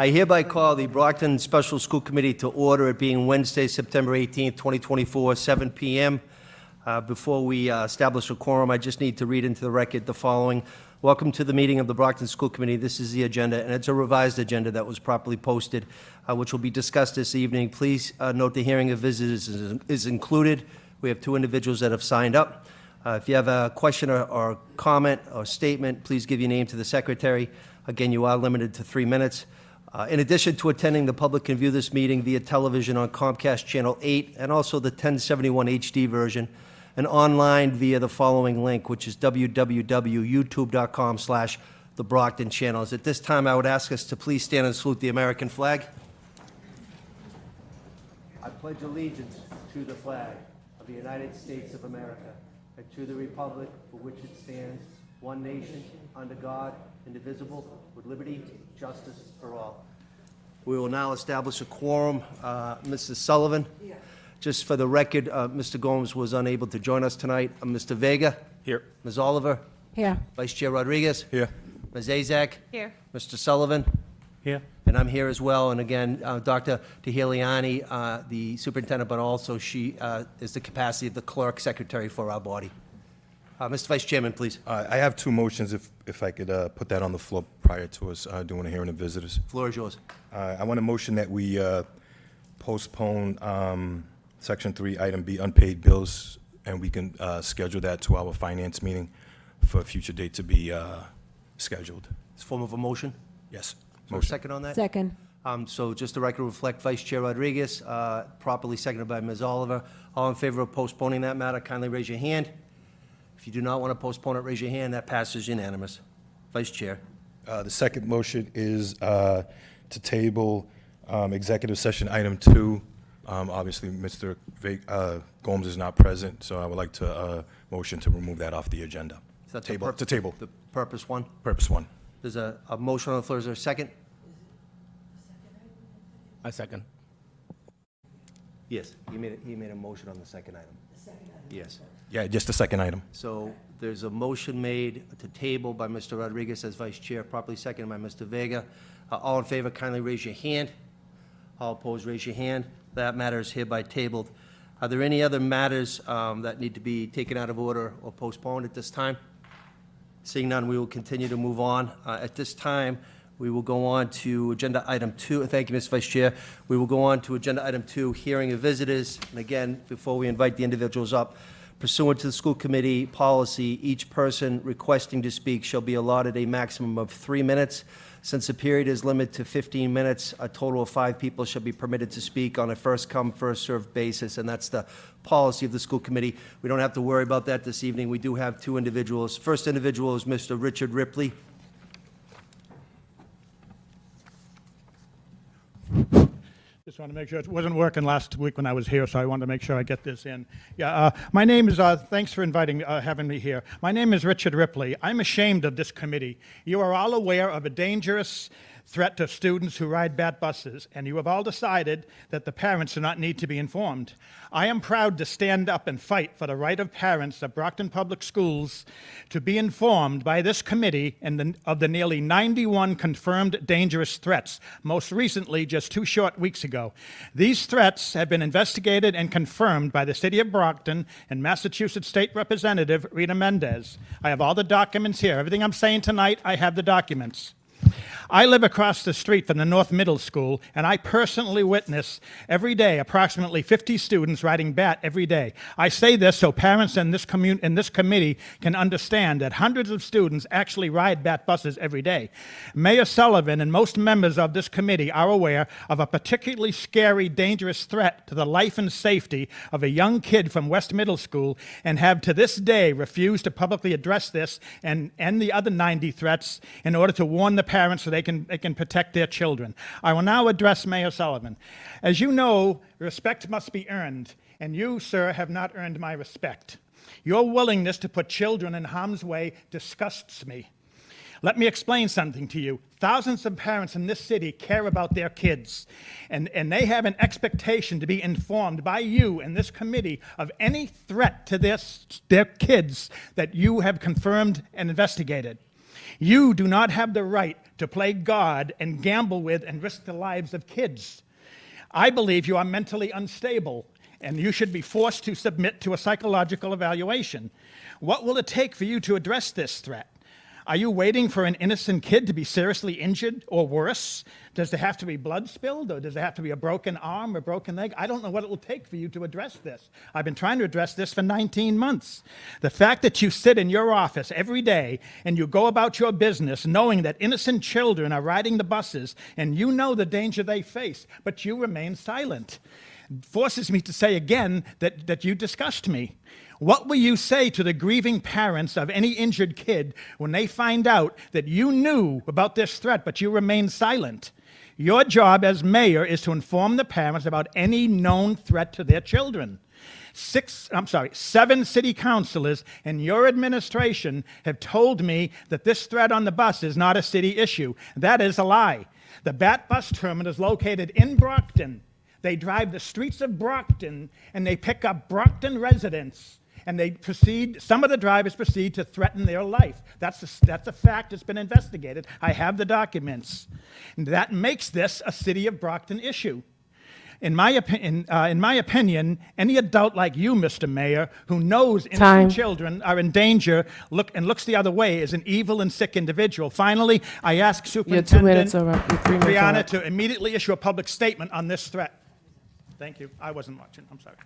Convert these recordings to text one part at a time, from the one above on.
I hereby call the Brockton Special School Committee to order, it being Wednesday, September 18th, 2024, 7 p.m. Before we establish a quorum, I just need to read into the record the following. Welcome to the meeting of the Brockton School Committee. This is the agenda, and it's a revised agenda that was properly posted, which will be discussed this evening. Please note the hearing of visitors is included. We have two individuals that have signed up. If you have a question or comment or statement, please give your name to the secretary. Again, you are limited to 3 minutes. In addition to attending, the public can view this meeting via television on Comcast Channel 8 and also the 1071 HD version, and online via the following link, which is www.youtube.com/TheBrocktonChannels. At this time, I would ask us to please stand and salute the American flag. I pledge allegiance to the flag of the United States of America and to the republic for which it stands, one nation, under God, indivisible, with liberty, justice for all. We will now establish a quorum. Mrs. Sullivan? Yeah. Just for the record, Mr. Gomes was unable to join us tonight. Mr. Vega? Here. Ms. Oliver? Here. Vice Chair Rodriguez? Here. Ms. Azak? Here. Mr. Sullivan? Here. And I'm here as well. And again, Dr. Teheliani, the superintendent, but also she is the capacity of the clerk secretary for our body. Mr. Vice Chairman, please. I have two motions, if I could put that on the floor prior to us doing a hearing of visitors. Floor is yours. I want a motion that we postpone Section 3, Item B, unpaid bills, and we can schedule that to our finance meeting for a future date to be scheduled. It's a form of a motion. Yes. Is there a Motion. second on that? Second. So just the record reflect Vice Chair Rodriguez, properly seconded by Ms. Oliver. All in favor of postponing that matter, kindly raise your hand. If you do not want to postpone it, raise your hand. That passes unanimous. Vice Chair. The second motion is to table Executive Session Item 2. Obviously, Mr. Gomes is not present, so I would like to motion to remove that off the agenda. Is that Table. To table. The purpose one? Purpose 1. There's a motion on the floor. Is there a second? I second. Yes. He made a motion on the second item. The second item. Yes. Yeah, just the second item. So there's a motion made to table by Mr. Rodriguez as Vice Chair, properly seconded by Mr. Vega. All in favor, kindly raise your hand. All opposed, raise your hand. That matter is hereby tabled. Are there any other matters that need to be taken out of order or postponed at this time? Seeing none, we will continue to move on. At this time, we will go on to Agenda Item 2. Thank you, Mr. Vice Chair. We will go on to Agenda Item 2, hearing of visitors. And again, before we invite the individuals up, pursuant to the school committee policy, each person requesting to speak shall be allotted a maximum of 3 minutes. Since the period is limited to 15 minutes, a total of 5 people shall be permitted to speak on a first-come, first-served basis, and that's the policy of the school committee. We don't have to worry about that this evening. We do have 2 individuals. First individual is Mr. Richard Ripley. Just want to make sure it wasn't working last week when I was here, so I wanted to make sure I get this in. Yeah, my name is, thanks for having me here. My name is Richard Ripley. I'm ashamed of this committee. You are all aware of a dangerous threat to students who ride BAT buses, and you have all decided that the parents do not need to be informed. I am proud to stand up and fight for the right of parents of Brockton Public Schools to be informed by this committee of the nearly 91 confirmed dangerous threats, most recently just 2 short weeks ago. These threats have been investigated and confirmed by the City of Brockton and Massachusetts State Representative Rita Mendez. I have all the documents here. Everything I'm saying tonight, I have the documents. I live across the street from the North Middle School, and I personally witness every day approximately 50 students riding BAT every day. I say this so parents in this committee can understand that hundreds of students actually ride BAT buses every day. Mayor Sullivan and most members of this committee are aware of a particularly scary, dangerous threat to the life and safety of a young kid from West Middle School, and have to this day refused to publicly address this and the other 90 threats in order to warn the parents so they can protect their children. I will now address Mayor Sullivan. As you know, respect must be earned, and you, sir, have not earned my respect. Your willingness to put children in harm's way disgusts me. Let me explain something to you. Thousands of parents in this city care about their kids, and they have an expectation to be informed by you and this committee of any threat to their kids that you have confirmed and investigated. You do not have the right to play God and gamble with and risk the lives of kids. I believe you are mentally unstable, and you should be forced to submit to a psychological evaluation. What will it take for you to address this threat? Are you waiting for an innocent kid to be seriously injured or worse? Does there have to be blood spilled, or does there have to be a broken arm or broken leg? I don't know what it will take for you to address this. I've been trying to address this for 19 months. The fact that you sit in your office every day and you go about your business knowing that innocent children are riding the buses and you know the danger they face, but you remain silent, forces me to say again that you disgust me. What will you say to the grieving parents of any injured kid when they find out that you knew about this threat, but you remained silent? Your job as mayor is to inform the parents about any known threat to their children. 7 city councilors and your administration have told me that this threat on the bus is not a city issue. That is a lie. The BAT bus terminal is located in Brockton. They drive the streets of Brockton and they pick up Brockton residents. And they proceed, some of the drivers proceed to threaten their life. That's a fact that's been investigated. I have the documents. And that makes this a city of Brockton issue. In my opinion, any adult like you, Mr. Mayor, who knows innocent children are in danger looks the other way is an evil and sick individual. Finally, I ask Superintendent Brianna to immediately issue a public statement on this threat. Thank you. I wasn't watching. I'm sorry.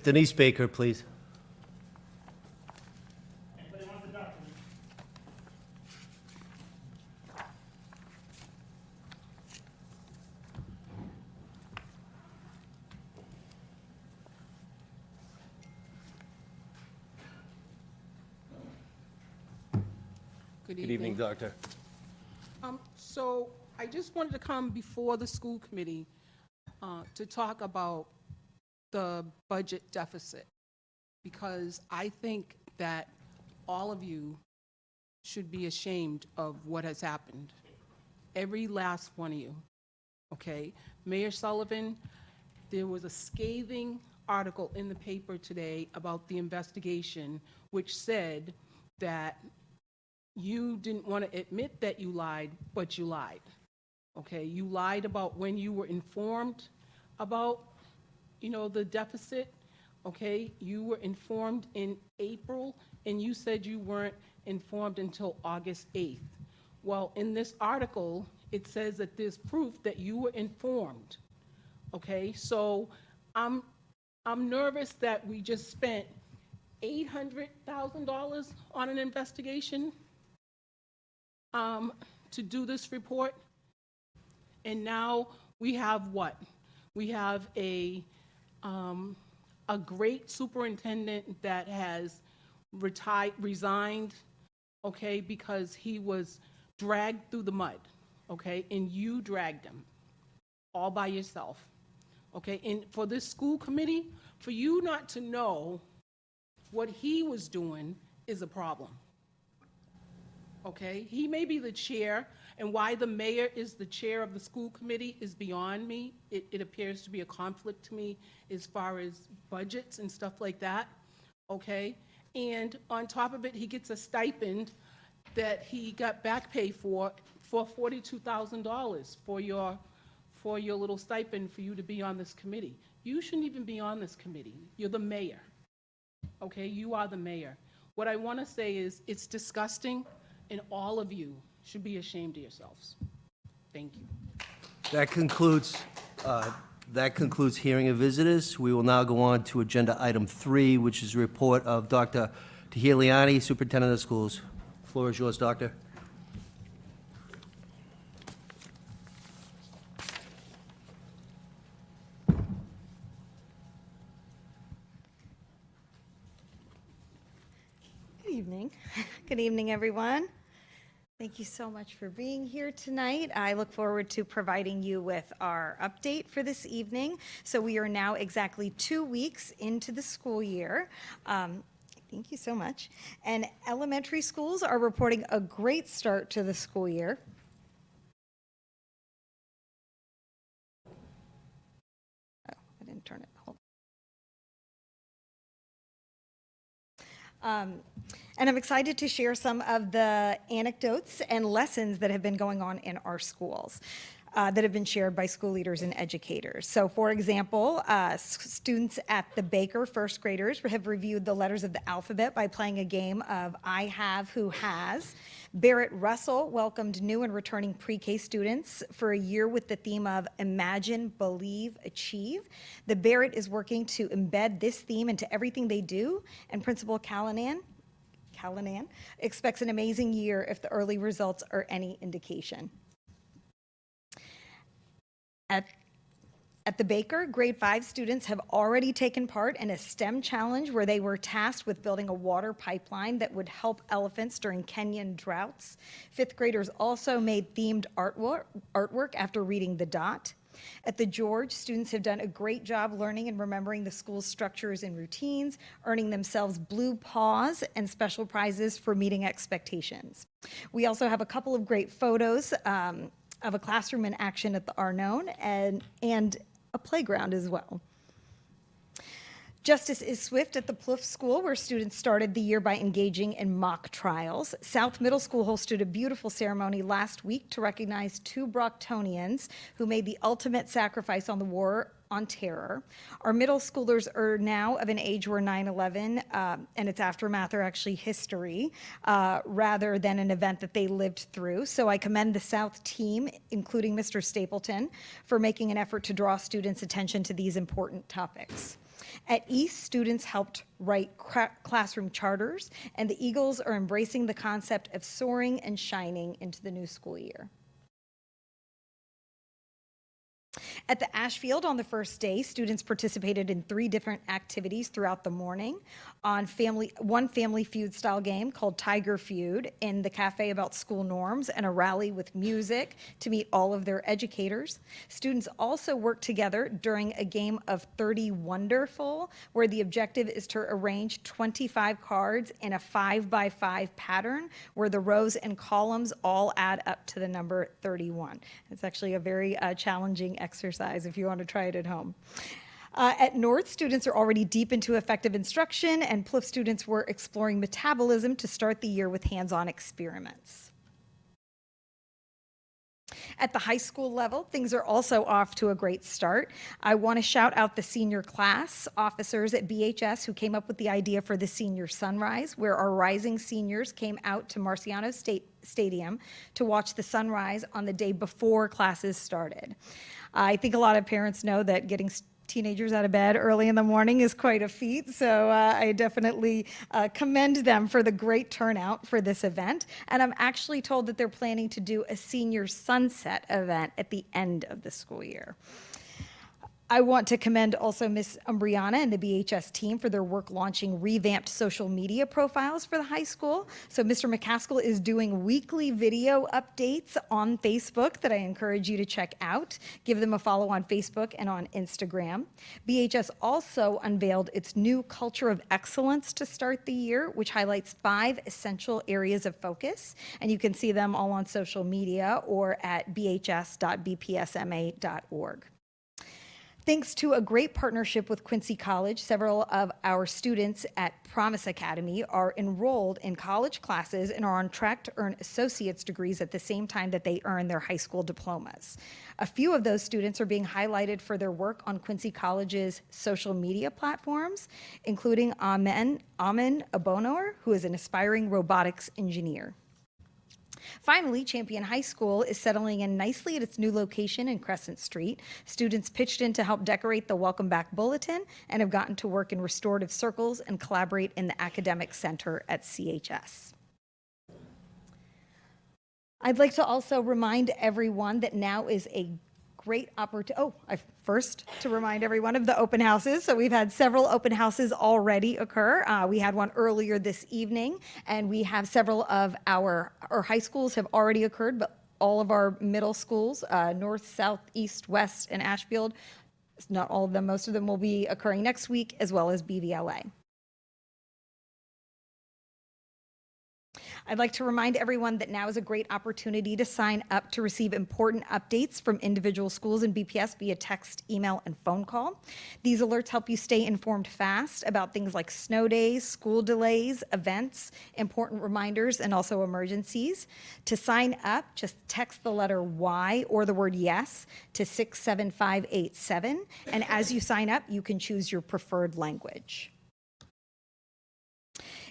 Denise Baker, please. Anybody want the document? Good evening, Doctor. So I just wanted to come before the school committee to talk about the budget deficit, because I think that all of you should be ashamed of what has happened. Every last one of you, okay? Mayor Sullivan, there was a scathing article in the paper today about the investigation, which said that you didn't want to admit that you lied, but you lied, okay? You lied about when you were informed about the deficit, okay? You were informed in April, and you said you weren't informed until August 8th. Well, in this article, it says that there's proof that you were informed, okay? So I'm nervous that we just spent $800,000 on an investigation to do this report, and now we have what? We have a great superintendent that has resigned, okay, because he was dragged through the mud, okay, and you dragged him all by yourself, okay, and for this school committee, for you not to know what he was doing is a problem, okay? He may be the chair, and why the mayor is the chair of the school committee is beyond me. It appears to be a conflict to me as far as budgets and stuff like that, okay? And on top of it, he gets a stipend that he got back pay for $42,000 for your little stipend for you to be on this committee. You shouldn't even be on this committee. You're the mayor, okay? You are the mayor. What I want to say is it's disgusting, and all of you should be ashamed of yourselves. Thank you. That concludes hearing of visitors. We will now go on to agenda item 3, which is a report of Dr. Tahiliani, Superintendent of Schools. Floor is yours, Doctor. Good evening. Good evening, everyone. Thank you so much for being here tonight. I look forward to providing you with our update for this evening. So we are now exactly 2 weeks into the school year. Thank you so much. And elementary schools are reporting a great start to the school year. Oh, I didn't turn it. Hold And I'm excited to share some of the anecdotes and lessons that have been going on in our schools. That have been shared by school leaders and educators. So for example, students at the Baker, first graders, have reviewed the letters of the alphabet by playing a game of I Have, Who Has. Barrett Russell welcomed new and returning pre-K students for a year with the theme of Imagine, Believe, Achieve. The Barrett is working to embed this theme into everything they do, and Principal Callanan expects an amazing year if the early results are any indication. At the Baker, grade 5 students have already taken part in a STEM challenge where they were tasked with building a water pipeline that would help elephants during Kenyan droughts. 5th graders also made themed artwork after reading The Dot. At the George, students have done a great job learning and remembering the school's structures and routines, earning themselves blue paws and special prizes for meeting expectations. We also have a couple of great photos of a classroom in action at the Arnone and a playground as well. Justice is swift at the Plouffe School, where students started the year by engaging in mock trials. South Middle School hosted a beautiful ceremony last week to recognize 2 Brocktonians who made the ultimate sacrifice on the war on terror. Our middle schoolers are now of an age where 9/11 and its aftermath are actually history rather than an event that they lived through. So I commend the South team, including Mr. Stapleton, for making an effort to draw students' attention to these important topics. At East, students helped write classroom charters, and the Eagles are embracing the concept of soaring and shining into the new school year. At the Ashfield, on the first day, students participated in 3 different activities throughout the morning. On one family feud style game called Tiger Feud in the cafe about school norms, and a rally with music to meet all of their educators. Students also worked together during a game of 30 Wonderful, where the objective is to arrange 25 cards in a 5x5 pattern, where the rows and columns all add up to the number 31. It's actually a very challenging exercise if you want to try it at home. At North, students are already deep into effective instruction, and Plouffe students were exploring metabolism to start the year with hands-on experiments. At the high school level, things are also off to a great start. I want to shout out the senior class officers at BHS who came up with the idea for the Senior Sunrise, where our rising seniors came out to Marciano Stadium to watch the sunrise on the day before classes started. I think a lot of parents know that getting teenagers out of bed early in the morning is quite a feat, so I definitely commend them for the great turnout for this event. And I'm actually told that they're planning to do a senior sunset event at the end of the school year. I want to commend also Ms. Umbriana and the BHS team for their work launching revamped social media profiles for the high school. So Mr. McCaskill is doing weekly video updates on Facebook that I encourage you to check out. Give them a follow on Facebook and on Instagram. BHS also unveiled its new Culture of Excellence to start the year, which highlights 5 essential areas of focus. And you can see them all on social media or at bhs.bpsma.org. Thanks to a great partnership with Quincy College, several of our students at Promise Academy are enrolled in college classes and are on track to earn associate's degrees at the same time that they earn their high school diplomas. A few of those students are being highlighted for their work on Quincy College's social media platforms, including Amen Abonor, who is an aspiring robotics engineer. Finally, Champion High School is settling in nicely at its new location in Crescent Street. Students pitched in to help decorate the Welcome Back Bulletin and have gotten to work in restorative circles and collaborate in the Academic Center at CHS. I'd like to also remind everyone that now is a great opportunity. First, to remind everyone of the open houses. So we've had several open houses already occur. We had one earlier this evening, and we have several of our high schools have already occurred, but all of our middle schools, North, South, East, West, and Ashfield, not all of them, most of them will be occurring next week, as well as BVLA. I'd like to remind everyone that now is a great opportunity to sign up to receive important updates from individual schools in BPS via text, email, and phone call. These alerts help you stay informed fast about things like snow days, school delays, events, important reminders, and also emergencies. To sign up, just text the letter Y or the word yes to 67587. And as you sign up, you can choose your preferred language.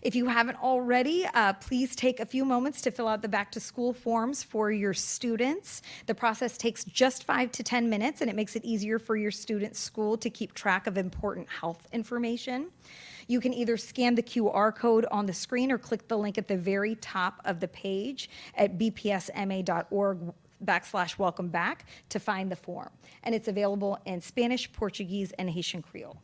If you haven't already, please take a few moments to fill out the back to school forms for your students. The process takes just 5 to 10 minutes, and it makes it easier for your student's school to keep track of important health information. You can either scan the QR code on the screen or click the link at the very top of the page at bpsma.org/welcome back to find the form. And it's available in Spanish, Portuguese, and Haitian Creole.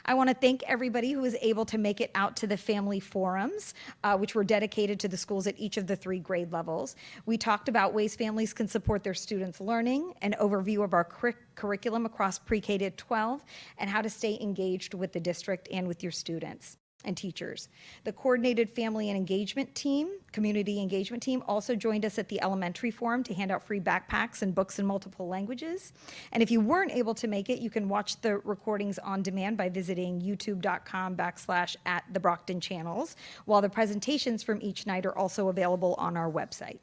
I want to thank everybody who was able to make it out to the family forums, which were dedicated to the schools at each of the 3 grade levels. We talked about ways families can support their students' learning, an overview of our curriculum across pre-K to 12, and how to stay engaged with the district and with your students and teachers. The coordinated family and engagement team, community engagement team, also joined us at the elementary forum to hand out free backpacks and books in multiple languages. And if you weren't able to make it, you can watch the recordings on demand by visiting youtube.com/@TheBrocktonChannels, while the presentations from each night are also available on our website.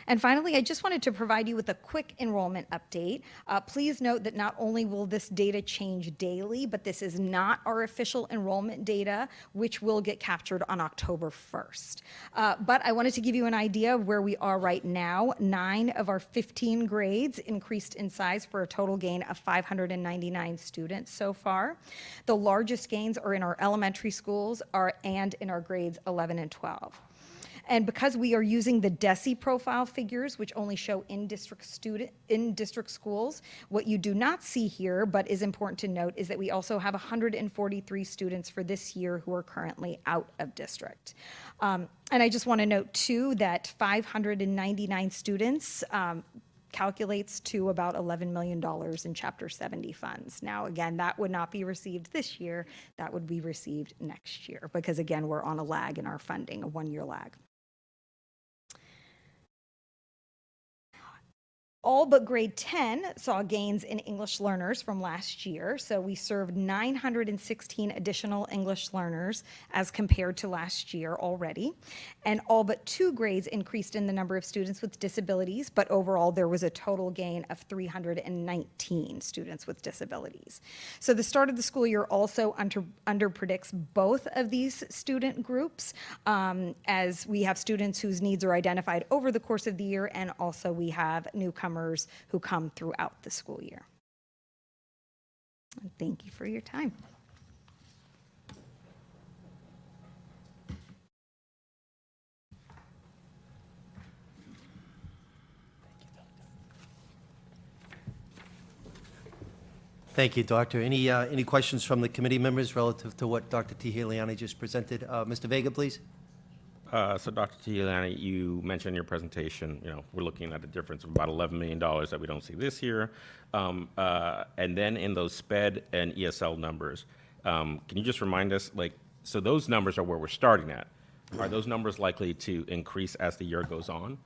And finally, I just wanted to provide you with a quick enrollment update. Please note that not only will this data change daily, but this is not our official enrollment data, which will get captured on October 1st. But I wanted to give you an idea of where we are right now. 9 of our 15 grades increased in size for a total gain of 599 students so far. The largest gains are in our elementary schools and in our grades 11 and 12. And because we are using the DESI profile figures, which only show in-district schools, what you do not see here, but is important to note, is that we also have 143 students for this year who are currently out of district. And I just want to note, too, that 599 students calculates to about $11 million in Chapter 70 funds. Now, again, that would not be received this year. That would be received next year, because, again, we're on a lag in our funding, a 1-year lag. All but grade 10 saw gains in English learners from last year. So we served 916 additional English learners as compared to last year already. And all but 2 grades increased in the number of students with disabilities, but overall there was a total gain of 319 students with disabilities. So the start of the school year also under predicts both of these student groups, as we have students whose needs are identified over the course of the year, and also we have newcomers who come throughout the school year. And thank you for your time. Thank you, Doctor. Any questions from the committee members relative to what Dr. Tiheliani just presented? Mr. Vega, please. So Dr. Tiheliani, you mentioned in your presentation, we're looking at a difference of about $11 million that we don't see this year. And then in those SPED and ESL numbers, can you just remind us, so those numbers are where we're starting at. Are those numbers likely to increase as the year goes on?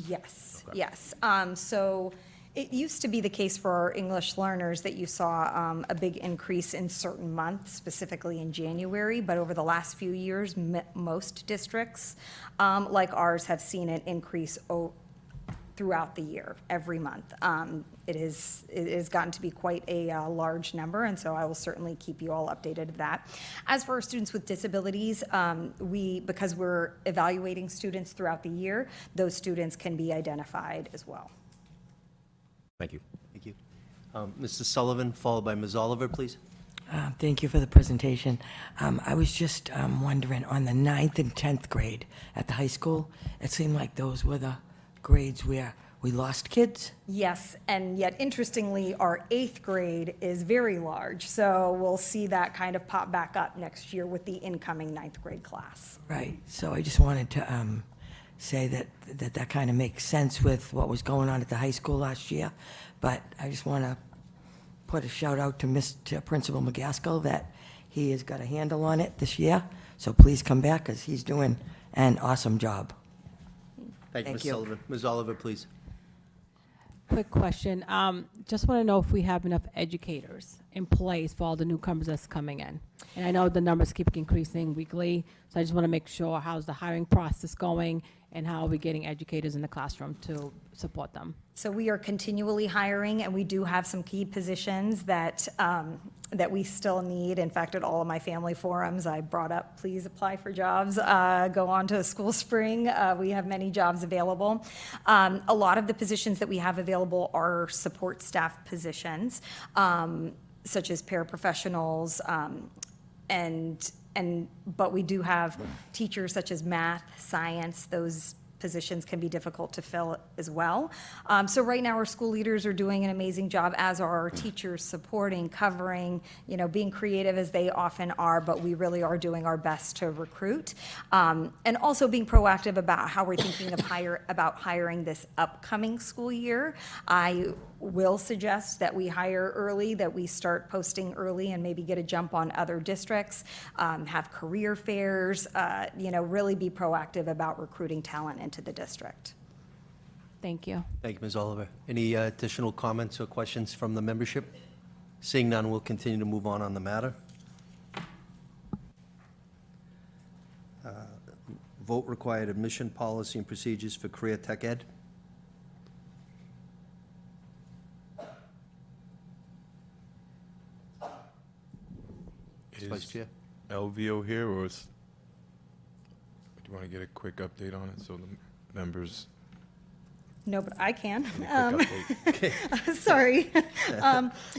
Yes, okay. Yes. So it used to be the case for our English learners that you saw a big increase in certain months, specifically in January, but over the last few years, most districts like ours have seen an increase throughout the year, every month. It has gotten to be quite a large number, and so I will certainly keep you all updated of that. As for our students with disabilities, because we're evaluating students throughout the year, those students can be identified as well. Thank you. Thank you. Mr. Sullivan, followed by Ms. Oliver, please. Thank you for the presentation. I was just wondering, on the 9th and 10th grade at the high school, it seemed like those were the grades where we lost kids? Yes, and yet interestingly, our 8th grade is very large, so we'll see that kind of pop back up next year with the incoming 9th grade class. Right, so I just wanted to say that kind of makes sense with what was going on at the high school last year, but I just want to put a shout out to Principal McGaskill that He has got a handle on it this year, so please come back, because he's doing an awesome job. Thank you, Thank Ms. you. Sullivan. Ms. Oliver, please. Quick question. Just want to know if we have enough educators in place for all the newcomers that's coming in. And I know the numbers keep increasing weekly, so I just want to make sure how's the hiring process going and how are we getting educators in the classroom to support them? So we are continually hiring, and we do have some key positions that, that we still need. In fact, at all of my family forums, I brought up, please apply for jobs, go on to School Spring. We have many jobs available. A lot of the positions that we have available are support staff positions, such as paraprofessionals, but we do have teachers such as math, science, those positions can be difficult to fill as well. So right now, our school leaders are doing an amazing job, as are our teachers, supporting, covering, being creative as they often are, but we really are doing our best to recruit. And also being proactive about how we're thinking of hiring this upcoming school year. I will suggest that we hire early, that we start posting early and maybe get a jump on other districts, have career fairs, really be proactive about recruiting talent into the district. Thank you. Thank you, Ms. Oliver. Any additional comments or questions from the membership? Seeing none, we'll continue to move on the matter. Vote required admission policy and procedures for career tech ed. Vice Is Chair. LVO here, or do you want to get a quick update on it so the members? No, but I can. Quick update. Sorry.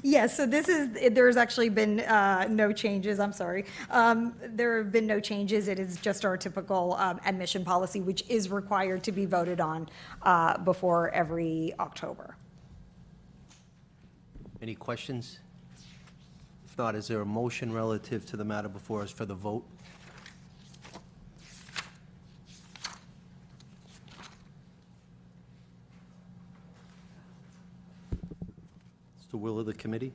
Yes, so there's actually been no changes, I'm sorry. There have been no changes. It is just our typical admission policy, which is required to be voted on before every October. Any questions? If not, is there a motion relative to the matter before us for the vote? It's the will of the committee.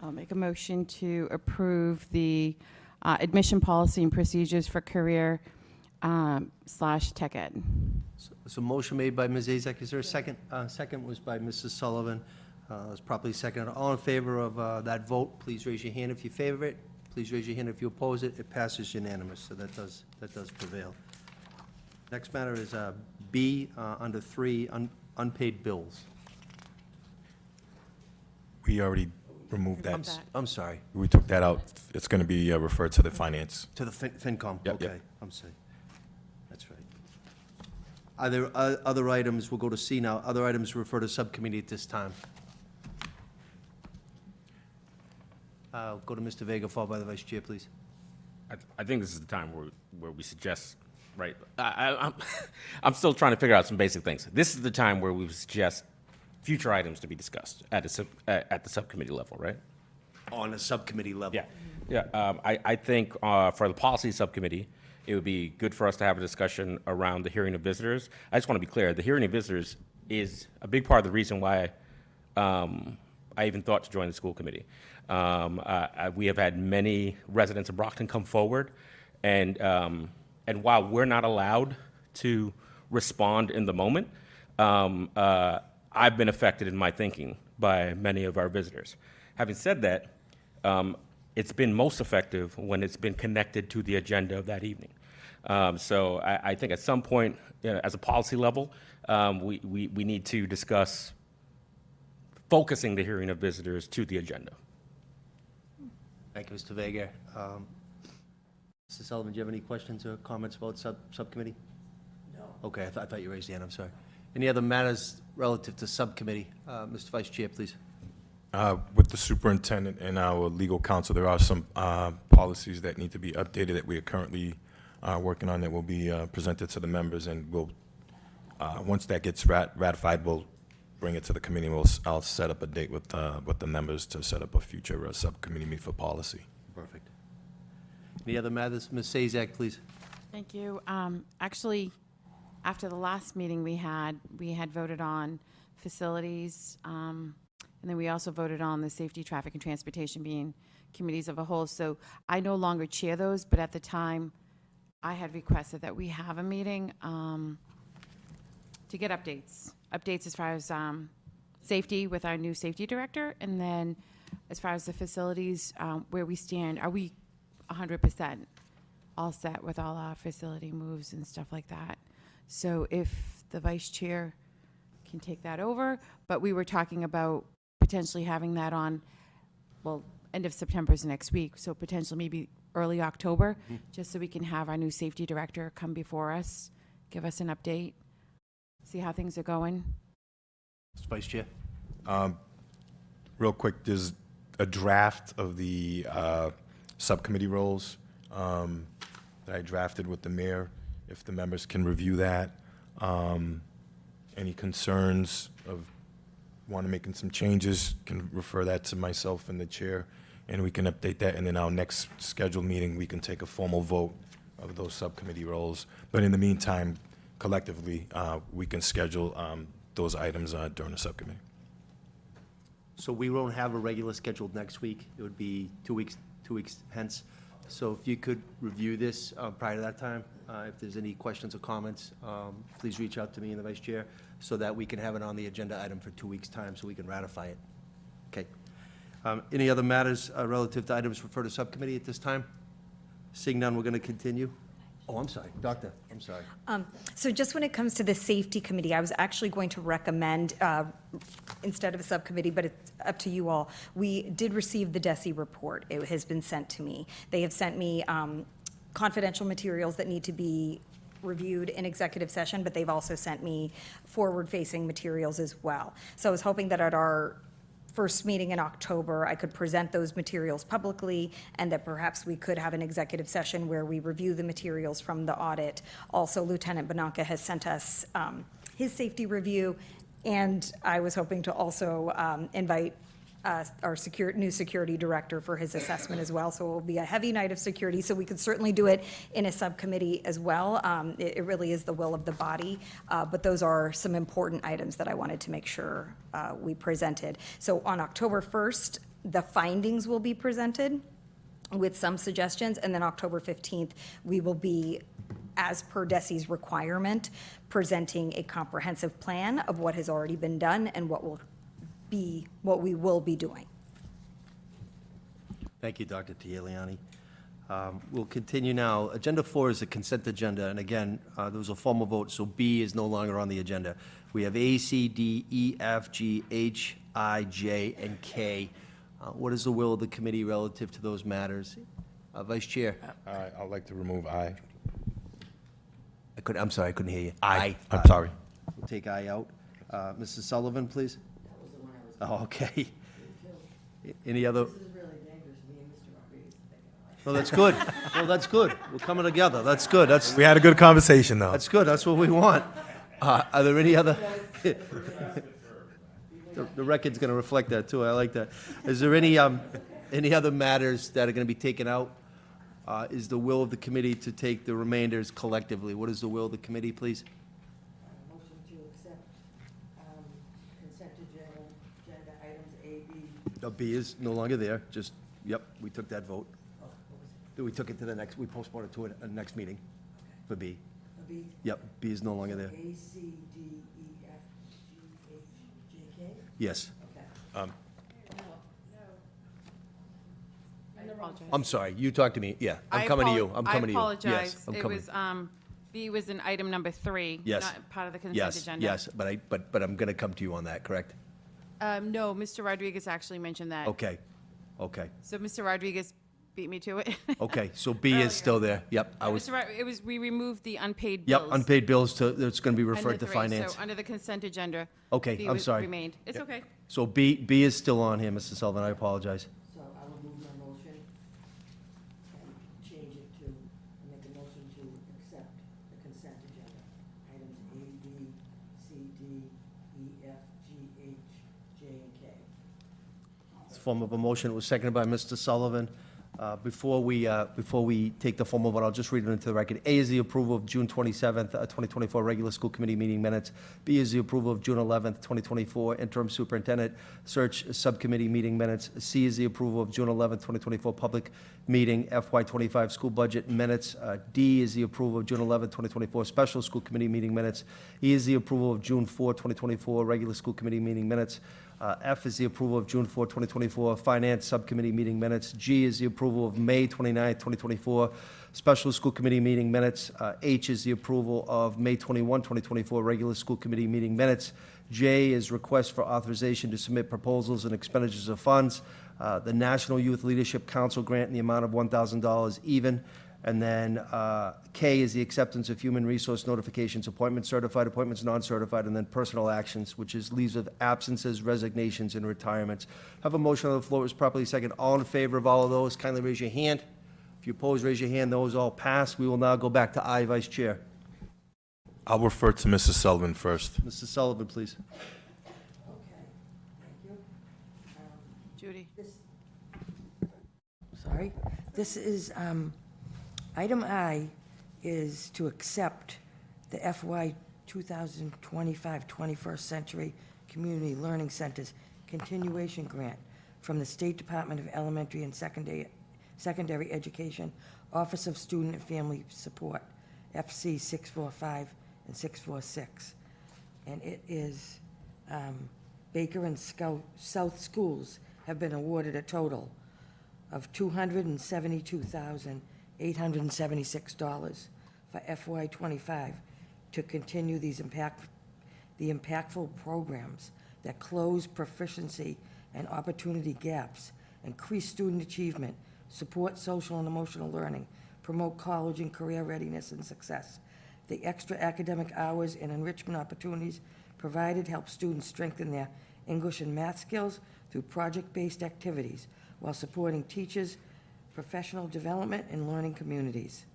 I'll make a motion to approve the admission policy and procedures for career / tech ed. So motion made by Ms. Azek. Is there a second? Second was by Mrs. Sullivan. It was properly seconded. All in favor of that vote, please raise your hand if you favor it. Please raise your hand if you oppose it. It passes unanimous, so that does prevail. Next matter is B, under 3, unpaid bills. We already removed I'm that. sorry, We took that out. It's going to be referred to the finance. to the FinCom. Yep, yep. Okay, I'm sorry. That's right. Are there other items, we'll go to C now, other items refer to subcommittee at this time? Go to Mr. Vega, followed by the Vice Chair, please. I think this is the time where we suggest, right? I'm still trying to figure out some basic things. This is the time where we suggest future items to be discussed at the subcommittee level, right? On a subcommittee level. Yeah. I think for the policy subcommittee, it would be good for us to have a discussion around the hearing of visitors. I just want to be clear, the hearing of visitors is a big part of the reason why I even thought to join the school committee. We have had many residents of Brockton come forward, and while we're not allowed to respond in the moment, I've been affected in my thinking by many of our visitors. Having said that, it's been most effective when it's been connected to the agenda of that evening. So I think at some point, as a policy level, we need to discuss focusing the hearing of visitors to the agenda. Thank you, Mr. Vega. Mr. Sullivan, do you have any questions or comments about subcommittee? No. Okay, I thought you raised your hand, I'm sorry. Any other matters relative to subcommittee? Mr. Vice Chair, please. With the superintendent and our legal counsel, there are some policies that need to be updated that we are currently working on that will be presented to the members, and we'll, once that gets ratified, we'll bring it to the committee. I'll set up a date with the members to set up a future subcommittee meet for policy. Perfect. Any other matters? Ms. Sazak, please. Thank you. Actually, after the last meeting we had voted on facilities And then we also voted on the safety, traffic, and transportation being committees of a whole. So I no longer chair those, but at the time, I had requested that we have a meeting to get updates. Updates as far as safety with our new safety director, and then as far as the facilities, where we stand, are we 100% all set with all our facility moves and stuff like that? So if the vice chair can take that over, but we were talking about potentially having that on, well, end of September is next week, so potentially maybe early October, just so we can have our new safety director come before us, give us an update, see how things are going. Mr. Vice Chair? Real quick, there's a draft of the subcommittee roles that I drafted with the mayor, if the members can review that. Any concerns of want to making some changes, can refer that to myself and the chair, and we can update that, and then our next scheduled meeting, we can take a formal vote of those subcommittee roles. But in the meantime, collectively, we can schedule those items during the subcommittee. So we won't have a regular scheduled next week. It would be 2 weeks hence. So if you could review this prior to that time, if there's any questions or comments, please reach out to me and the vice chair so that we can have it on the agenda item for 2 weeks' time so we can ratify it. Okay. Any other matters relative to items referred to subcommittee at this time? Seeing none, we're going to continue. Oh, I'm sorry, Doctor, I'm sorry. So just when it comes to the safety committee, I was actually going to recommend, instead of a subcommittee, but it's up to you all, we did receive the DESI report. It has been sent to me. They have sent me confidential materials that need to be reviewed in executive session, but they've also sent me forward-facing materials as well. So I was hoping that at our first meeting in October, I could present those materials publicly, and that perhaps we could have an executive session where we review the materials from the audit. Also, Lieutenant Bonanca has sent us his safety review, and I was hoping to also invite our new security director for his assessment as well. So it will be a heavy night of security, so we could certainly do it in a subcommittee as well. It really is the will of the body, but those are some important items that I wanted to make sure we presented. So on October 1st, the findings will be presented with some suggestions, and then October 15th, we will be, as per DESI's requirement, presenting a comprehensive plan of what has already been done and what we will be doing. Thank you, Dr. Tieliani. We'll continue now. Agenda 4 is the consent agenda, and again, there was a formal vote, so B is no longer on the agenda. We have A, C, D, E, F, G, H, I, J, and K. What is the will of the committee relative to those matters? Vice Chair? I'd like to remove I. I'm sorry, I couldn't hear you. I'm sorry. We'll take I out. Mrs. Sullivan, please? Oh, okay. Any other? This is really dangerous, me and Mr. Rodriguez. Well, that's good. Well, that's good. We're coming together. That's good. We had a good conversation, though. That's good. That's what we want. Are there any other? The record's going to reflect that, too. I like that. Is there any other matters that are going to be taken out? Is the will of the committee to take the remainders collectively? What is the will of the committee, please? Motion to accept consent agenda items A, B. B is no longer there. Just, yep, we took that vote. We took it to the next, we postponed it to a next meeting for B. B. Yep, B is no longer there. A, C, D, E, F, G, H, J, K? Yes. Okay. I'm sorry, you talked to me. Yeah, I'm coming to you. I'm coming to you. I apologize. Yes, I'm It coming. was, B was in item number 3. Yes. Not part of the consent Yes, agenda. yes, but I'm going to come to you on that, correct? No, Mr. Rodriguez actually mentioned that. Okay, okay, So Mr. Rodriguez beat me to it. okay. So B is still there. Yep, I was, We removed the unpaid yep, bills. unpaid bills to, it's going to be under referred to 3. finance. So under the consent agenda. Okay, B I'm was sorry. Remained. It's okay. So B is still on here, Mr. Sullivan. I apologize. So I will move my motion and change it to, make a motion to accept the consent agenda. Items A, B, C, D, E, F, G, H, J, and K. It's a form of a motion. It was seconded by Mr. Sullivan. Before we take the formal vote, I'll just read it into the record. A is the approval of June 27th, 2024 regular school committee meeting minutes. B is the approval of June 11th, 2024 interim superintendent search subcommittee meeting minutes. C is the approval of June 11th, 2024 public meeting FY25 school budget minutes. D is the approval of June 11th, 2024 special school committee meeting minutes. E is the approval of June 4, 2024 regular school committee meeting minutes. F is the approval of June 4, 2024 Finance Subcommittee meeting minutes. G is the approval of May 29, 2024 Special School Committee meeting minutes. H is the approval of May 21, 2024 Regular School Committee meeting minutes. J is request for authorization to submit proposals and expenditures of funds. The National Youth Leadership Council grant in the amount of $1,000 even. And then K is the acceptance of human resource notifications, appointments certified, appointments non-certified, and then personal actions, which is leaves of absences, resignations, and retirements. Have a motion on the floor is properly second. All in favor of all of those, kindly raise your hand. If you oppose, raise your hand. Those all pass. We will now go back to I, Vice Chair. I'll refer to Mrs. Sullivan first. Mr. Sullivan, please. Okay, thank you. Judy? Sorry. This is, item I is to accept the FY 2025 21st Century Community Learning Centers Continuation Grant from the State Department of Elementary and Secondary Education, Office of Student and Family Support, FC 645 and 646. And it is, Baker and South Schools have been awarded a total of $272,876 for FY '25 to continue the impactful programs that close proficiency and opportunity gaps, increase student achievement, support social and emotional learning, promote college and career readiness and success. The extra academic hours and enrichment opportunities provided help students strengthen their English and math skills through project-based activities while supporting teachers, professional development, and learning communities.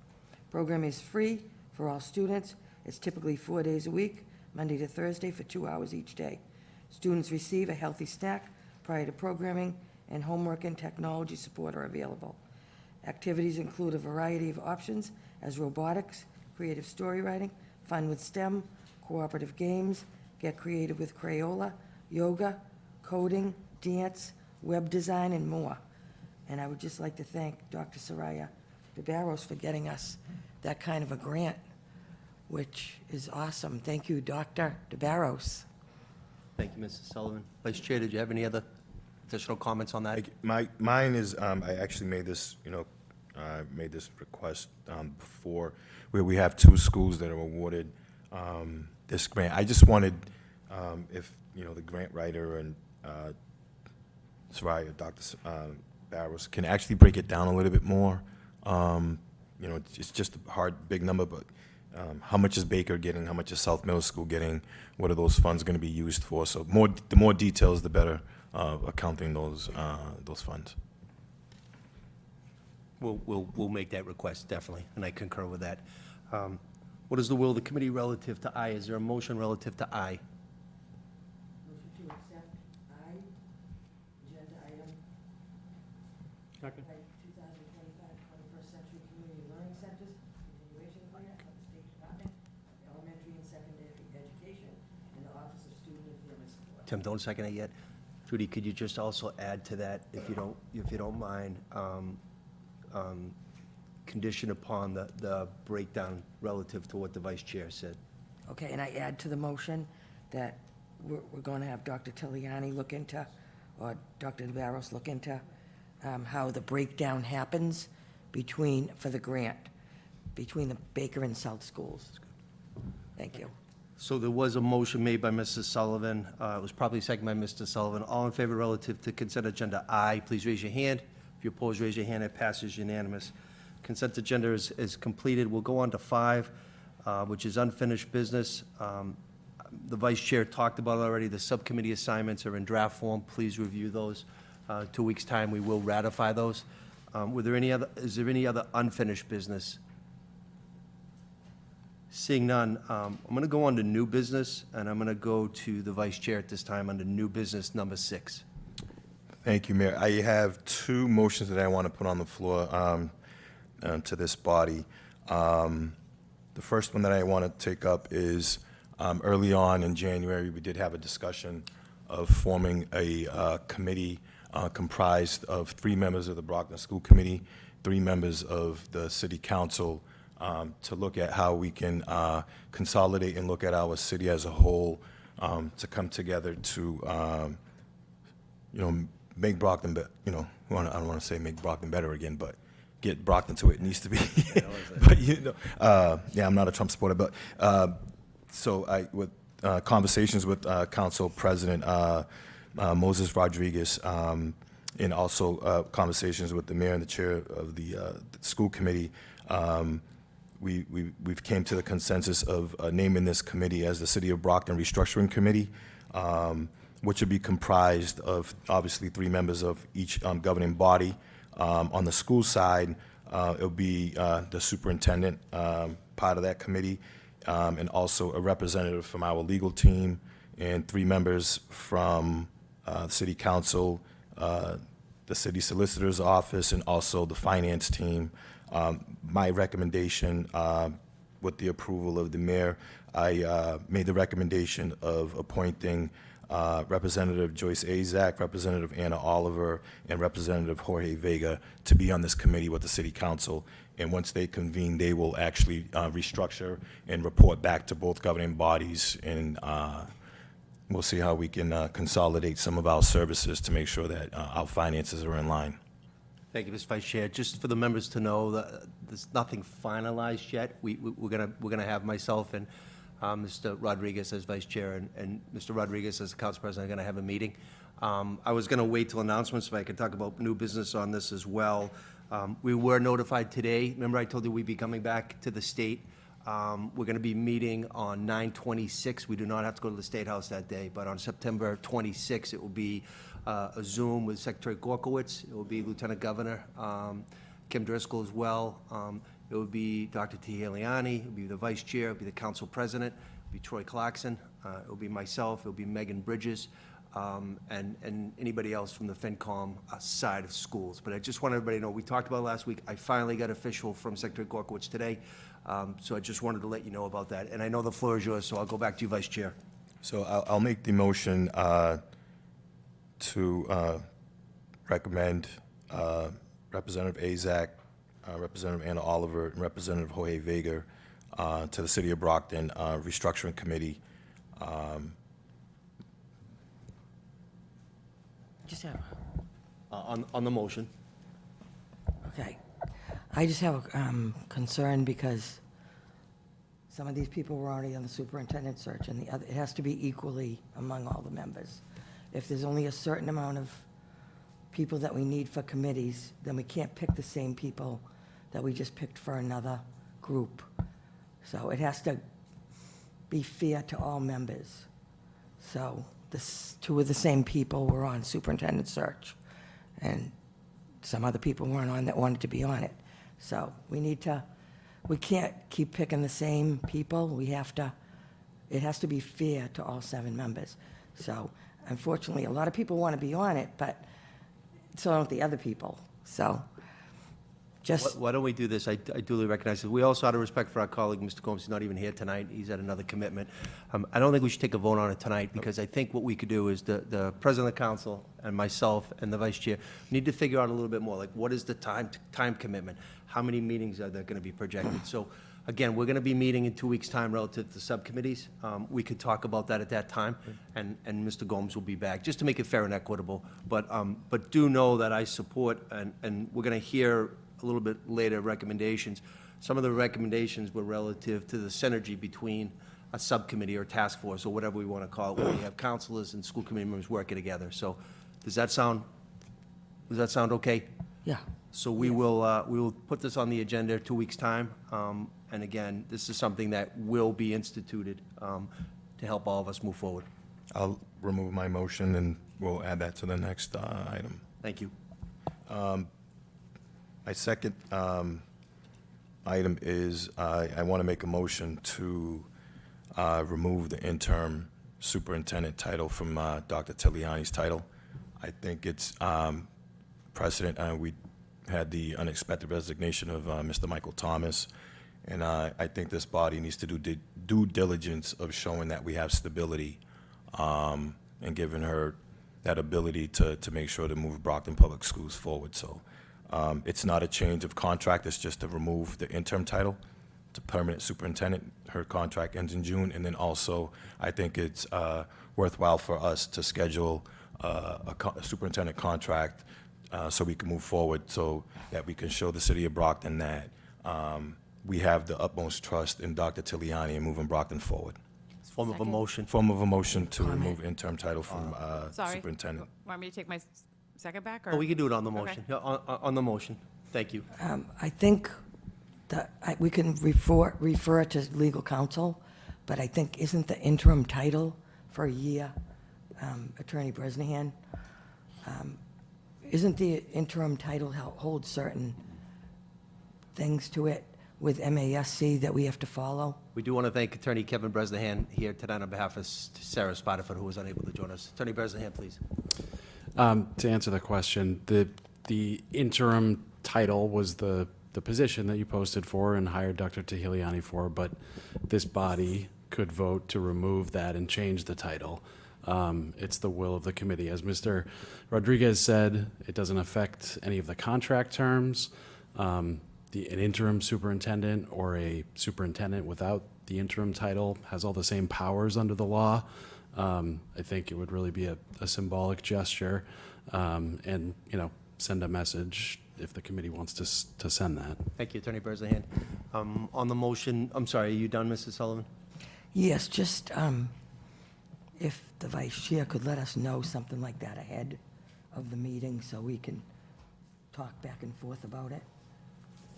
Program is free for all students. It's typically 4 days a week, Monday to Thursday, for 2 hours each day. Students receive a healthy snack prior to programming, and homework and technology support are available. Activities include a variety of options as robotics, creative story writing, fun with STEM, cooperative games, get creative with Crayola, yoga, coding, dance, web design, and more. And I would just like to thank Dr. Soraya DeBarros for getting us that kind of a grant, which is awesome. Thank you, Dr. DeBarros. Thank you, Mrs. Sullivan. Vice Chair, did you have any other additional comments on that? Mine is, I actually made this, made this request before, where we have 2 schools that are awarded this grant. I just wanted, if, the grant writer and Soraya, Dr. Barros, can actually break it down a little bit more. It's just a hard, big number, but how much is Baker getting? How much is South Middle School getting? What are those funds going to be used for? So the more details, the better, accounting those funds. We'll make that request, definitely, and I concur with that. What is the will of the committee relative to I? Is there a motion relative to I? Motion to accept I, agenda item Second. 2025 21st Century Community Learning Centers Continuation Grant of the State Department of Elementary and Secondary Education and the Office of Student and Family Support. Tim, don't second it yet. Judy, could you just also add to that, if you don't mind, condition upon the breakdown relative to what the vice chair said? Okay, and I add to the motion that we're going to have Dr. Tiliani look into, or Dr. DeBarros look into, how the breakdown happens for the grant, between the Baker and South schools. Thank you. So there was a motion made by Mrs. Sullivan. It was probably seconded by Mr. Sullivan. All in favor relative to consent agenda I, please raise your hand. If you oppose, raise your hand. It passes unanimous. Consent agenda is completed. We'll go on to 5, which is unfinished business. The vice chair talked about it already. The subcommittee assignments are in draft form. Please review those. 2 weeks' time, we will ratify those. Is there any other unfinished business? Seeing none, I'm going to go on to new business, and I'm going to go to the vice chair at this time under new business number 6. Thank you, Mayor. I have two motions that I want to put on the floor to this body. The first one that I want to take up is early on in January, we did have a discussion of forming a committee comprised of 3 members of the Brockton School Committee, 3 members of the City Council, to look at how we can consolidate and look at our city as a whole, to come together to, make Brockton, I don't want to say make Brockton better again, but get Brockton to where it needs to be. But, I'm not a Trump supporter, but, with conversations with Council President Moses Rodriguez, and also conversations with the mayor and the chair of the school committee, we've came to the consensus of naming this committee as the City of Brockton Restructuring Committee, which would be comprised of obviously 3 members of each governing body. On the school side, it'll be the superintendent, part of that committee, and also a representative from our legal team, and 3 members from the city council, the city solicitor's office, and also the finance team. My recommendation, with the approval of the mayor, I made the recommendation of appointing Representative Joyce Azak, Representative Anna Oliver, and Representative Jorge Vega to be on this committee with the city council. And once they convene, they will actually restructure and report back to both governing bodies, and we'll see how we can consolidate some of our services to make sure that our finances are in line. Thank you, Mr. Vice Chair. Just for the members to know, that there's nothing finalized yet. We're gonna have myself and Mr. Rodriguez as Vice Chair and Mr. Rodriguez as the Council President are gonna have a meeting. I was gonna wait till announcements, but I could talk about new business on this as well. We were notified today. Remember I told you we'd be coming back to the state. We're gonna be meeting on 9/26. We do not have to go to the State House that day, but on September 26, it will be a Zoom with Secretary Gorkowitz. It will be Lieutenant Governor Kim Driscoll as well. It would be Dr. Teheliani, it would be the Vice Chair, it would be the Council President, it would be Troy Clarkson, it would be myself, it would be Megan Bridges, and anybody else from the FinCom side of schools. But I just want everybody to know, we talked about it last week, I finally got official from Secretary Gorkowitz today, so I just wanted to let you know about that. And I know the floor is yours, so I'll go back to you, Vice Chair. So I'll make the motion to recommend Representative Azak, Representative Anna Oliver, and Representative Jorge Vega to the City of Brockton Restructuring Committee. Just have, On the motion. okay. I just have a concern because some of these people were already on the superintendent search, and the other, it has to be equally among all the members. If there's only a certain amount of people that we need for committees, then we can't pick the same people that we just picked for another group. So it has to be fair to all members. So this, 2 of the same people were on superintendent search, and some other people weren't on that wanted to be on it. So we can't keep picking the same people. We have to, it has to be fair to all 7 members. So unfortunately, a lot of people want to be on it, but so don't the other people. So just, Why don't we do this? I duly recognize it. We also, out of respect for our colleague, Mr. Gomes, he's not even here tonight. He's at another commitment. I don't think we should take a vote on it tonight, because I think what we could do is the President of the Council and myself and the Vice Chair need to figure out a little bit more, like, what is the time commitment? How many meetings are there going to be projected? So, again, we're going to be meeting in 2 weeks' time relative to subcommittees. We could talk about that at that time, and Mr. Gomes will be back, just to make it fair and equitable. But do know that I support, and we're going to hear a little bit later recommendations. Some of the recommendations were relative to the synergy between a subcommittee or task force, or whatever we want to call it, where we have counselors and school committee members working together. So does that sound okay? yeah. So we will put this on the agenda 2 weeks' time. And again, this is something that will be instituted to help all of us move forward. I'll remove my motion, and we'll add that to the next item. Thank you. My second item is I want to make a motion to remove the interim superintendent title from Dr. Teheliani's title. I think it's precedent. We had the unexpected resignation of Mr. Michael Thomas, and I think this body needs to do due diligence of showing that we have stability and giving her that ability to make sure to move Brockton Public Schools forward. So it's not a change of contract, it's just to remove the interim title to permanent superintendent. Her contract ends in June, and then also, I think it's worthwhile for us to schedule a superintendent contract so we can move forward, so that we can show the city of Brockton that we have the utmost trust in Dr. Tiliani and moving Brockton forward. It's form of a Second. motion. Form of a motion to remove interim title from Sorry. superintendent. Want me to take my second back, or? Oh, we can do it on the Okay. motion. Yeah, on the motion. Thank you. I think that we can refer to legal counsel, but I think, isn't the interim title for a year, Attorney Bresnahan? Isn't the interim title hold certain things to it with MASC that we have to follow? We do want to thank Attorney Kevin Bresnahan here tonight on behalf of Sarah Spotterford, who was unable to join us. Attorney Bresnahan, please. To answer the question, the interim title was the position that you posted for and hired Dr. Tahiliani for, but this body could vote to remove that and change the title. It's the will of the committee. As Mr. Rodriguez said, it doesn't affect any of the contract terms. An interim superintendent or a superintendent without the interim title has all the same powers under the law. I think it would really be a symbolic gesture, and, send a message if the committee wants to send that. Thank you, Attorney Bresnahan. On the motion, I'm sorry, are you done, Mrs. Sullivan? Yes, just if the vice chair could let us know something like that ahead of the meeting so we can talk back and forth about it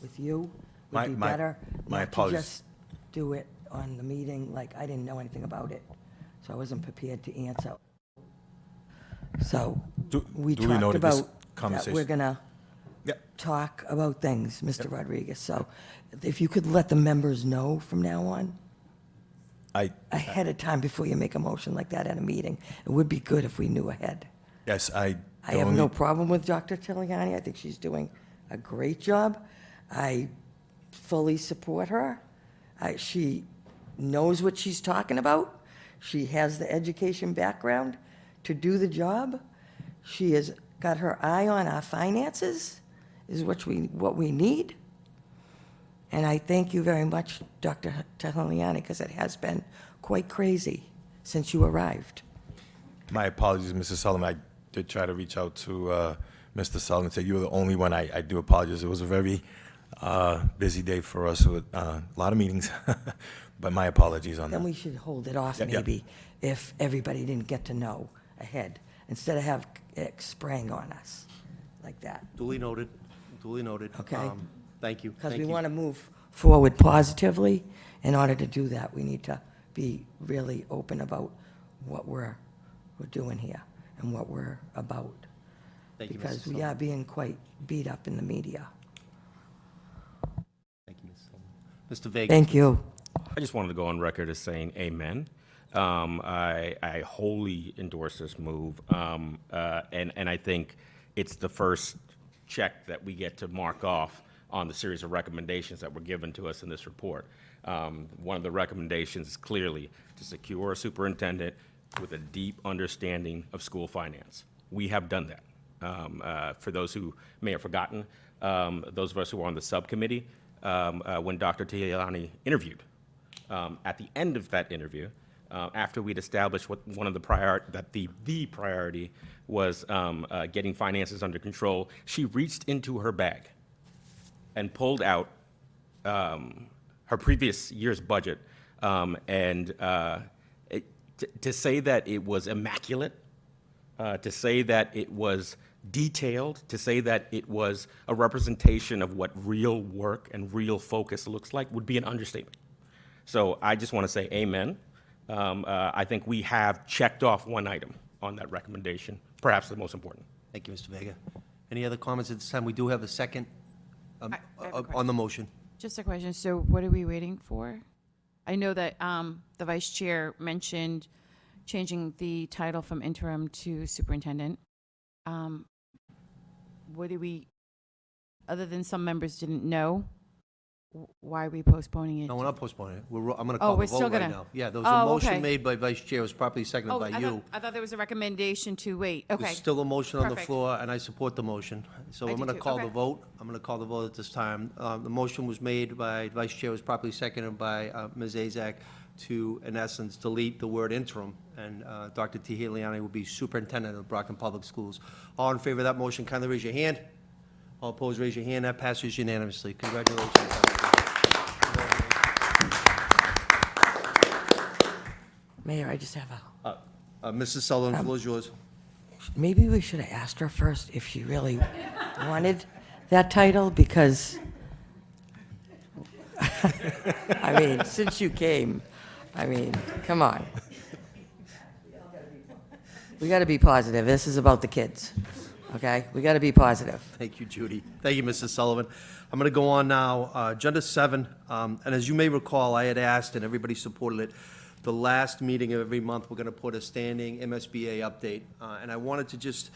with you, would be better. My not to apologies. just do it on the meeting, like I didn't know anything about it, so I wasn't prepared to answer. So we duly talked noted, this about that conversation- we're gonna Yep. talk about things, Mr. Rodriguez. So if you could let the members know from now on, ahead of time before you make a motion like that at a meeting, it would be good if we knew ahead. Yes, I have no problem with Dr. Tiliani. I think she's doing a great job. I fully support her. She knows what she's talking about. She has the education background to do the job. She has got her eye on our finances, is what we need. And I thank you very much, Dr. Tiliani, because it has been quite crazy since you arrived. My apologies, Mrs. Sullivan. I did try to reach out to Mr. Sullivan and say you were the only one. I do apologize. It was a very busy day for us with a lot of meetings, but my apologies on Then that. we should hold it off Yeah, yeah. maybe if everybody didn't get to know ahead, instead of have it sprang on us like that. Duly noted. Duly noted. Okay. Thank you. Because Thank we you. want to move forward positively. In order to do that, we need to be really open about what we're doing here and what we're about. Thank you, Mrs. Because we Sullivan. are being quite beat up in the media. Thank you, Mrs. Sullivan. Mr. Vega. Thank you. I just wanted to go on record as saying amen. I wholly endorse this move, and I think it's the first check that we get to mark off on the series of recommendations that were given to us in this report. One of the recommendations is clearly to secure a superintendent with a deep understanding of school finance. We have done that. For those who may have forgotten, those of us who were on the subcommittee, when Dr. Tiliani interviewed, at the end of that interview, after we'd established what one of the the priority was getting finances under control, she reached into her bag and pulled out her previous year's budget, and to say that it was immaculate, to say that it was detailed, to say that it was a representation of what real work and real focus looks like would be an understatement. So I just want to say amen. I think we have checked off one item on that recommendation, perhaps the most important. Thank you, Mr. Vega. Any other comments at this time? We do have a second I have a on question. the motion. Just a question. So what are we waiting for? I know that the vice chair mentioned changing the title from interim to superintendent. what do we, other than some members didn't know, why are we postponing it? No, we're not postponing it. I'm going to Oh, call we're the still vote right gonna- now. Yeah, there was a Oh, okay. motion made by Vice Chair, it was properly seconded Oh, by you. I thought there was a recommendation to wait. Okay. There's still a motion on the Perfect. floor, and I support the motion. So I I'm do going to too. call the Okay. vote. I'm going to call the vote at this time. The motion was made by Vice Chair, was properly seconded by Ms. Azak to, in essence, delete the word interim, and Dr. Tehiliani will be superintendent of Brockton Public Schools. All in favor of that motion, kindly raise your hand. All opposed, raise your hand. That passes unanimously. Congratulations. Mayor, I just have Mrs. Sullivan, the floor is yours. maybe we should have asked her first if she really wanted that title, because, I mean, since you came, I mean, come on. We got to be positive. This is about the kids, okay? We got to be positive. Thank you, Judy. Thank you, Mrs. Sullivan. I'm going to go on now. Agenda 7, and as you may recall, I had asked, and everybody supported it, the last meeting of every month, we're going to put a standing MSBA update. And I wanted to just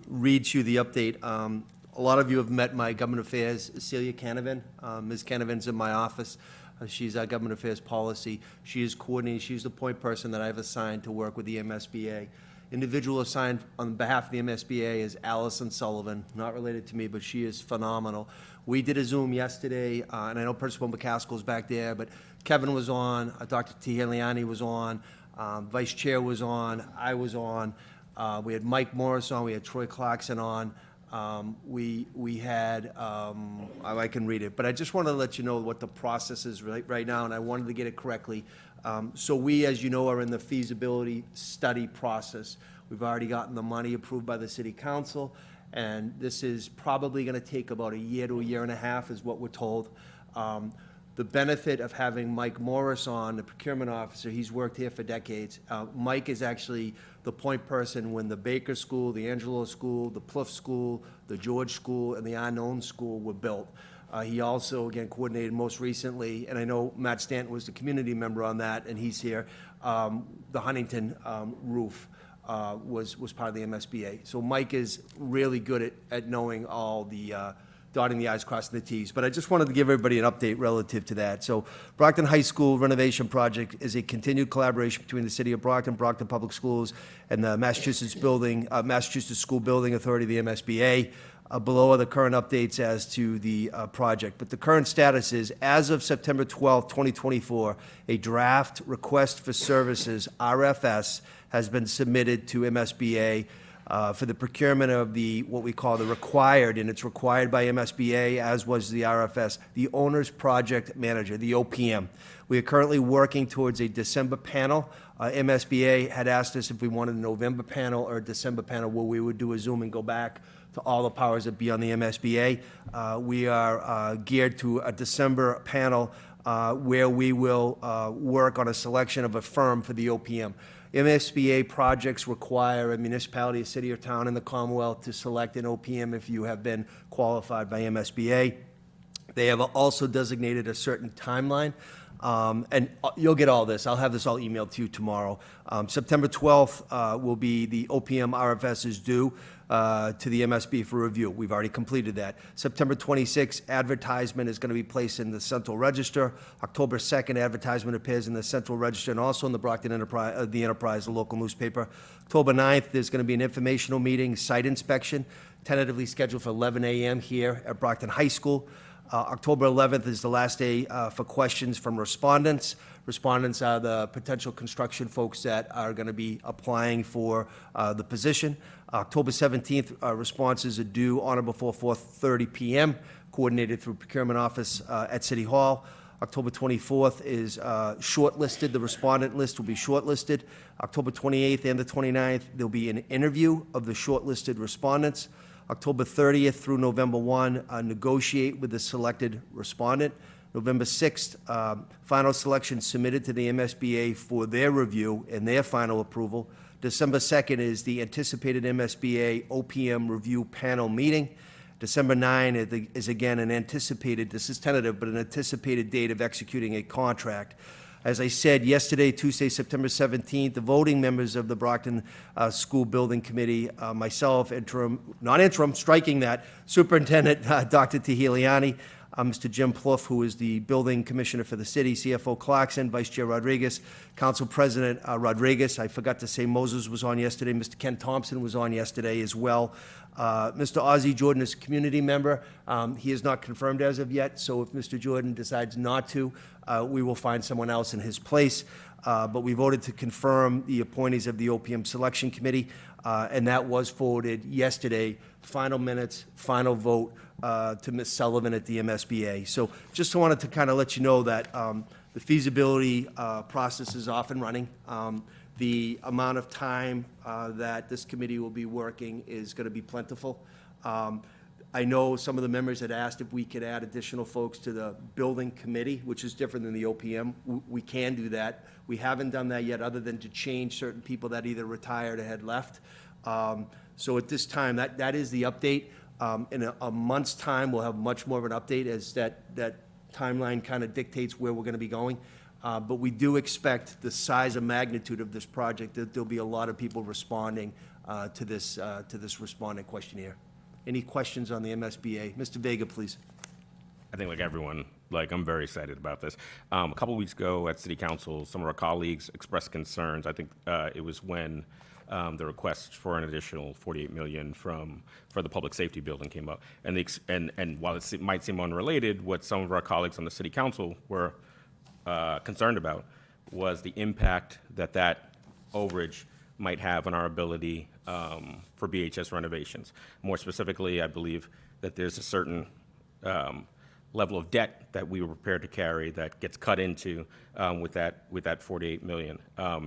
read to you the update. A lot of you have met my government affairs, Celia Canavan. Ms. Canavan's in my office. She's our government affairs policy. She is coordinating. She's the point person that I've assigned to work with the MSBA. Individual assigned on behalf of the MSBA is Allison Sullivan, not related to me, but she is phenomenal. We did a Zoom yesterday, and I know Principal McCaskill's back there, but Kevin was on, Dr. Tehiliani was on, Vice Chair was on, I was on, we had Mike Morris on, we had Troy Clarkson on, we had, I can read it, but I just wanted to let you know what the process is right now, and I wanted to get it correctly. So we, as you know, are in the feasibility study process. We've already gotten the money approved by the City Council, and this is probably going to take about a year to a year and a half, is what we're told. The benefit of having Mike Morris on, the procurement officer, he's worked here for decades. Mike is actually the point person when the Baker School, the Angelo School, the Plouffe School, the George School, and the Unknown School were built. He also, again, coordinated most recently, and I know Matt Stanton was the community member on that, and he's here, the Huntington roof was part of the MSBA. So Mike is really good at knowing all the dotting the i's, crossing the t's. But I just wanted to give everybody an update relative to that. So Brockton High School renovation project is a continued collaboration between the City of Brockton, Brockton Public Schools, and the Massachusetts School Building Authority, the MSBA. Below are the current updates as to the project. But the current status is, as of September 12, 2024, a draft request for services, RFS, has been submitted to MSBA for the procurement of what we call the required, and it's required by MSBA, as was the RFS, the Owner's Project Manager, the OPM. We are currently working towards a December panel. MSBA had asked us if we wanted a November panel or a December panel, where we would do a Zoom and go back to all the powers that be on the MSBA. We are geared to a December panel where we will work on a selection of a firm for the OPM. MSBA projects require a municipality, a city or town in the Commonwealth to select an OPM if you have been qualified by MSBA. They have also designated a certain timeline, and you'll get all this. I'll have this all emailed to you tomorrow. September 12th will be the OPM RFS is due to the MSB for review. We've already completed that. September 26th, advertisement is going to be placed in the Central Register. October 2nd, advertisement appears in the Central Register and also in the Brockton Enterprise, the local newspaper. October 9th, there's going to be an informational meeting, site inspection, tentatively scheduled for 11 a.m. here at Brockton High School. October 11th is the last day for questions from respondents. Respondents are the potential construction folks that are going to be applying for the position. October 17th, responses are due on or before 4:30 p.m., coordinated through Procurement Office at City Hall. October 24th is shortlisted. The respondent list will be shortlisted. October 28th and the 29th, there'll be an interview of the shortlisted respondents. October 30th through November 1, negotiate with the selected respondent. November 6th, final selection submitted to the MSBA for their review and their final approval. December 2nd is the anticipated MSBA OPM review panel meeting. December 9 is again an anticipated, this is tentative, but an anticipated date of executing a contract. As I said yesterday, Tuesday, September 17th, the voting members of the Brockton School Building Committee, myself, striking that, Superintendent Dr. Tehiliani, Mr. Jim Plouffe, who is the building commissioner for the city, CFO Clarkson, Vice Chair Rodriguez, Council President Rodriguez. I forgot to say Moses was on yesterday. Mr. Ken Thompson was on yesterday as well. Mr. Ozzie Jordan is a community member. He is not confirmed as of yet, so if Mr. Jordan decides not to, we will find someone else in his place. But we voted to confirm the appointees of the OPM Selection Committee, and that was forwarded yesterday. Final minutes, final vote to Ms. Sullivan at the MSBA. So just wanted to kind of let you know that the feasibility process is off and running. The amount of time that this committee will be working is going to be plentiful. I know some of the members had asked if we could add additional folks to the building committee, which is different than the OPM. We can do that. We haven't done that yet, other than to change certain people that either retired or had left. So at this time, that is the update. In a month's time, we'll have much more of an update as that timeline kind of dictates where we're going to be going. But we do expect the size and magnitude of this project, that there'll be a lot of people responding to this respondent questionnaire. Any questions on the MSBA? Mr. Vega, please. I think like everyone, I'm very excited about this. A couple weeks ago at City Council, some of our colleagues expressed concerns. I think it was when the request for an additional $48 million for the public safety building came up. And while it might seem unrelated, what some of our colleagues on the City Council were concerned about was the impact that overage might have on our ability for BHS renovations. More specifically, I believe that there's a certain level of debt that we were prepared to carry that gets cut into with that $48 million.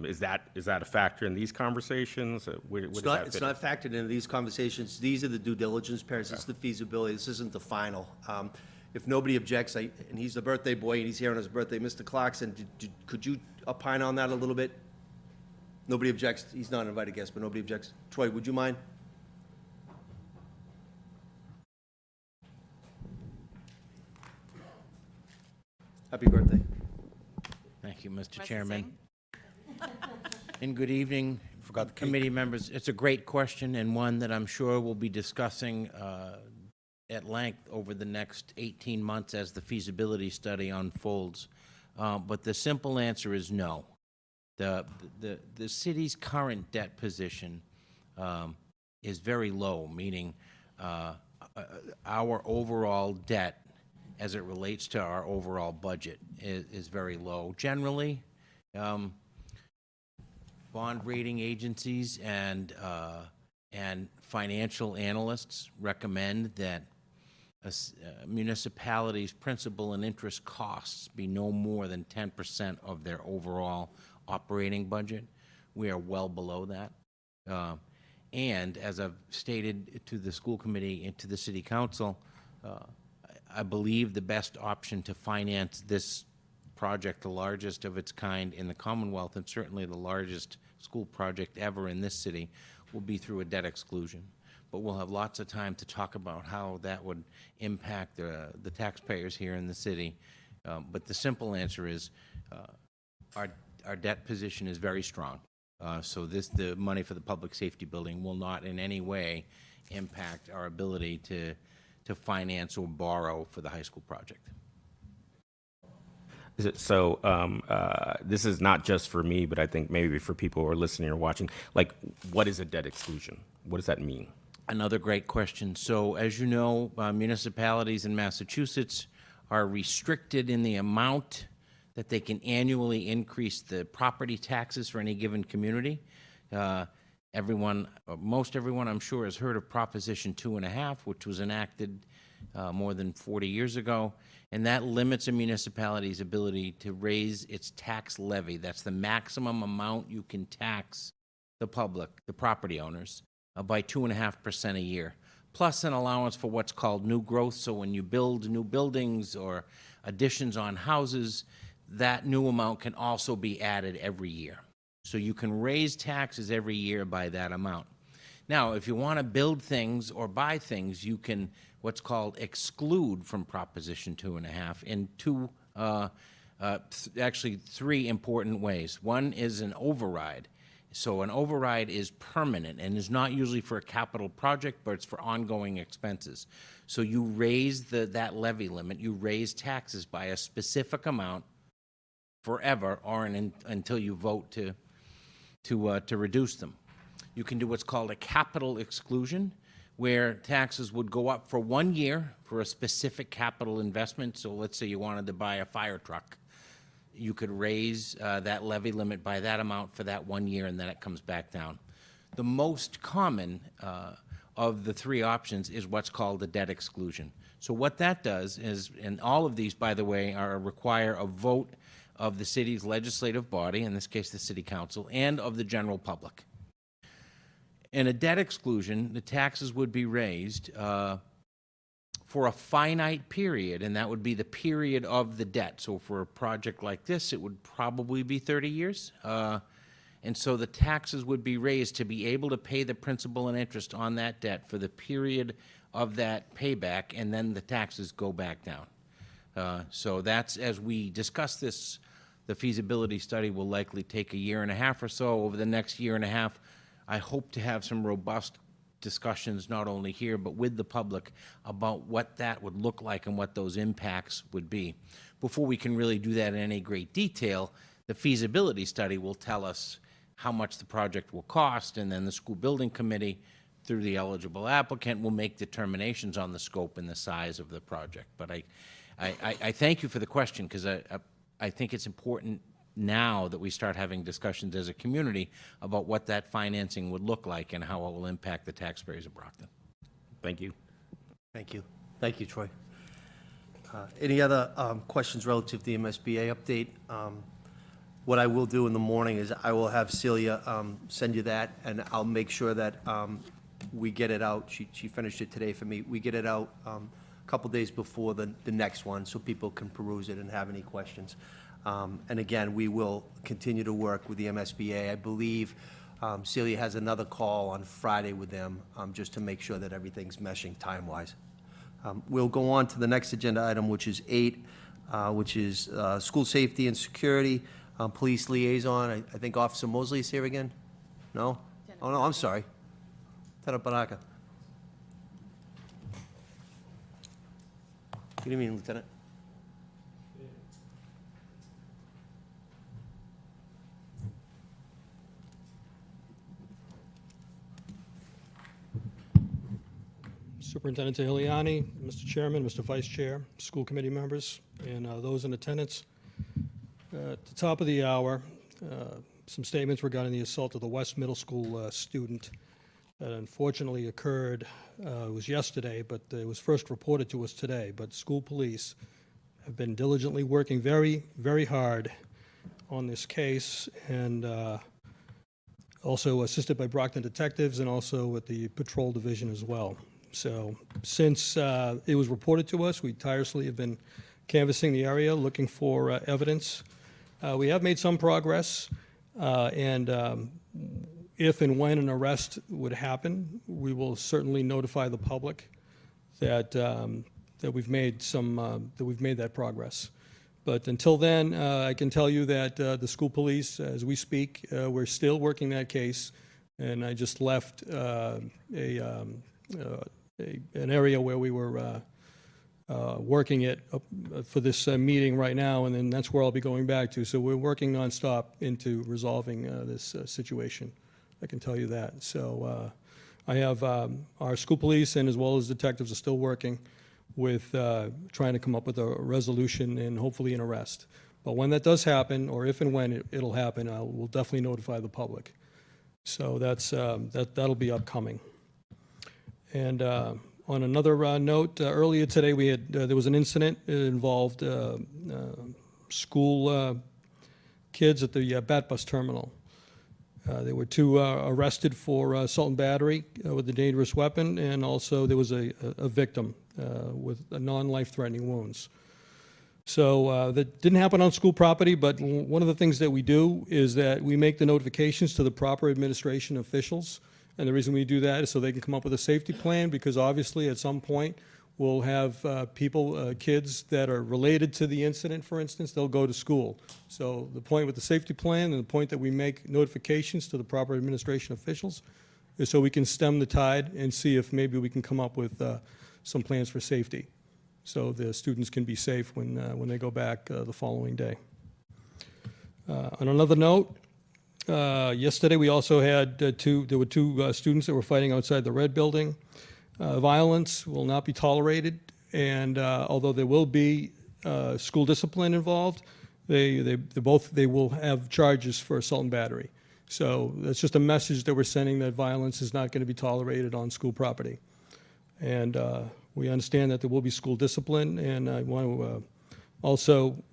Is that a factor in these conversations? It's not factored into these conversations. These are the due diligence pairs. This is the feasibility. This isn't the final. If nobody objects, and he's the birthday boy and he's here on his birthday, Mr. Clarkson, could you opine on that a little bit? Nobody objects. He's not an invited guest, but nobody objects. Troy, would you mind? Happy birthday. Thank you, Mr. Chairman. And good evening, committee members. It's a great question, and one that I'm sure we'll be discussing at length over the next 18 months as the feasibility study unfolds. But the simple answer is no. The city's current debt position is very low, meaning our overall debt as it relates to our overall budget is very low. Generally, bond rating agencies and financial analysts recommend that a municipalities' principal and interest costs be no more than 10% of their overall operating budget. We are well below that. And as I've stated to the school committee and to the city council, I believe the best option to finance this project, the largest of its kind in the Commonwealth, and certainly the largest school project ever in this city, will be through a debt exclusion. But we'll have lots of time to talk about how that would impact the taxpayers here in the city. But the simple answer is our debt position is very strong. So the money for the public safety building will not in any way impact our ability to finance or borrow for the high school project. So this is not just for me, but I think maybe for people who are listening or watching, what is a debt exclusion? What does that mean? Another great question. So as you know, municipalities in Massachusetts are restricted in the amount that they can annually increase the property taxes for any given community. Most everyone, I'm sure, has heard of Proposition 2.5, which was enacted more than 40 years ago, and that limits a municipality's ability to raise its tax levy. That's the maximum amount you can tax the public, the property owners, by 2.5% a year, plus an allowance for what's called new growth. So when you build new buildings or additions on houses, that new amount can also be added every year. So you can raise taxes every year by that amount. Now, if you want to build things or buy things, you can what's called exclude from Proposition 2.5 in two actually three important ways. One is an override. So an override is permanent and is not usually for a capital project, but it's for ongoing expenses. So you raise that levy limit, you raise taxes by a specific amount forever or until you vote to reduce them. You can do what's called a capital exclusion, where taxes would go up for 1 year for a specific capital investment. So let's say you wanted to buy a fire truck. You could raise that levy limit by that amount for that 1 year, and then it comes back down. The most common of the three options is what's called a debt exclusion. So what that does is, and all of these, by the way, require a vote of the city's legislative body, in this case the city council, and of the general public. In a debt exclusion, the taxes would be raised for a finite period, and that would be the period of the debt. So for a project like this, it would probably be 30 years. And so the taxes would be raised to be able to pay the principal and interest on that debt for the period of that payback, and then the taxes go back down. So that's, as we discuss this, the feasibility study will likely take a year and a half or so. Over the next year and a half, I hope to have some robust discussions, not only here, but with the public, about what that would look like and what those impacts would be. Before we can really do that in any great detail, the feasibility study will tell us how much the project will cost, and then the school building committee, through the eligible applicant, will make determinations on the scope and the size of the project. But I thank you for the question, because I think it's important now that we start having discussions as a community about what that financing would look like and how it will impact the taxpayers of Brockton. Thank you. Thank you. Thank you, Troy. Any other questions relative to the MSBA update? What I will do in the morning is I will have Celia send you that, and I'll make sure that we get it out. She finished it today for me. We get it out a couple days before the next one, so people can peruse it and have any questions. And again, we will continue to work with the MSBA. I believe Celia has another call on Friday with them, just to make sure that everything's meshing time-wise. We'll go on to the next agenda item, which is 8, which is school safety and security, police liaison. I think Officer Mosley is here again? No? Oh, no, I'm sorry. Lieutenant Baraka. Good evening, Lieutenant. Superintendent Tahiliani, Mr. Chairman, Mr. Vice Chair, school committee members, and those in attendance. At the top of the hour, some statements regarding the assault of the West Middle School student that unfortunately occurred. It was yesterday, but it was first reported to us today. But school police have been diligently working very, very hard on this case, and also assisted by Brockton detectives and also with the patrol division as well. So since it was reported to us, we tirelessly have been canvassing the area, looking for evidence. We have made some progress, and if and when an arrest would happen, we will certainly notify the public that that we've made that progress. But until then, I can tell you that the school police, as we speak, we're still working that case, and I just left an area where we were working it for this meeting right now, and then that's where I'll be going back to. So we're working nonstop into resolving this situation. I can tell you that. So I have our school police and as well as detectives are still working with trying to come up with a resolution and hopefully an arrest. But when that does happen, or if and when it'll happen, we'll definitely notify the public. So that's that'll be upcoming. And on another note, earlier today we had there was an incident. It involved school kids at the Bat Bus terminal. There were 2 arrested for assault and battery with a dangerous weapon, and also there was a victim with non-life-threatening wounds. So that didn't happen on school property, but one of the things that we do is that we make the notifications to the proper administration officials. And the reason we do that is so they can come up with a safety plan, because obviously at some point we'll have kids that are related to the incident, for instance, they'll go to school. So the point with the safety plan and the point that we make notifications to the proper administration officials is so we can stem the tide and see if maybe we can come up with some plans for safety, so the students can be safe when they go back the following day. On another note, yesterday we also had there were two students that were fighting outside the Red Building. Violence will not be tolerated, and although there will be school discipline involved, they will have charges for assault and battery. So that's just a message that we're sending, that violence is not going to be tolerated on school property. And we understand that there will be school discipline, and I want to also,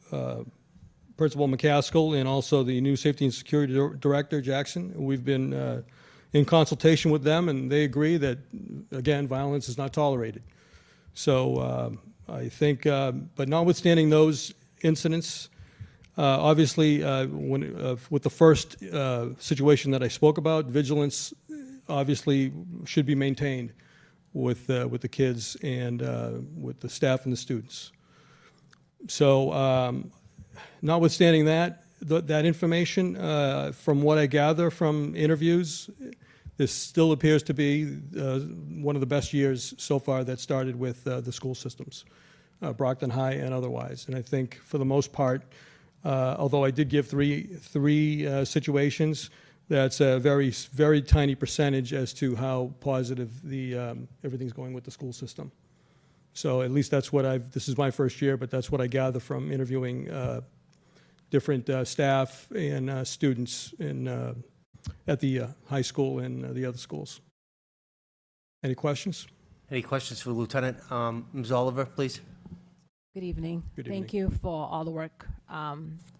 Principal McCaskill and also the new Safety and Security Director, Jackson, we've been in consultation with them, and they agree that, again, violence is not tolerated. So I think, but notwithstanding those incidents, obviously, with the first situation that I spoke about, vigilance obviously should be maintained with the kids and with the staff and the students. So notwithstanding that, that information, from what I gather from interviews, this still appears to be one of the best years so far that started with the school systems, Brockton High and otherwise. And I think for the most part, although I did give three situations, that's a very, very tiny percentage as to how positive everything's going with the school system. So at least that's what this is my first year, but that's what I gather from interviewing different staff and students at the high school and the other schools. Any questions? Any questions for the Lieutenant? Ms. Oliver, please. Good evening. Good Thank evening. you for all the work,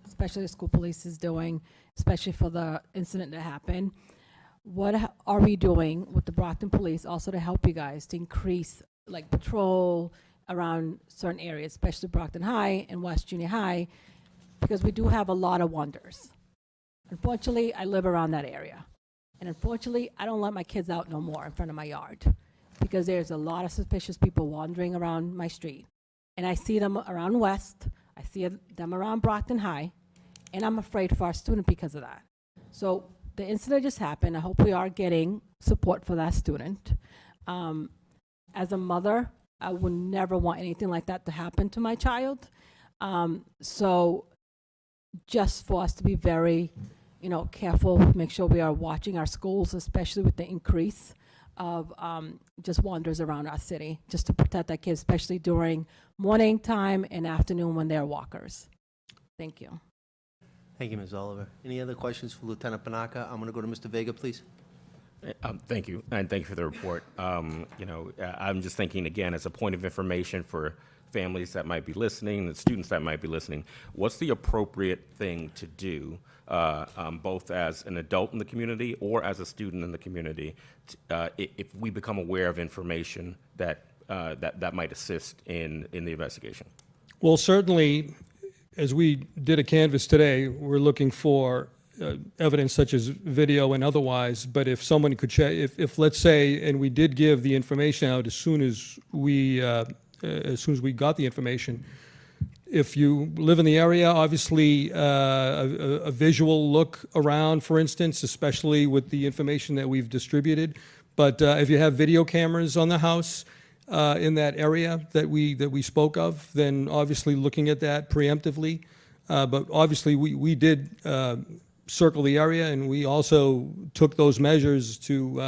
especially the school police is doing, especially for the incident that happened. What are we doing with the Brockton Police also to help you guys to increase like patrol around certain areas, especially Brockton High and West Junior High, because we do have a lot of wonders. Unfortunately, I live around that area. And unfortunately, I don't let my kids out no more in front of my yard because there's a lot of suspicious people wandering around my street. And I see them around West, I see them around Brockton High, and I'm afraid for our student because of that. So the incident just happened. I hope we are getting support for that student. As a mother, I would never want anything like that to happen to my child. So just for us to be very, careful, make sure we are watching our schools, especially with the increase of just wanders around our city, just to protect our kids, especially during morning time and afternoon when they're walkers. Thank you. Thank you, Ms. Oliver. Any other questions for Lieutenant Panaka? I'm going to go to Mr. Vega, please. Thank you, and thank you for the report. I'm just thinking, again, as a point of information for families that might be listening, the students that might be listening, what's the appropriate thing to do, both as an adult in the community or as a student in the community, if we become aware of information that might assist in the investigation? Well, certainly, as we did a canvass today, we're looking for evidence such as video and otherwise, but if someone could check, if let's say, and we did give the information out as soon as we got the information, if you live in the area, obviously a visual look around, for instance, especially with the information that we've distributed, but if you have video cameras on the house in that area that we spoke of, then obviously looking at that preemptively, but obviously we did circle the area, and we also took those measures to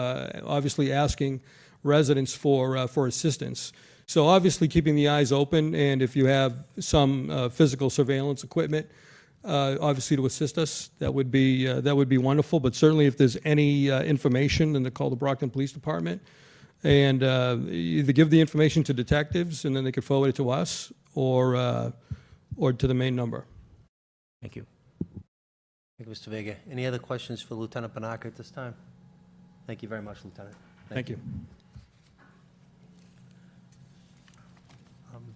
obviously asking residents for assistance. So obviously keeping the eyes open, and if you have some physical surveillance equipment, obviously to assist us, that would be wonderful. But certainly if there's any information, then to call the Brockton Police Department, and either give the information to detectives, and then they could forward it to us, or to the main number. Thank you. Thank you, Mr. Vega. Any other questions for Lieutenant Panaka at this time? Thank you very much, Lieutenant. Thank you.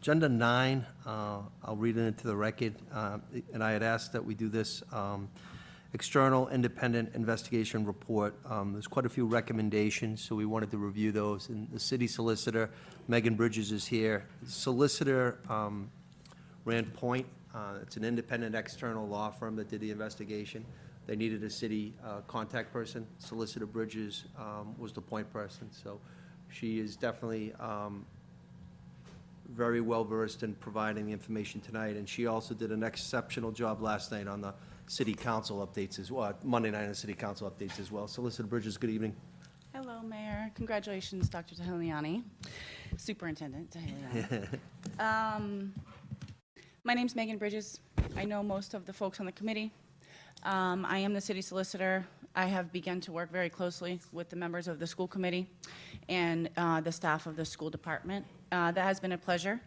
Agenda 9, I'll read it into the record, and I had asked that we do this external independent investigation report. There's quite a few recommendations, so we wanted to review those. And the city solicitor, Megan Bridges, is here. Solicitor Rand Point, it's an independent external law firm that did the investigation. They needed a city contact person. Solicitor Bridges was the point person, so she is definitely very well-versed in providing the information tonight, and she also did an exceptional job last night on the city council updates as well, Monday night on the city council updates as well. Solicitor Bridges, good evening. Hello, Mayor. Congratulations, Dr. Tahiliani, Superintendent Tahiliani. My name's Megan Bridges. I know most of the folks on the committee. I am the city solicitor. I have begun to work very closely with the members of the school committee and the staff of the school department. That has been a pleasure.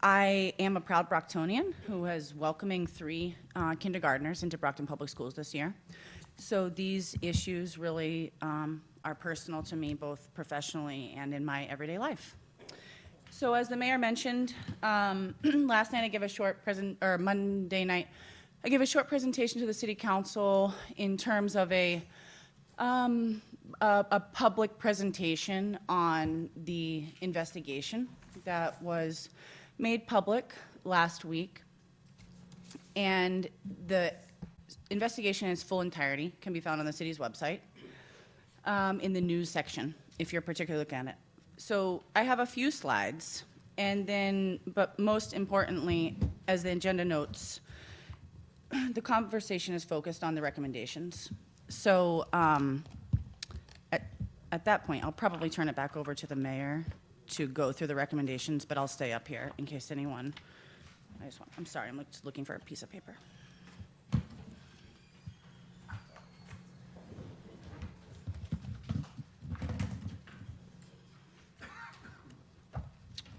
I am a proud Brocktonian who is welcoming 3 kindergartners into Brockton Public Schools this year. So these issues really are personal to me, both professionally and in my everyday life. So as the mayor mentioned, last night I gave a short Monday night, I gave a short presentation to the city council in terms of a public presentation on the investigation that was made public last week. And the investigation in its full entirety can be found on the city's website in the news section, if you're particularly looking at it. So I have a few slides, and then, but most importantly, as the agenda notes, the conversation is focused on the recommendations. So at that point, I'll probably turn it back over to the mayor to go through the recommendations, but I'll stay up here in case anyone, I'm sorry, I'm just looking for a piece of paper.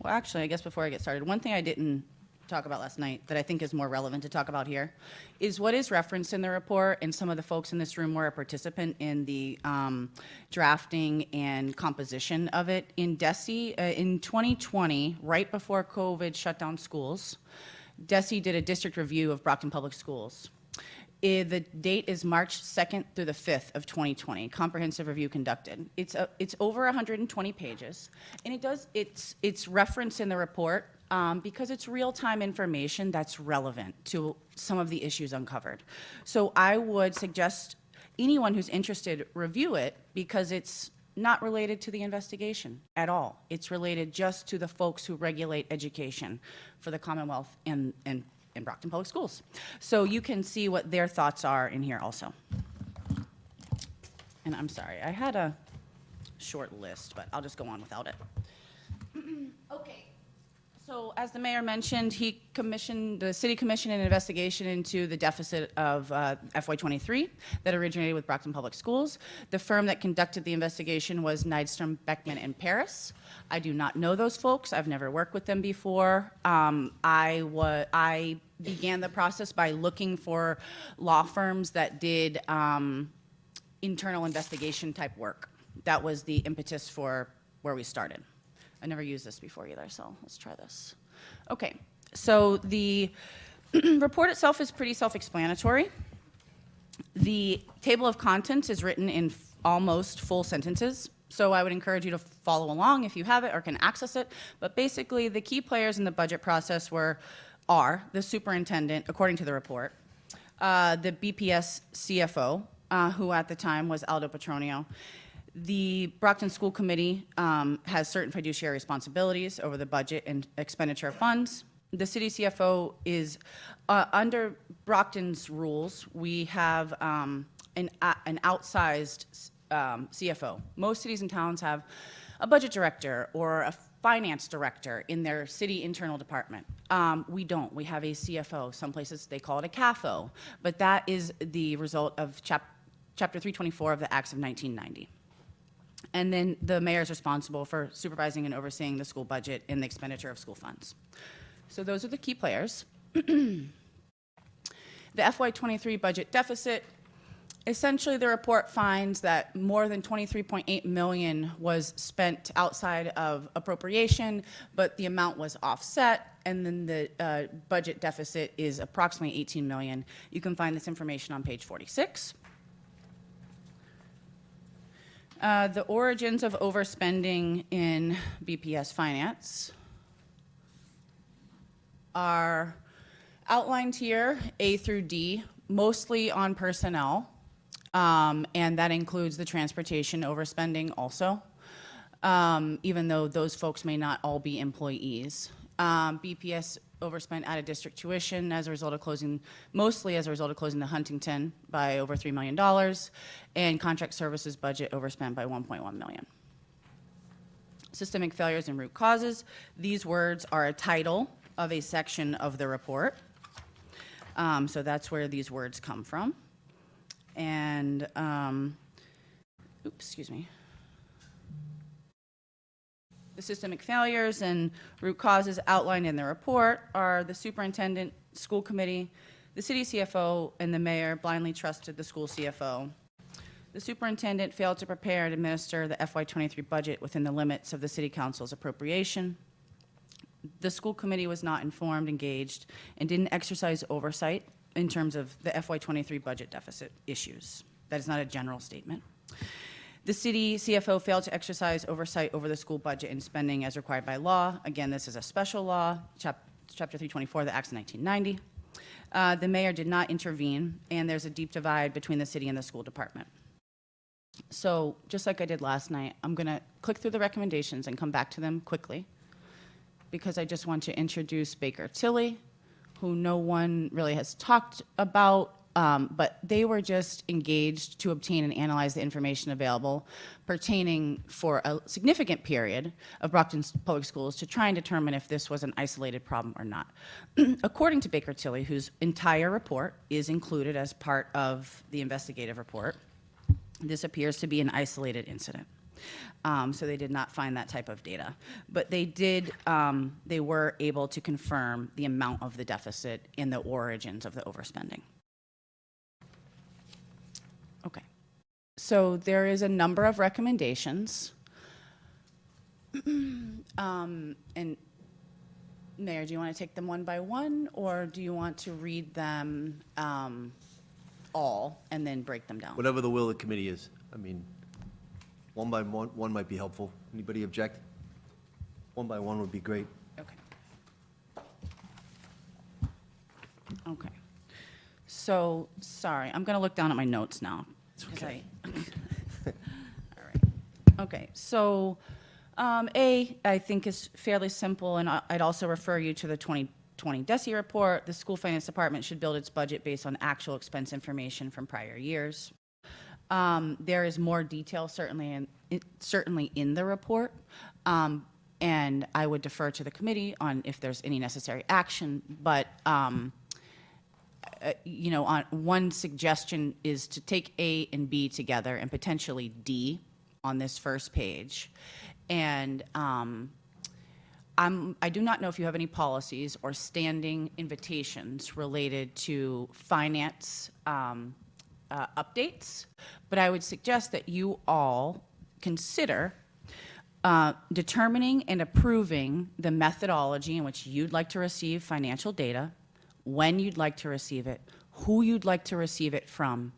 Well, actually, I guess before I get started, one thing I didn't talk about last night that I think is more relevant to talk about here is what is referenced in the report, and some of the folks in this room were a participant in the drafting and composition of it. In DESE, in 2020, right before COVID shut down schools, DESE did a district review of Brockton Public Schools. The date is March 2nd through the 5th of 2020, comprehensive review conducted. It's over 120 pages, and it's referenced in the report because it's real-time information that's relevant to some of the issues uncovered. So I would suggest anyone who's interested review it, because it's not related to the investigation at all. It's related just to the folks who regulate education for the Commonwealth and in Brockton Public Schools. So you can see what their thoughts are in here also. And I'm sorry, I had a short list, but I'll just go on without it. Okay. So as the mayor mentioned, the city commissioned an investigation into the deficit of FY23 that originated with Brockton Public Schools. The firm that conducted the investigation was Nydstrom, Beckman, and Paris. I do not know those folks. I've never worked with them before. I began the process by looking for law firms that did internal investigation type work. That was the impetus for where we started. I never used this before either, so let's try this. Okay, so the report itself is pretty self-explanatory. The table of contents is written in almost full sentences, so I would encourage you to follow along if you have it or can access it. But basically, the key players in the budget process are the superintendent, according to the report, the BPS CFO, who at the time was Aldo Petronio. The Brockton School Committee has certain fiduciary responsibilities over the budget and expenditure of funds. The city CFO is, under Brockton's rules, we have an outsized CFO. Most cities and towns have a budget director or a finance director in their city internal department. We don't. We have a CFO. Some places they call it a CAFO, but that is the result of Chapter 324 of the Acts of 1990. And then the mayor is responsible for supervising and overseeing the school budget and the expenditure of school funds. So those are the key players. The FY23 budget deficit Essentially, the report finds that more than 23.8 million was spent outside of appropriation, but the amount was offset, and then the budget deficit is approximately 18 million. You can find this information on page 46. The origins of overspending in BPS finance are outlined here, A through D, mostly on personnel, and that includes the transportation overspending also, even though those folks may not all be employees. BPS overspent out-of-district tuition as a result of closing, mostly as a result of closing the Huntington by over $3 million, and contract services budget overspent by $1.1 million. Systemic failures and root causes. These words are a title of a section of the report. So that's where these words come from. And, oops, excuse me. The systemic failures and root causes outlined in the report are the superintendent, school committee, the city CFO, and the mayor blindly trusted the school CFO. The superintendent failed to prepare and administer the FY23 budget within the limits of the city council's appropriation. The school committee was not informed, engaged, and didn't exercise oversight in terms of the FY23 budget deficit issues. That is not a general statement. The city CFO failed to exercise oversight over the school budget and spending as required by law. Again, this is a special law, Chapter 324 of the Acts of 1990. The mayor did not intervene, and there's a deep divide between the city and the school department. So just like I did last night, I'm going to click through the recommendations and come back to them quickly, because I just want to introduce Baker Tilly, who no one really has talked about, but they were just engaged to obtain and analyze the information available pertaining for a significant period of Brockton's public schools to try and determine if this was an isolated problem or not. According to Baker Tilly, whose entire report is included as part of the investigative report, this appears to be an isolated incident. So they did not find that type of data. But they did, they were able to confirm the amount of the deficit and the origins of the overspending. Okay. So there is a number of recommendations. And Mayor, do you want to take them one by one, or do you want to read them all and then break them down? Whatever the will of the committee is. I mean, one by one might be helpful. Anybody object? One by one would be great. Okay. Okay. So, sorry, I'm going to look down at my notes now. It's okay. All right. Okay, so A, I think is fairly simple, and I'd also refer you to the 2020 DESI report. The school finance department should build its budget based on actual expense information from prior years. There is more detail certainly in the report, and I would defer to the committee on if there's any necessary action, but you know, one suggestion is to take A and B together and potentially D on this first page. And I do not know if you have any policies or standing invitations related to finance updates, but I would suggest that you all consider determining and approving the methodology in which you'd like to receive financial data, when you'd like to receive it, who you'd like to receive it from,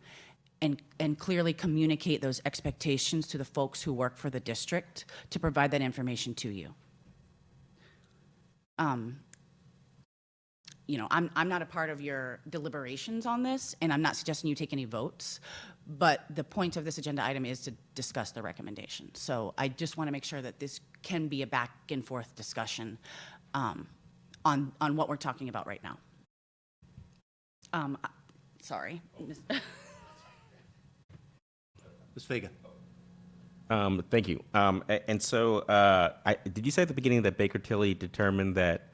and clearly communicate those expectations to the folks who work for the district to provide that information to you. You know, I'm not a part of your deliberations on this, and I'm not suggesting you take any votes, but the point of this agenda item is to discuss the recommendation. So I just want to make sure that this can be a back and forth discussion on what we're talking about right now. Sorry. Ms. Vega. Thank you. And so, did you say at the beginning that Baker Tilly determined that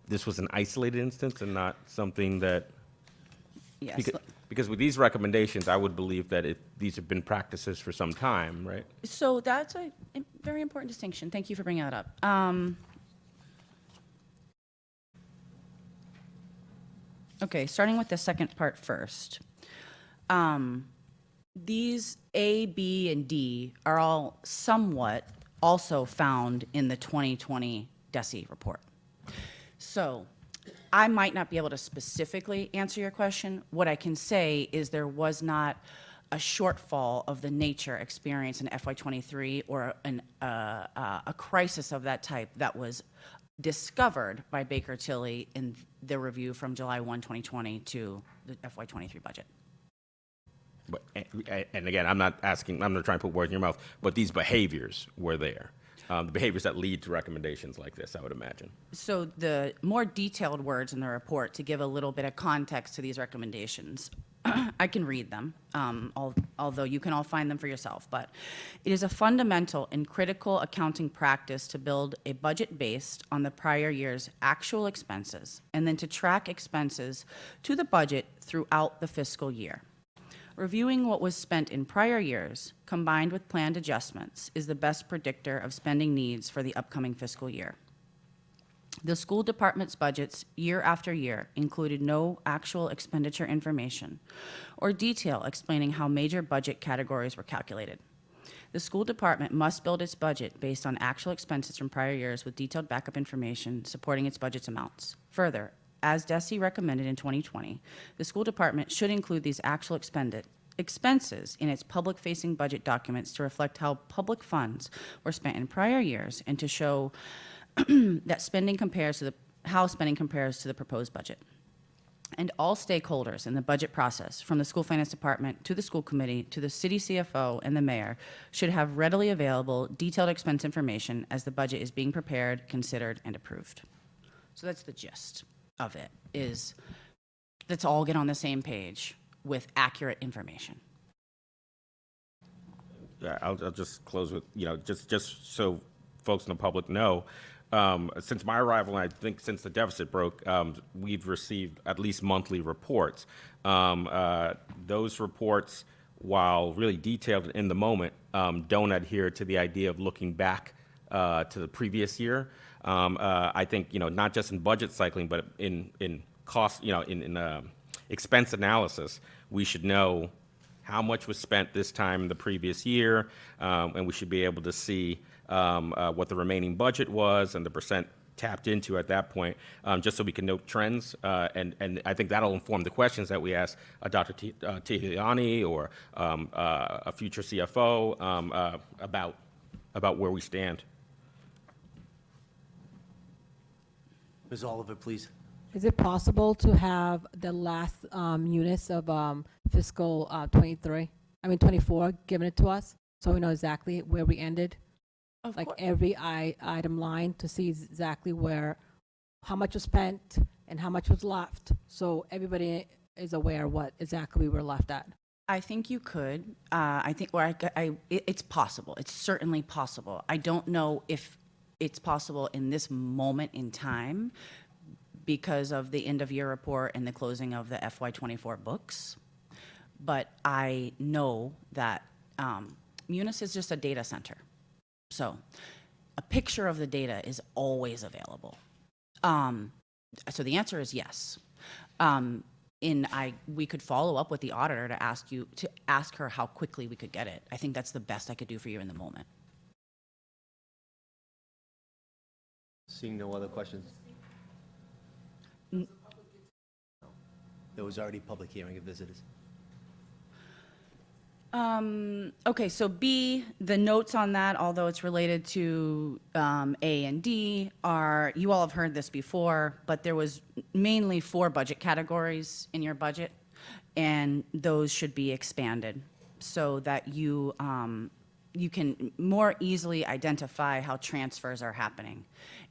this was an isolated instance and not something that? Yes. Because with these recommendations, I would believe that these have been practices for some time, right? So that's a very important distinction. Thank you for bringing that up. Okay, starting with the second part first. these A, B, and D are all somewhat also found in the 2020 DESI report. So I might not be able to specifically answer your question. What I can say is there was not a shortfall of the nature experienced in FY23 or a crisis of that type that was discovered by Baker Tilly in the review from July 1, 2020 to the FY23 budget. But, and again, I'm not trying to put words in your mouth, but these behaviors were there. The behaviors that lead to recommendations like this, I would imagine. So the more detailed words in the report, to give a little bit of context to these recommendations, I can read them, although you can all find them for yourself. But it is a fundamental and critical accounting practice to build a budget based on the prior year's actual expenses, and then to track expenses to the budget throughout the fiscal year. Reviewing what was spent in prior years, combined with planned adjustments, is the best predictor of spending needs for the upcoming fiscal year. The school department's budgets year after year included no actual expenditure information or detail explaining how major budget categories were calculated. The school department must build its budget based on actual expenses from prior years with detailed backup information supporting its budget's amounts. Further, as DESI recommended in 2020, the school department should include these actual expenses in its public-facing budget documents to reflect how public funds were spent in prior years and to show that how spending compares to the proposed budget. And all stakeholders in the budget process, from the school finance department to the school committee to the city CFO and the mayor, should have readily available detailed expense information as the budget is being prepared, considered, and approved. So that's the gist of it, is let's all get on the same page with accurate information. Yeah, I'll just close with, just so folks in the public know, since my arrival, and I think since the deficit broke, we've received at least monthly reports. Those reports, while really detailed in the moment, don't adhere to the idea of looking back to the previous year. I think, not just in budget cycling, but in cost, in expense analysis, we should know how much was spent this time in the previous year, and we should be able to see what the remaining budget was and the percent tapped into at that point, just so we can note trends. And I think that'll inform the questions that we ask Dr. Tihiliani or a future CFO about where we stand. Ms. Oliver, please. Is it possible to have the last units of fiscal 24 given it to us, so we know exactly where we ended? Like every item line, to see exactly how much was spent and how much was left, so everybody is aware what exactly we were left at. I think you could. I think it's possible. It's certainly possible. I don't know if it's possible in this moment in time because of the end of year report and the closing of the FY24 books. But I know that Munis is just a data center. So a picture of the data is always available. So the answer is yes. We could follow up with the auditor to ask her how quickly we could get it. I think that's the best I could do for you in the moment. Seeing no other questions. There was already public hearing of visitors. Okay, so B, the notes on that, although it's related to A and D, you all have heard this before, but there was mainly 4 budget categories in your budget, and those should be expanded so that you can more easily identify how transfers are happening,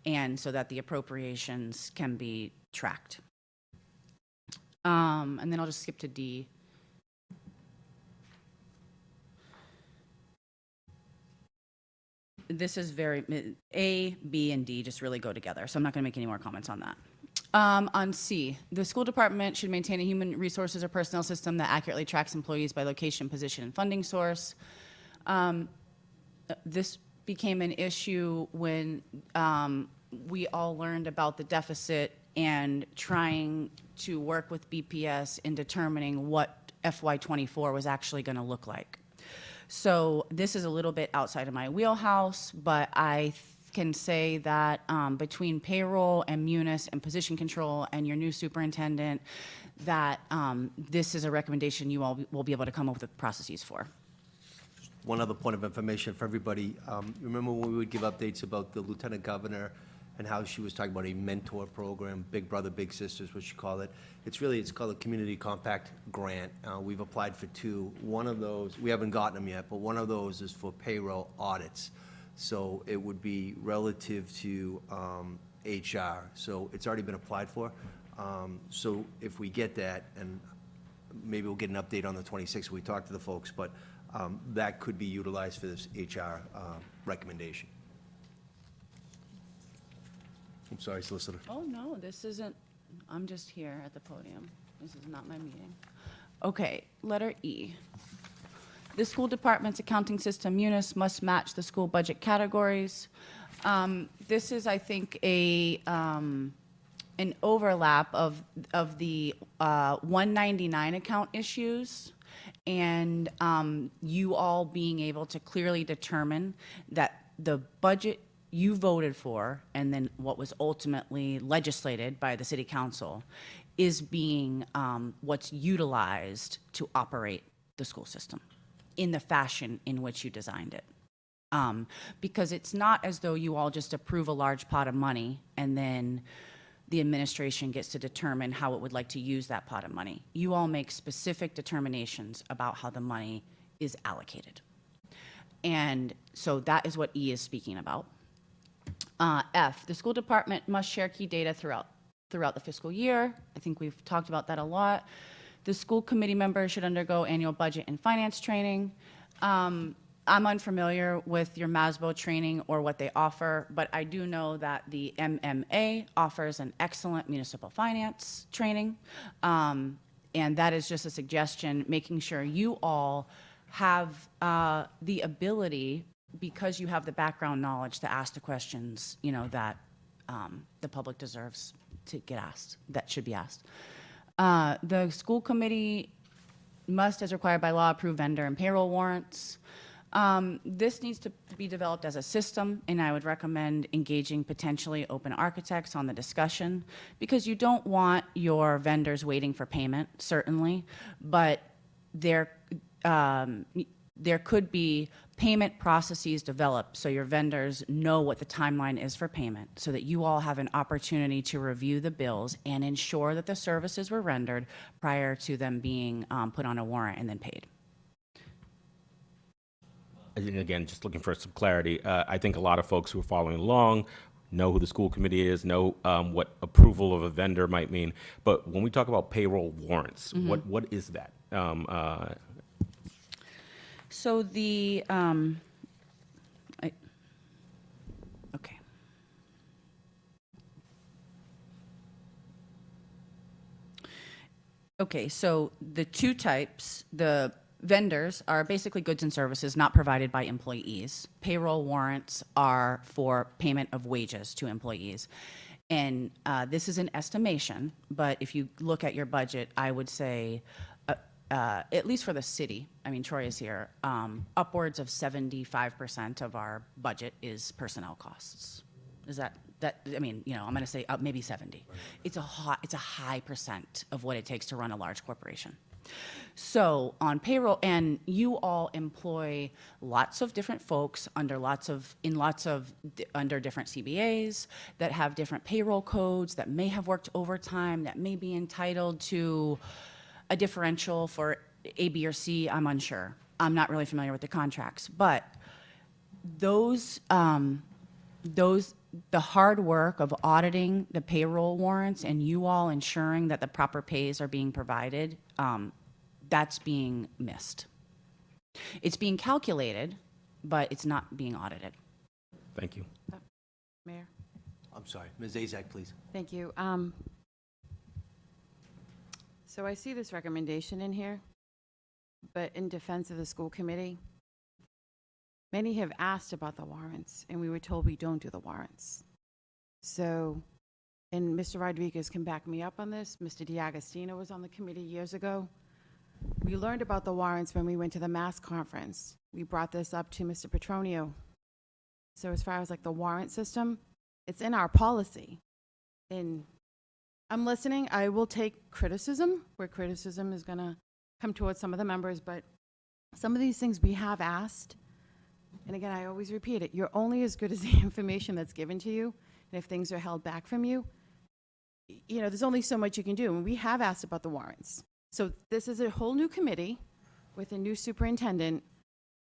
and so that the appropriations can be tracked. And then I'll just skip to D. This is A, B, and D just really go together, so I'm not going to make any more comments on that. On C, the school department should maintain a human resources or personnel system that accurately tracks employees by location, position, and funding source. This became an issue when we all learned about the deficit and trying to work with BPS in determining what FY '24 was actually going to look like. So this is a little bit outside of my wheelhouse, but I can say that between payroll and munis and position control and your new superintendent, that this is a recommendation you all will be able to come up with the processes for. One other point of information for everybody. Remember when we would give updates about the lieutenant governor and how she was talking about a mentor program, Big Brother, Big Sister is what she called it. It's called a Community Compact Grant. We've applied for 2. One of those, we haven't gotten them yet, but one of those is for payroll audits. So it would be relative to HR. So it's already been applied for. So if we get that, and maybe we'll get an update on the 26th, we talk to the folks, but that could be utilized for this HR recommendation. I'm sorry, Solicitor. Oh, no, this isn't, I'm just here at the podium. This is not my meeting. Okay, letter E. The school department's accounting system, Munis, must match the school budget categories. This is, I think, an overlap of the 199 account issues and you all being able to clearly determine that the budget you voted for and then what was ultimately legislated by the city council is being what's utilized to operate the school system in the fashion in which you designed it. Because it's not as though you all just approve a large pot of money and then the administration gets to determine how it would like to use that pot of money. You all make specific determinations about how the money is allocated. And so that is what E is speaking about. F, the school department must share key data throughout the fiscal year. I think we've talked about that a lot. The school committee members should undergo annual budget and finance training. I'm unfamiliar with your MASBO training or what they offer, but I do know that the MMA offers an excellent municipal finance training. And that is just a suggestion, making sure you all have the ability, because you have the background knowledge, to ask the questions, that the public deserves to get asked, that should be asked. The school committee must, as required by law, approve vendor and payroll warrants. This needs to be developed as a system, and I would recommend engaging potentially open architects on the discussion, because you don't want your vendors waiting for payment, certainly, but there could be payment processes developed so your vendors know what the timeline is for payment, so that you all have an opportunity to review the bills and ensure that the services were rendered prior to them being put on a warrant and then paid. And again, just looking for some clarity, I think a lot of folks who are following along know who the school committee is, know what approval of a vendor might mean. But when we talk about payroll warrants, what is that? So the, okay. Okay, so the two types, the vendors are basically goods and services not provided by employees. Payroll warrants are for payment of wages to employees. And this is an estimation, but if you look at your budget, I would say, at least for the city, I mean, Troy is here, upwards of 75% of our budget is personnel costs. Is that, I mean, I'm going to say maybe 70. It's a high percent of what it takes to run a large corporation. So on payroll, and you all employ lots of different folks under under different CBAs that have different payroll codes, that may have worked overtime, that may be entitled to a differential for A, B, or C. I'm unsure. I'm not really familiar with the contracts, but the hard work of auditing the payroll warrants and you all ensuring that the proper pays are being provided, that's being missed. It's being calculated, but it's not being audited. Thank you. Mayor? I'm sorry. Ms. Azak, please. Thank you. So I see this recommendation in here, but in defense of the school committee, many have asked about the warrants, and we were told we don't do the warrants. So, and Mr. Rodriguez can back me up on this. Mr. D'Agostino was on the committee years ago. We learned about the warrants when we went to the mass conference. We brought this up to Mr. Petronio. So as far as like the warrant system, it's in our policy. And I'm listening. I will take criticism where criticism is going to come towards some of the members, but some of these things we have asked. And again, I always repeat it. You're only as good as the information that's given to you. And if things are held back from you, you know, there's only so much you can do. And we have asked about the warrants. So this is a whole new committee with a new superintendent,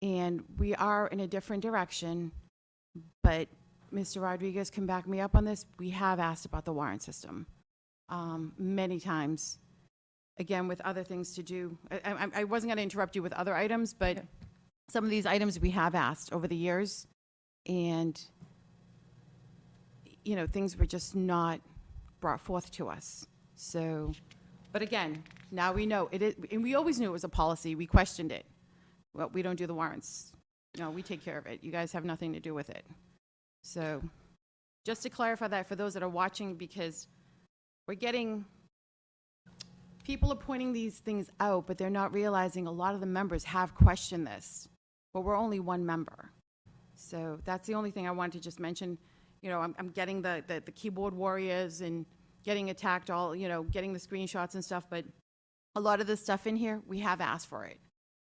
and we are in a different direction. But Mr. Rodriguez can back me up on this. We have asked about the warrant system many times. Again, with other things to do. I wasn't going to interrupt you with other items, but some of these items we have asked over the years, and you know, things were just not brought forth to us. So, but again, now we know it is, and we always knew it was a policy. We questioned it. Well, we don't do the warrants. No, we take care of it. You guys have nothing to do with it. So, just to clarify that for those that are watching, because we're getting, people are pointing these things out, but they're not realizing a lot of the members have questioned this. But we're only one member. So that's the only thing I wanted to just mention. You know, I'm getting the keyboard warriors and getting attacked all, you know, getting the screenshots and stuff, but a lot of this stuff in here, we have asked for it.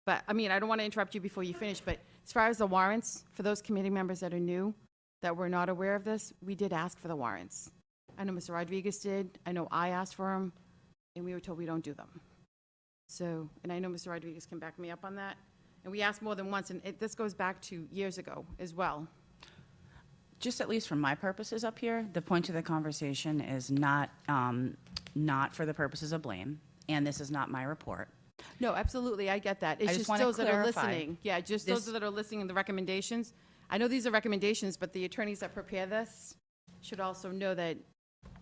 But, I mean, I don't want to interrupt you before you finish, but as far as the warrants, for those committee members that are new, that were not aware of this, we did ask for the warrants. I know Mr. Rodriguez did. I know I asked for them, and we were told we don't do them. So, and I know Mr. Rodriguez can back me up on that. And we asked more than once, and this goes back to years ago as well. Just at least for my purposes up here, the point of the conversation is not for the purposes of blame, and this is not my report. No, absolutely, I get that. It's I just just wanna those that are clarify. listening. Yeah, just This- those that are listening to the recommendations. I know these are recommendations, but the attorneys that prepare this should also know that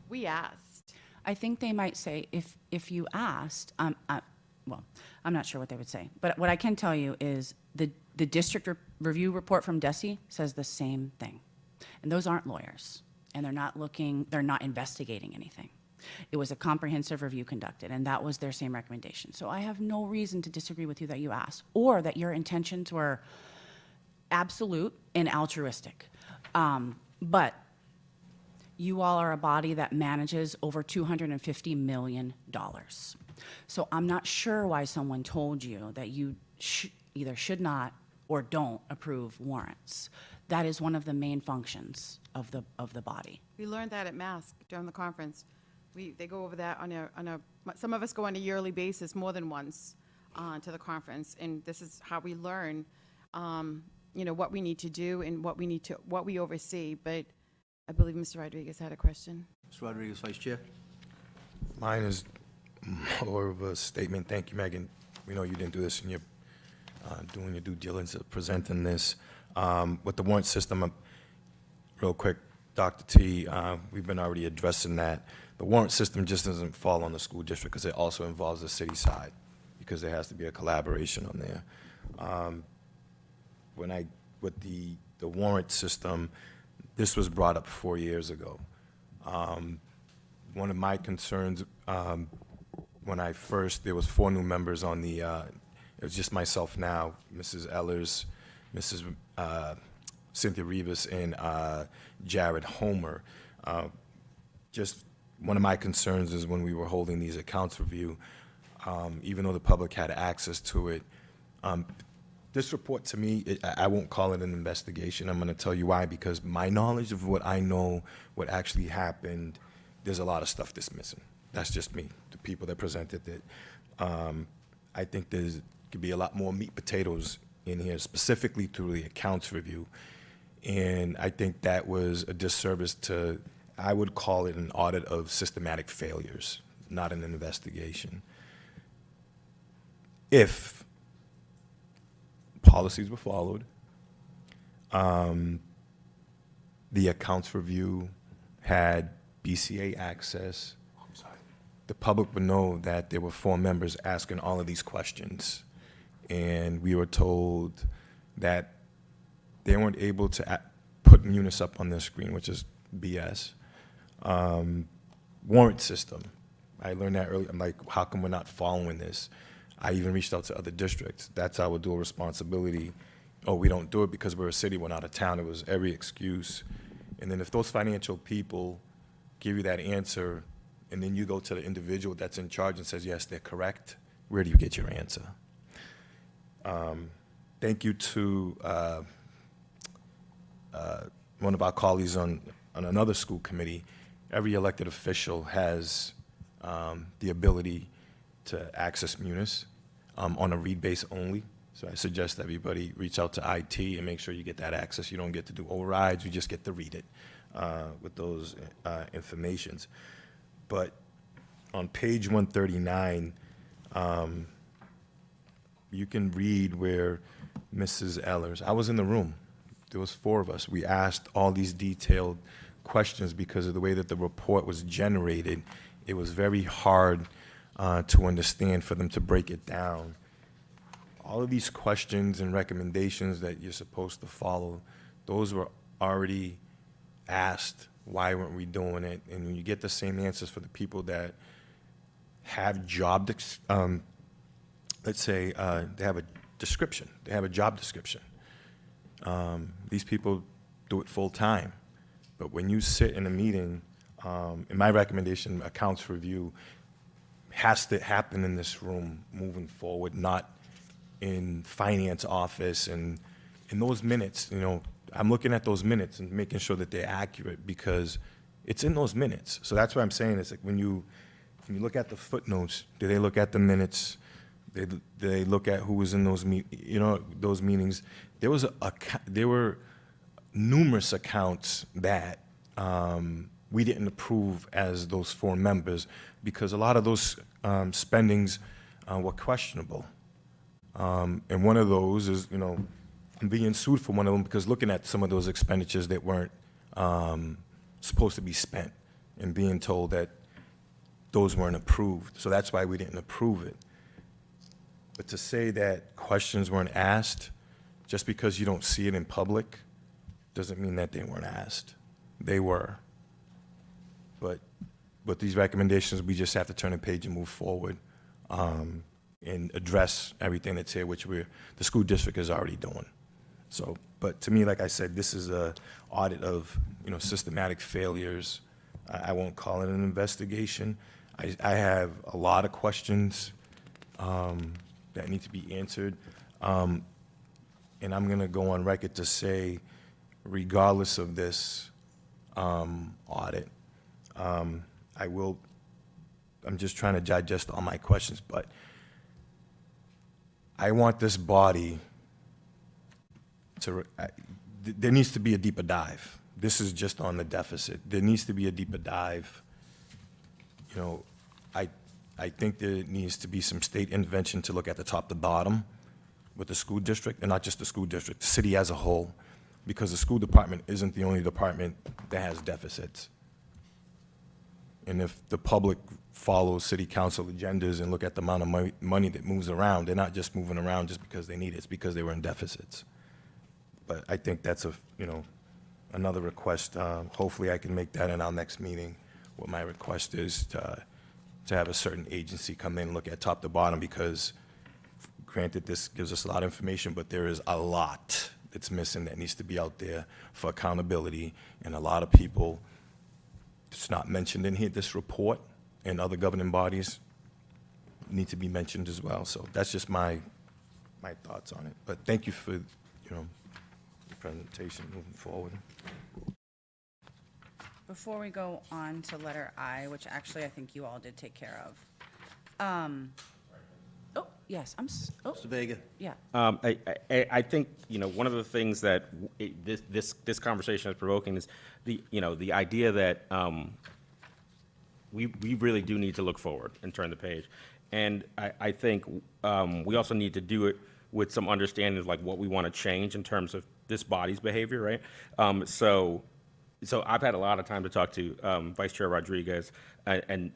we asked. I think they might say, if you asked, well, I'm not sure what they would say, but what I can tell you is the district review report from DESE says the same thing. And those aren't lawyers, and they're not investigating anything. It was a comprehensive review conducted, and that was their same recommendation. So I have no reason to disagree with you that you asked, or that your intentions were absolute and altruistic. But you all are a body that manages over $250 million. So I'm not sure why someone told you that you either should not or don't approve warrants. That is one of the main functions of the body. We learned that at Mask during the conference. They go over that some of us go on a yearly basis, more than once, to the conference, and this is how we learn, you know, what we need to do and what we oversee. But I believe Mr. Rodriguez had a question. Mr. Rodriguez, Vice Chair. Mine is more of a statement. Thank you, Megan. We know you didn't do this, and you're doing your due diligence of presenting this. With the warrant system, real quick, Dr. T, we've been already addressing that. The warrant system just doesn't fall on the school district because it also involves the city side, because there has to be a collaboration on there. With the warrant system, this was brought up 4 years ago. One of my concerns, when there was 4 new members on the, it was just myself now, Mrs. Ellers, Mrs. Cynthia Rivas, and Jared Homer. Just one of my concerns is when we were holding these accounts review, even though the public had access to it, this report to me, I won't call it an investigation. I'm going to tell you why, because my knowledge of what I know, what actually happened, there's a lot of stuff that's missing. That's just me, the people that presented it. I think could be a lot more meat potatoes in here, specifically through the accounts review. And I think that was a disservice to, I would call it an audit of systematic failures, not an investigation. If policies were followed, the accounts review had BCA access, the public would know that there were 4 members asking all of these questions. And we were told that they weren't able to put Munis up on their screen, which is BS. Warrant system. I learned that early. I'm like, how come we're not following this? I even reached out to other districts. That's our dual responsibility. Oh, we don't do it because we're a city, we're not a town. It was every excuse. And then if those financial people give you that answer, and then you go to the individual that's in charge and says, yes, they're correct, where do you get your answer? Thank you to one of our colleagues on another school committee. Every elected official has the ability to access Munis on a read base only. So I suggest everybody reach out to IT and make sure you get that access. You don't get to do overrides, you just get to read it with those informations. But on page 139, you can read where Mrs. Ellers, I was in the room, there was 4 of us. We asked all these detailed questions because of the way that the report was generated. It was very hard to understand for them to break it down. All of these questions and recommendations that you're supposed to follow, those were already asked. Why weren't we doing it? And when you get the same answers for the people that have job, let's say they have a description, they have a job description. These people do it full time. But when you sit in a meeting, in my recommendation, accounts review has to happen in this room moving forward, not in finance office. And in those minutes, you know, I'm looking at those minutes and making sure that they're accurate because it's in those minutes. So that's what I'm saying. It's like when you look at the footnotes, do they look at the minutes? Do they look at who was in those those meetings? There were numerous accounts that we didn't approve as those 4 members because a lot of those spendings were questionable. And one of those is, you know, I'm being sued for one of them because looking at some of those expenditures that weren't supposed to be spent and being told that those weren't approved. So that's why we didn't approve it. But to say that questions weren't asked just because you don't see it in public doesn't mean that they weren't asked. They were. But these recommendations, we just have to turn a page and move forward and address everything that's here, which the school district is already doing. So, but to me, like I said, this is a audit of, you know, systematic failures. I won't call it an investigation. I have a lot of questions that need to be answered. And I'm going to go on record to say, regardless of this audit, I'm just trying to digest all my questions, but I want this body to, there needs to be a deeper dive. This is just on the deficit. There needs to be a deeper dive. You know, I think there needs to be some state intervention to look at the top to bottom with the school district, and not just the school district, the city as a whole, because the school department isn't the only department that has deficits. And if the public follows city council agendas and look at the amount of money that moves around, they're not just moving around just because they need it, it's because they were in deficits. But I think that's another request. Hopefully I can make that in our next meeting. What my request is to have a certain agency come in and look at top to bottom, because granted, this gives us a lot of information, but there is a lot that's missing that needs to be out there for accountability. And a lot of people, it's not mentioned in here, this report, and other governing bodies need to be mentioned as well. So that's just my thoughts on it. But thank you for, the presentation moving forward. Before we go on to letter I, which actually I think you all did take care of. Oh, yes, Mr. Vega? yeah. I think, one of the things that this conversation is provoking is the idea that we really do need to look forward and turn the page. And I think we also need to do it with some understanding of like what we want to change in terms of this body's behavior, right? So I've had a lot of time to talk to Vice Chair Rodriguez and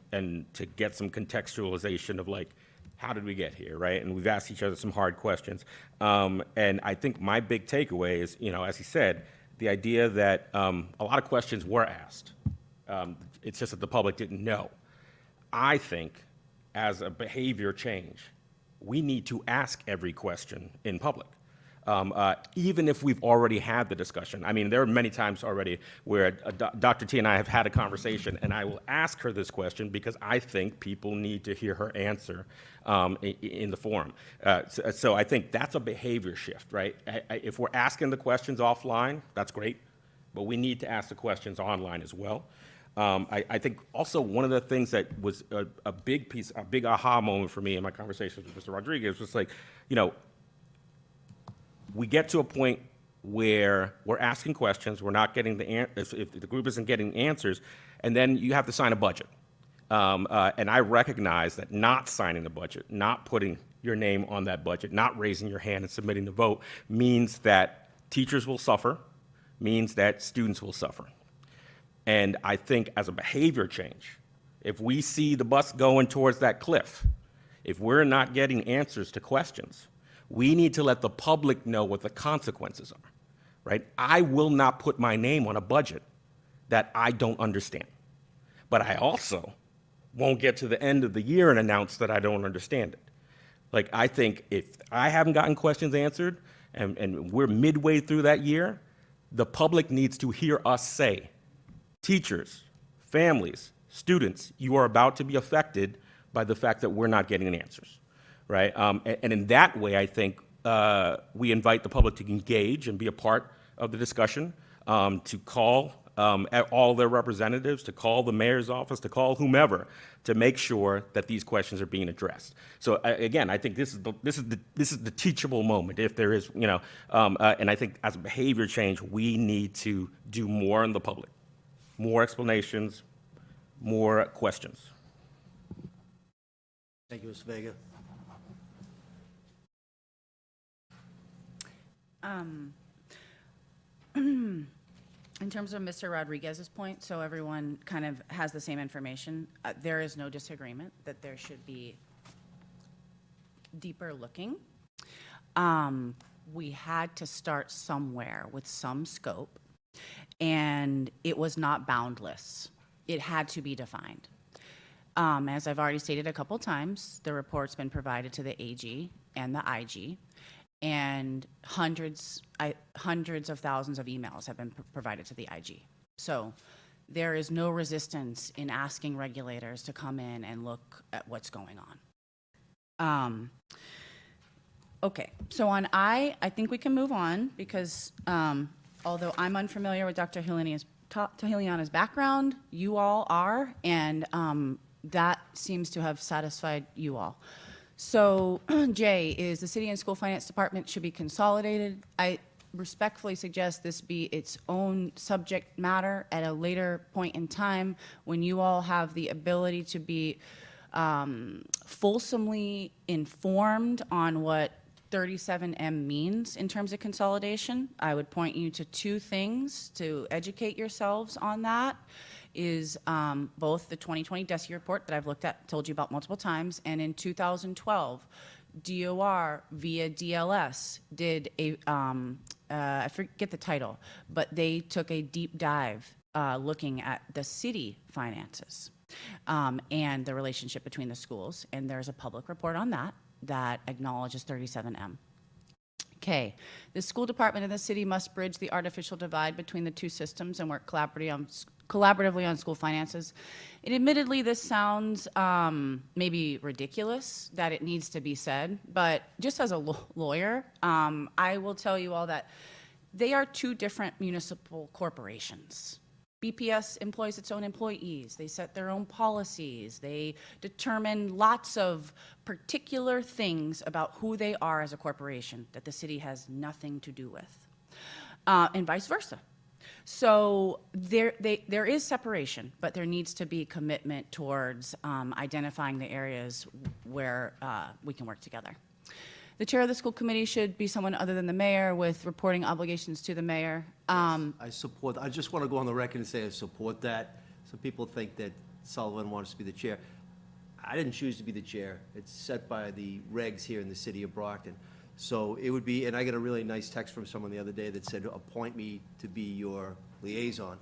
to get some contextualization of like, how did we get here, right? And we've asked each other some hard questions. And I think my big takeaway is, as he said, the idea that a lot of questions were asked. It's just that the public didn't know. I think as a behavior change, we need to ask every question in public. Even if we've already had the discussion. I mean, there are many times already where Dr. T and I have had a conversation, and I will ask her this question because I think people need to hear her answer in the forum. So I think that's a behavior shift, right? If we're asking the questions offline, that's great, but we need to ask the questions online as well. I think also one of the things that was a big aha moment for me in my conversations with Mr. Rodriguez was like, you know, we get to a point where we're asking questions, we're not getting if the group isn't getting answers, and then you have to sign a budget. And I recognize that not signing the budget, not putting your name on that budget, not raising your hand and submitting the vote means that teachers will suffer, means that students will suffer. And I think as a behavior change, if we see the bus going towards that cliff, if we're not getting answers to questions, we need to let the public know what the consequences are, right? I will not put my name on a budget that I don't understand. But I also won't get to the end of the year and announce that I don't understand it. Like, I think if I haven't gotten questions answered and we're midway through that year, the public needs to hear us say, teachers, families, students, you are about to be affected by the fact that we're not getting answers. Right? And in that way, I think we invite the public to engage and be a part of the discussion, to call all their representatives, to call the mayor's office, to call whomever, to make sure that these questions are being addressed. So again, I think this is the teachable moment, if there is, you know, and I think as a behavior change, we need to do more in the public, more explanations, more questions. Thank you, Mr. Vega. In terms of Mr. Rodriguez's point, so everyone kind of has the same information, there is no disagreement that there should be deeper looking. We had to start somewhere with some scope, and it was not boundless. It had to be defined. As I've already stated a couple times, the report's been provided to the AG and the IG, and hundreds of thousands of emails have been provided to the IG. So there is no resistance in asking regulators to come in and look at what's going on. Okay, so on I think we can move on because although I'm unfamiliar with Dr. Tahiliana's background, you all are, and that seems to have satisfied you all. So J is the City and School Finance Department should be consolidated. I respectfully suggest this be its own subject matter at a later point in time when you all have the ability to be fulsomely informed on what 37M means in terms of consolidation. I would point you to two things to educate yourselves on that. Is both the 2020 DESI report that I've looked at, told you about multiple times, and in 2012, DOR via DLS did a, I forget the title, but they took a deep dive looking at the city finances and the relationship between the schools, and there's a public report on that acknowledges 37M. Okay, the school department and the city must bridge the artificial divide between the two systems and work collaboratively on school finances. And admittedly, this sounds maybe ridiculous that it needs to be said, but just as a lawyer, I will tell you all that they are two different municipal corporations. BPS employs its own employees. They set their own policies. They determine lots of particular things about who they are as a corporation that the city has nothing to do with, and vice versa. So there is separation, but there needs to be commitment towards identifying the areas where we can work together. The chair of the school committee should be someone other than the mayor with reporting obligations to the mayor. I support, I just want to go on the record and say I support that. Some people think that Sullivan wants to be the chair. I didn't choose to be the chair. It's set by the regs here in the city of Brockton. So it would be, and I got a really nice text from someone the other day that said, appoint me to be your liaison.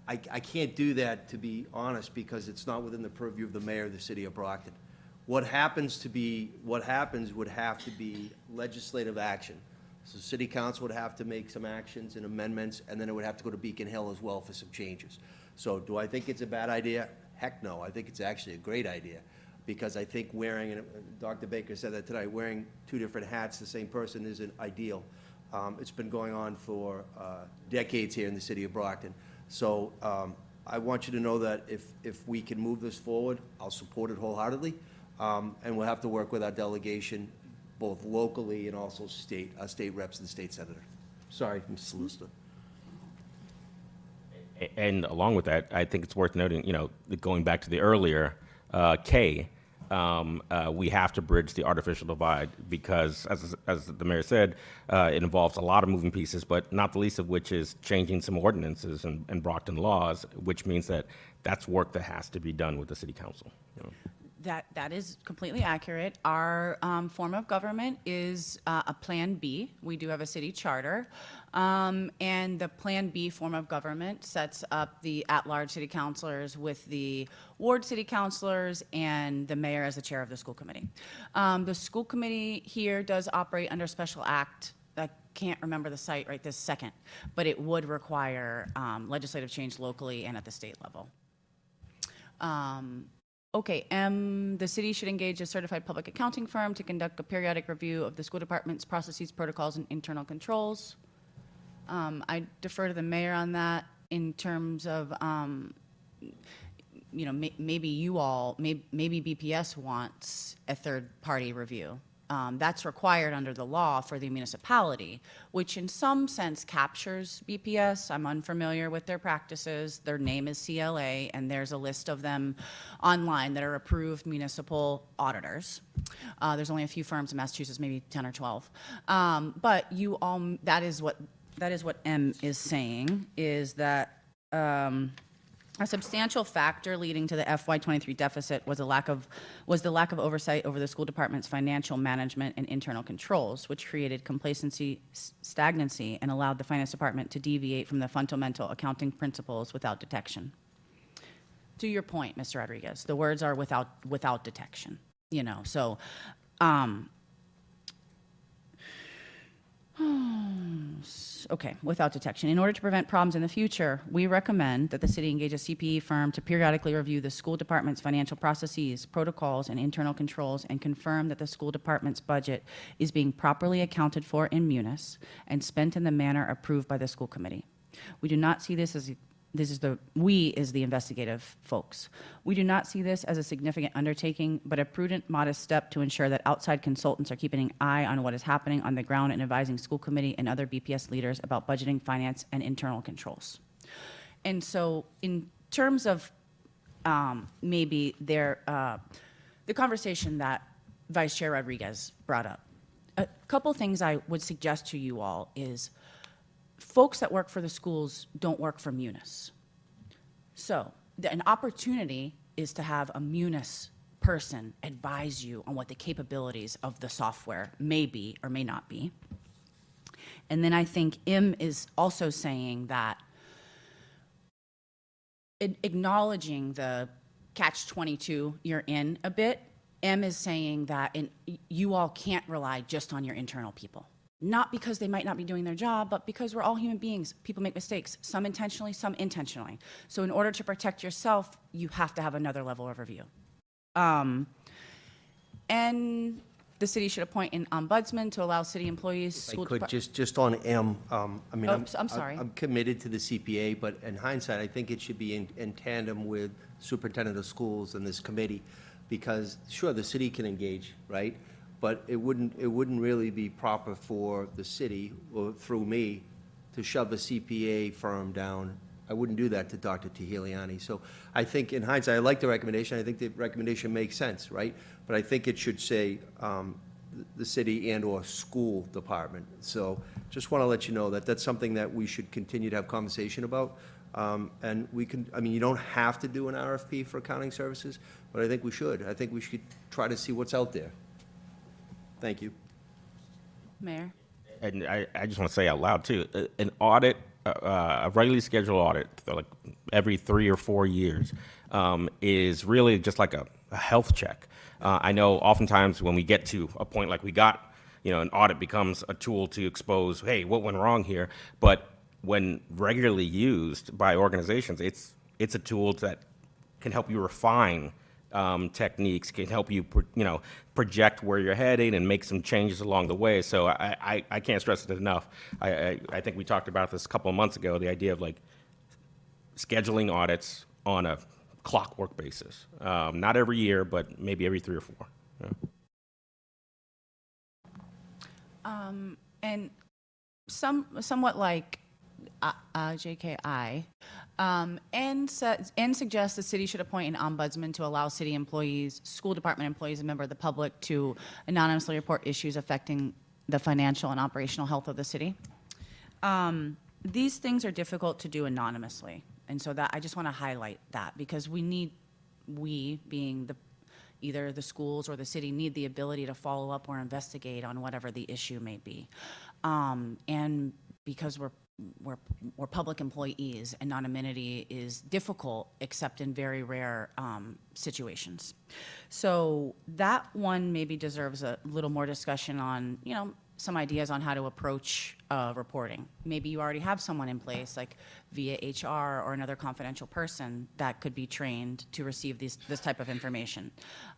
I can't do that, to be honest, because it's not within the purview of the mayor of the city of Brockton. what happens would have to be legislative action. So city council would have to make some actions and amendments, and then it would have to go to Beacon Hill as well for some changes. So do I think it's a bad idea? Heck no, I think it's actually a great idea, because I think wearing, and Dr. Baker said that tonight, wearing two different hats, the same person, isn't ideal. It's been going on for decades here in the city of Brockton. So I want you to know that if we can move this forward, I'll support it wholeheartedly. And we'll have to work with our delegation, both locally and also state reps and state senator. Sorry, Mr. Solicitor. And along with that, I think it's worth noting, going back to the earlier K, we have to bridge the artificial divide because, as the mayor said, it involves a lot of moving pieces, but not the least of which is changing some ordinances and Brockton laws, which means that that's work that has to be done with the city council. That is completely accurate. Our form of government is a Plan B. We do have a city charter. And the Plan B form of government sets up the at-large city councilors with the ward city councilors and the mayor as the chair of the school committee. The school committee here does operate under special act. I can't remember the site right this second, but it would require legislative change locally and at the state level. Okay, M, the city should engage a certified public accounting firm to conduct a periodic review of the school department's processes, protocols, and internal controls. I defer to the mayor on that in terms of, maybe maybe BPS wants a third-party review. That's required under the law for the municipality, which in some sense captures BPS. I'm unfamiliar with their practices. Their name is CLA, and there's a list of them online that are approved municipal auditors. There's only a few firms in Massachusetts, maybe 10 or 12. But that is what M is saying, is that a substantial factor leading to the FY23 deficit was the lack of oversight over the school department's financial management and internal controls, which created complacency, stagnancy, and allowed the finance department to deviate from the fundamental accounting principles without detection. To your point, Mr. Rodriguez, the words are without detection. So. Okay, without detection. In order to prevent problems in the future, we recommend that the city engage a CPE firm to periodically review the school department's financial processes, protocols, and internal controls, and confirm that the school department's budget is being properly accounted for in Munis and spent in the manner approved by the school committee. We do not see this as we is the investigative folks. We do not see this as a significant undertaking, but a prudent, modest step to ensure that outside consultants are keeping an eye on what is happening on the ground and advising school committee and other BPS leaders about budgeting, finance, and internal controls. And so in terms of maybe the conversation that Vice Chair Rodriguez brought up, a couple things I would suggest to you all is folks that work for the schools don't work for Munis. So an opportunity is to have a Munis person advise you on what the capabilities of the software may be or may not be. And then I think M is also saying that acknowledging the catch-22 you're in a bit, M is saying that you all can't rely just on your internal people. Not because they might not be doing their job, but because we're all human beings. People make mistakes, some intentionally, some intentionally. So in order to protect yourself, you have to have another level of review. And the city should appoint an ombudsman to allow city employees. I could, just on M, I'm sorry. I'm committed to the CPA, but in hindsight, I think it should be in tandem with superintendent of schools and this committee, because sure, the city can engage, right? But it wouldn't really be proper for the city, or through me, to shove a CPA firm down. I wouldn't do that to Dr. Tehiliani. So I think in hindsight, I like the recommendation. I think the recommendation makes sense, right? But I think it should say the city and/or school department. So just want to let you know that that's something that we should continue to have conversation about. And we can, you don't have to do an RFP for accounting services, but I think we should. I think we should try to see what's out there. Thank you. Mayor? And I just want to say out loud, too, an audit, a regularly scheduled audit, like every 3 or 4 years, is really just like a health check. I know oftentimes when we get to a point like we got, an audit becomes a tool to expose, hey, what went wrong here? But when regularly used by organizations, it's a tool that can help you refine techniques, can help you, project where you're heading and make some changes along the way. So I can't stress it enough. I think we talked about this a couple of months ago, the idea of scheduling audits on a clockwork basis. Not every year, but maybe every 3 or 4. Yeah. And somewhat like JKI, and suggests the city should appoint an ombudsman to allow city employees, school department employees, and member of the public to anonymously report issues affecting the financial and operational health of the city. These things are difficult to do anonymously, and so that I just want to highlight that because we being either the schools or the city need the ability to follow up or investigate on whatever the issue may be, and because we're public employees, anonymity is difficult except in very rare situations. So that one maybe deserves a little more discussion on, some ideas on how to approach reporting. Maybe you already have someone in place, like via HR or another confidential person that could be trained to receive this type of information,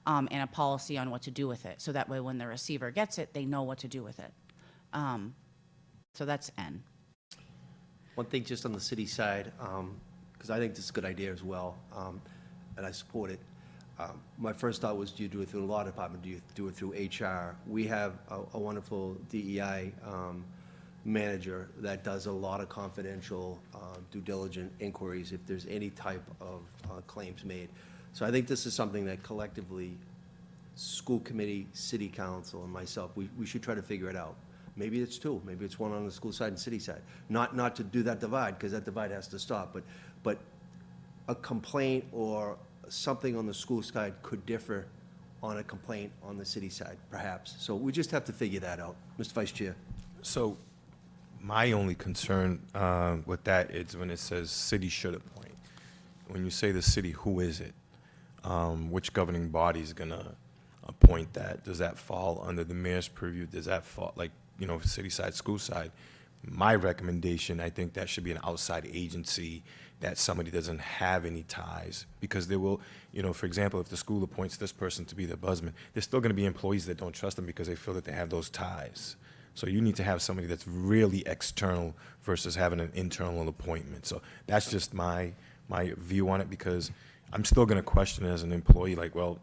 and a policy on what to do with it. So that way when the receiver gets it, they know what to do with it. So that's N. One thing just on the city side, because I think this is a good idea as well, and I support it. My first thought was, do you do it through the law department? Do you do it through HR? We have a wonderful DEI manager that does a lot of confidential due diligent inquiries if there's any type of claims made. So I think this is something that collectively, school committee, city council, and myself, we should try to figure it out. Maybe it's 2, maybe it's 1 on the school side and city side. Not to do that divide, because that divide has to stop, but a complaint or something on the school side could differ on a complaint on the city side, perhaps. So we just have to figure that out. Mr. Vice Chair. So my only concern with that is when it says city should appoint. When you say the city, who is it? Which governing body is going to appoint that? Does that fall under the mayor's purview? Does that fall, city side, school side? My recommendation, I think that should be an outside agency, that somebody doesn't have any ties, because there will, for example, if the school appoints this person to be the ombudsman, there's still going to be employees that don't trust them because they feel that they have those ties. So you need to have somebody that's really external versus having an internal appointment. So that's just my view on it, because I'm still going to question as an employee, well,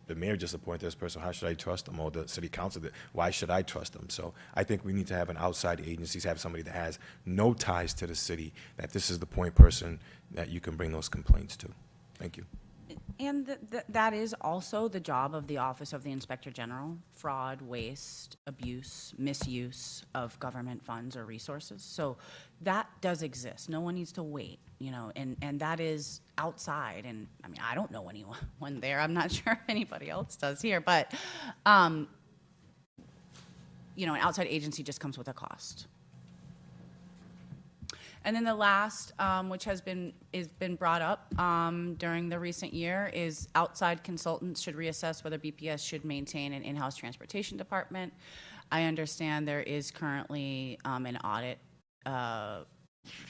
the mayor just appointed this person, how should I trust them? Or the city council, why should I trust them? So I think we need to have an outside agency, have somebody that has no ties to the city, that this is the point person that you can bring those complaints to. Thank you. And that is also the job of the Office of the Inspector General: fraud, waste, abuse, misuse of government funds or resources. So that does exist. No one needs to wait, and that is outside. And I mean, I don't know anyone there. I'm not sure if anybody else does here, but an outside agency just comes with a cost. And then the last, which has been brought up during the recent year, is outside consultants should reassess whether BPS should maintain an in-house transportation department. I understand there is currently an audit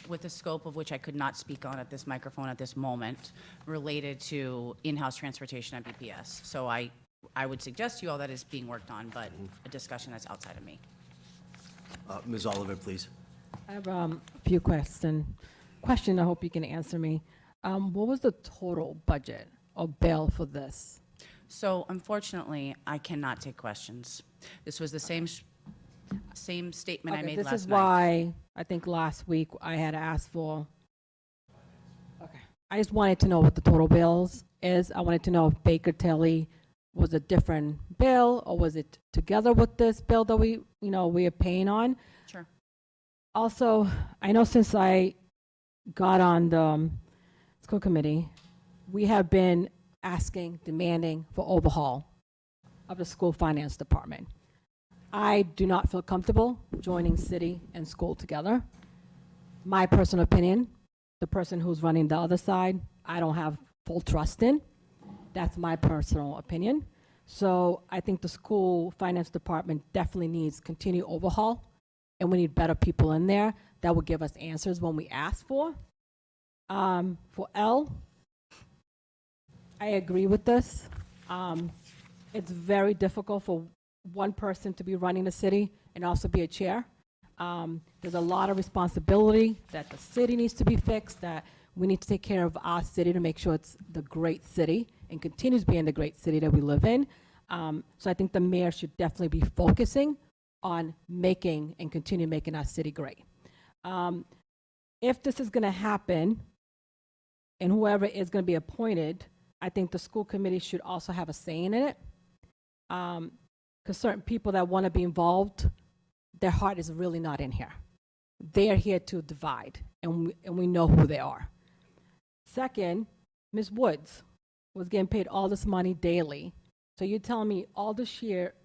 with the scope of which I could not speak on at this microphone at this moment, related to in-house transportation at BPS. So I would suggest to you all that is being worked on, but a discussion that's outside of me. Ms. Oliver, please. I have a few questions. I hope you can answer me. What was the total budget or bill for this? So unfortunately, I cannot take questions. This was the same statement I made last night. This is why I think last week I had asked for. Okay. I just wanted to know what the total bills is. I wanted to know if Baker Tilly was a different bill, or was it together with this bill that we are paying on? Sure. Also, I know since I got on the school committee, we have been demanding for overhaul of the school finance department. I do not feel comfortable joining city and school together. My personal opinion, the person who's running the other side, I don't have full trust in. That's my personal opinion. So I think the school finance department definitely needs continued overhaul, and we need better people in there that will give us answers when we ask for. For L, I agree with this. It's very difficult for one person to be running the city and also be a chair. There's a lot of responsibility that the city needs to be fixed, that we need to take care of our city to make sure it's the great city and continues being the great city that we live in. So I think the mayor should definitely be focusing on making and continue making our city great. If this is going to happen, and whoever is going to be appointed, I think the school committee should also have a say in it. Because certain people that want to be involved, their heart is really not in here. They are here to divide, and we know who they are. Second, Ms. Woods was getting paid all this money daily. So you're telling me all this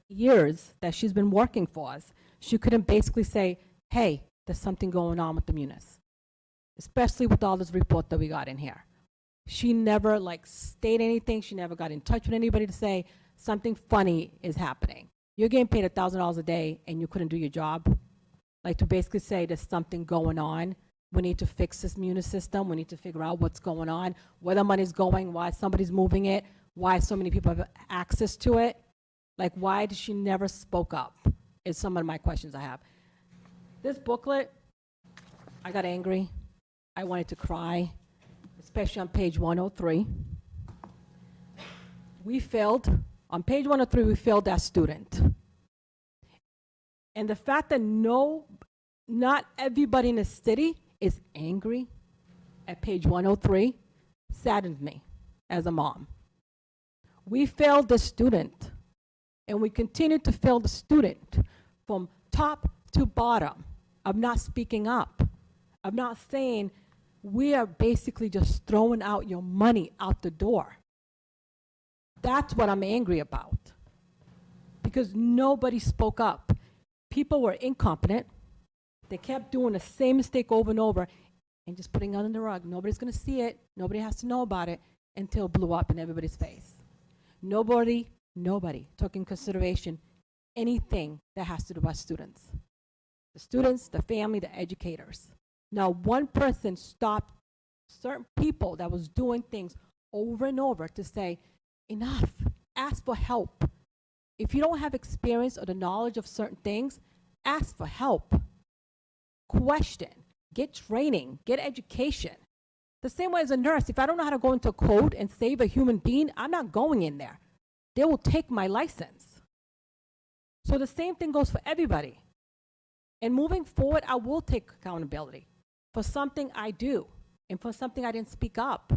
years that she's been working for us, she couldn't basically say, hey, there's something going on with the munis, especially with all this report that we got in here. She never stated anything. She never got in touch with anybody to say something funny is happening. You're getting paid $1,000 a day and you couldn't do your job. To basically say there's something going on. We need to fix this munis system. We need to figure out what's going on, where the money's going, why somebody's moving it, why so many people have access to it. Why did she never spoke up is some of my questions I have. This booklet, I got angry. I wanted to cry, especially on page 103. We failed. On page 103, we failed that student. And the fact that not everybody in the city is angry at page 103 saddens me as a mom. We failed the student, and we continue to fail the student from top to bottom of not speaking up, of not saying, we are basically just throwing out your money out the door. That's what I'm angry about. Because nobody spoke up. People were incompetent. They kept doing the same mistake over and over and just putting it under the rug. Nobody's going to see it. Nobody has to know about it until it blew up in everybody's face. Nobody took in consideration anything that has to do with students. The students, the family, the educators. Now, one person stopped certain people that was doing things over and over to say, enough, ask for help. If you don't have experience or the knowledge of certain things, ask for help. Question, get training, get education. The same way as a nurse, if I don't know how to go into a code and save a human being, I'm not going in there. They will take my license. So the same thing goes for everybody. And moving forward, I will take accountability for something I do and for something I didn't speak up.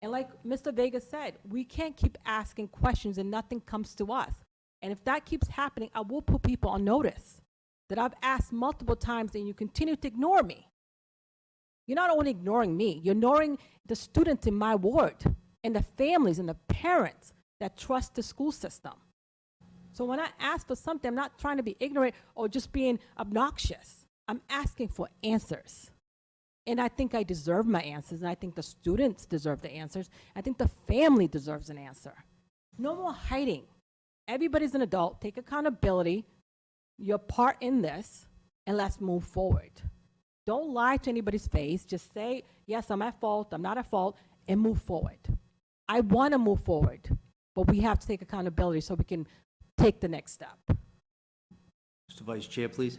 And like Mr. Vega said, we can't keep asking questions and nothing comes to us. And if that keeps happening, I will put people on notice that I've asked multiple times and you continue to ignore me. You're not only ignoring me, you're ignoring the students in my ward and the families and the parents that trust the school system. So when I ask for something, I'm not trying to be ignorant or just being obnoxious. I'm asking for answers. And I think I deserve my answers, and I think the students deserve the answers. I think the family deserves an answer. No more hiding. Everybody's an adult. Take accountability, your part in this, and let's move forward. Don't lie to anybody's face. Just say, yes, I'm at fault, I'm not at fault, and move forward. I want to move forward, but we have to take accountability so we can take the next step. Mr. Vice Chair, please.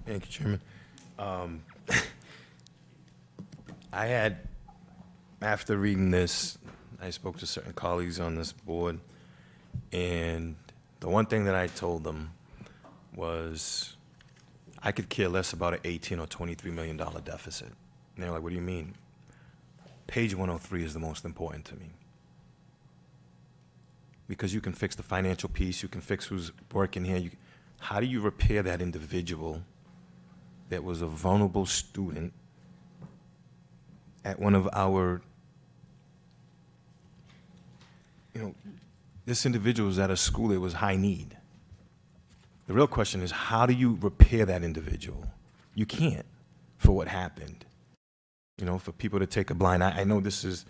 Thank you, Chairman. After reading this, I spoke to certain colleagues on this board, and the one thing that I told them was I could care less about an $18 or $23 million deficit. And they're like, what do you mean? Page 103 is the most important to me. Because you can fix the financial piece, you can fix who's working here. How do you repair that individual that was a vulnerable student at one of our, this individual was at a school that was high need. The real question is, how do you repair that individual? You can't for what happened. For people to take a blind eye. I know this is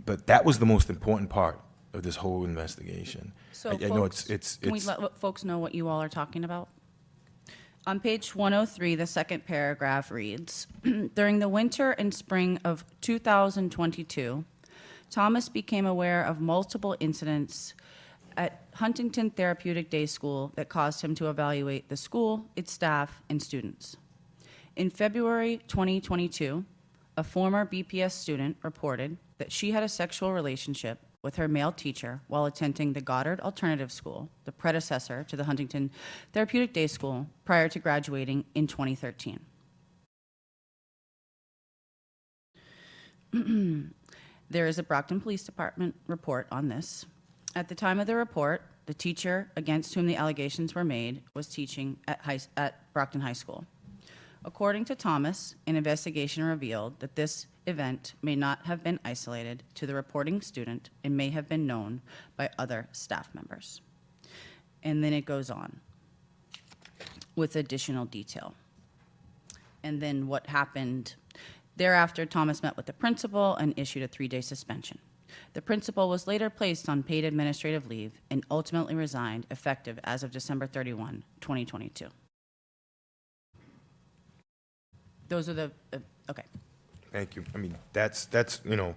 But that was the most important part of this whole investigation. So I know folks, can we it's, let folks know what you all are talking about? On page 103, the second paragraph reads, during the winter and spring of 2022, Thomas became aware of multiple incidents at Huntington Therapeutic Day School that caused him to evaluate the school, its staff, and students. In February 2022, a former BPS student reported that she had a sexual relationship with her male teacher while attending the Goddard Alternative School, the predecessor to the Huntington Therapeutic Day School, prior to graduating in 2013. There is a Brockton Police Department report on this. At the time of the report, the teacher against whom the allegations were made was teaching at Brockton High School. According to Thomas, an investigation revealed that this event may not have been isolated to the reporting student and may have been known by other staff members. And then it goes on with additional detail. And then what happened thereafter, Thomas met with the principal and issued a 3-day suspension. The principal was later placed on paid administrative leave and ultimately resigned effective as of December 31, 2022. Those are the, okay. thank you. I mean, that's, you know,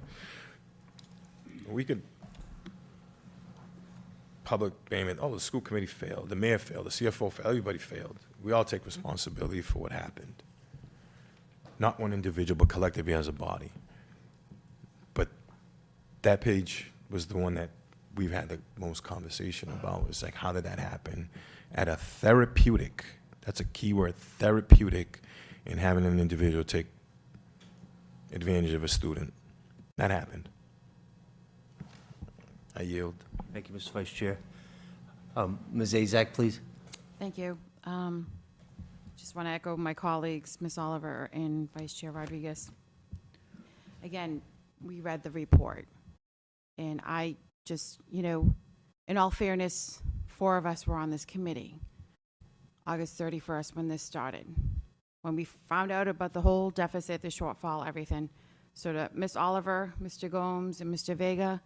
we could public blame it, oh, the school committee failed, the mayor failed, the CFO failed, everybody failed. We all take responsibility for what happened. Not one individual, but collectively as a body. But that page was the one that we've had the most conversation about. It's like, how did that happen? At a therapeutic, that's a key word, therapeutic, and having an individual take advantage of a student. That happened. I yield. Thank you, Mr. Vice Chair. Ms. Azak, please. Thank you. Just want to echo my colleagues, Ms. Oliver and Vice Chair Rodriguez. Again, we read the report, and I just, you know, in all fairness, 4 of us were on this committee, August 31st, when this started. When we found out about the whole deficit, the shortfall, everything, sort of Ms. Oliver, Mr. Gomes, and Mr. Vega,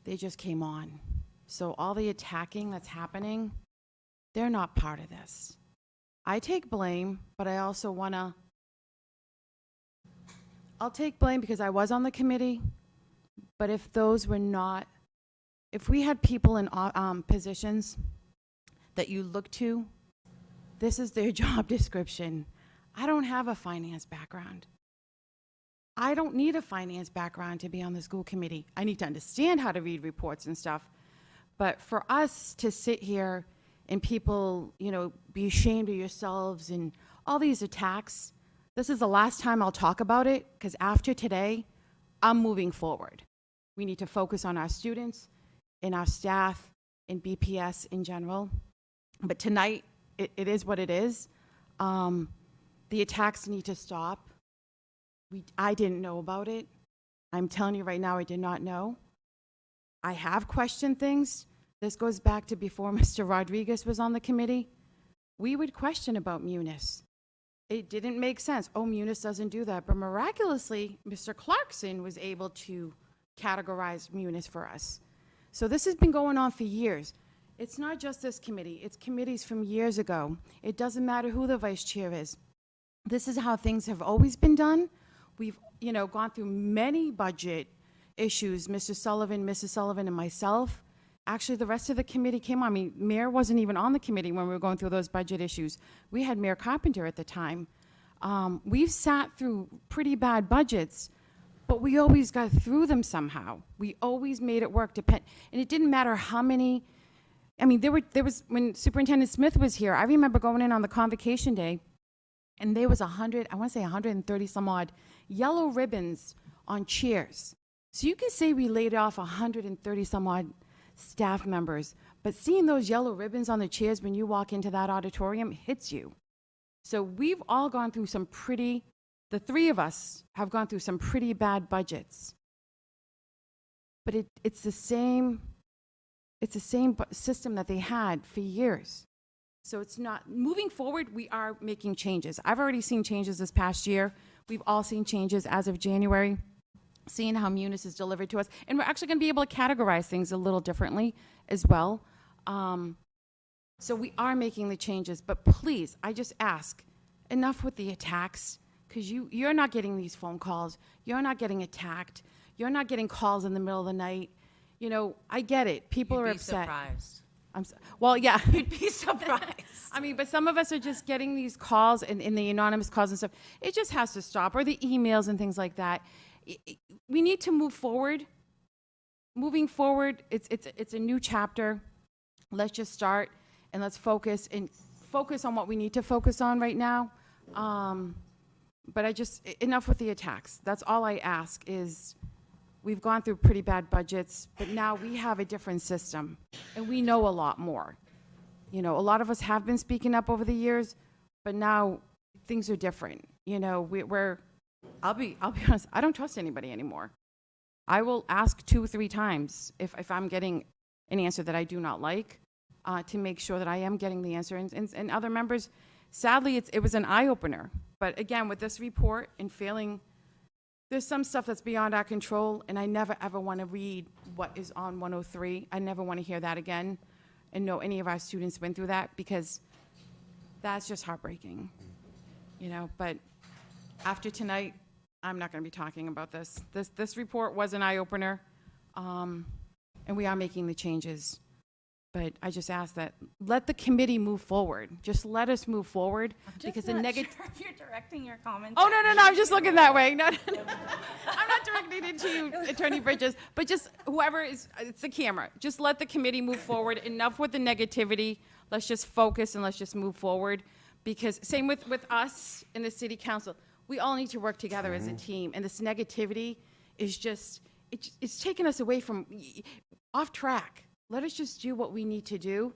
they just came on. So all the attacking that's happening, they're not part of this. I take blame, but I also want to, I'll take blame because I was on the committee, but if those were not, if we had people in positions that you look to, this is their job description. I don't have a finance background. I don't need a finance background to be on the school committee. I need to understand how to read reports and stuff. But for us to sit here and people, you know, be ashamed of yourselves and all these attacks, this is the last time I'll talk about it, because after today, I'm moving forward. We need to focus on our students and our staff and BPS in general. But tonight, it is what it is. The attacks need to stop. I didn't know about it. I'm telling you right now, I did not know. I have questioned things. This goes back to before Mr. Rodriguez was on the committee. We would question about Munis. It didn't make sense. Oh, Munis doesn't do that. But miraculously, Mr. Clarkson was able to categorize Munis for us. So this has been going on for years. It's not just this committee. It's committees from years ago. It doesn't matter who the vice chair is. This is how things have always been done. We've, you know, gone through many budget issues, Mr. Sullivan, Mrs. Sullivan, and myself. Actually, the rest of the committee came on. I mean, Mayor wasn't even on the committee when we were going through those budget issues. We had Mayor Carpenter at the time. We've sat through pretty bad budgets, but we always got through them somehow. We always made it work. And it didn't matter how many. I mean, there was when Superintendent Smith was here. I remember going in on the convocation day, and there was 130 some odd yellow ribbons on chairs. So you can say we laid off 130 some odd staff members, but seeing those yellow ribbons on the chairs when you walk into that auditorium hits you. So we've all gone through some pretty, the 3 of us have gone through some pretty bad budgets. But it's the same system that they had for years. So it's not, moving forward, we are making changes. I've already seen changes this past year. We've all seen changes as of January. seeing how Munis is delivered to us. And we're actually going to be able to categorize things a little differently as well. So we are making the changes, but please, I just ask, enough with the attacks, because you're not getting these phone calls. You're not getting attacked. You're not getting calls in the middle of the night. You know, I get it. People are upset. Surprised. Well, yeah. You'd be surprised. I mean, but some of us are just getting these calls and the anonymous calls and stuff. It just has to stop, or the emails and things like that. We need to move forward. Moving forward, it's a new chapter. Let's just start and let's focus on what we need to focus on right now. But enough with the attacks. That's all I ask is, we've gone through pretty bad budgets, but now we have a different system, and we know a lot more. You know, a lot of us have been speaking up over the years, but now things are different. You know, I'll be honest, I don't trust anybody anymore. I will ask 2 or 3 times if I'm getting an answer that I do not like, to make sure that I am getting the answer. And other members, sadly, it was an eye-opener. But again, with this report and failing, there's some stuff that's beyond our control, and I never, ever want to read what is on 103. I never want to hear that again and know any of our students went through that, because that's just heartbreaking, you know. But after tonight, I'm not going to be talking about this. This report was an eye-opener, and we are making the changes. But I just ask that, let the committee move forward. Just let us move forward, because the negative. Sure if you're directing your comments. Oh, no, I'm just looking that way. No. I'm not directing it to you, Attorney Bridges, but just whoever it's the camera. Just let the committee move forward. Enough with the negativity. Let's just focus and let's just move forward. Because same with us in the city council, we all need to work together as a team. And this negativity is just, it's taking us away from, off track. Let us just do what we need to do,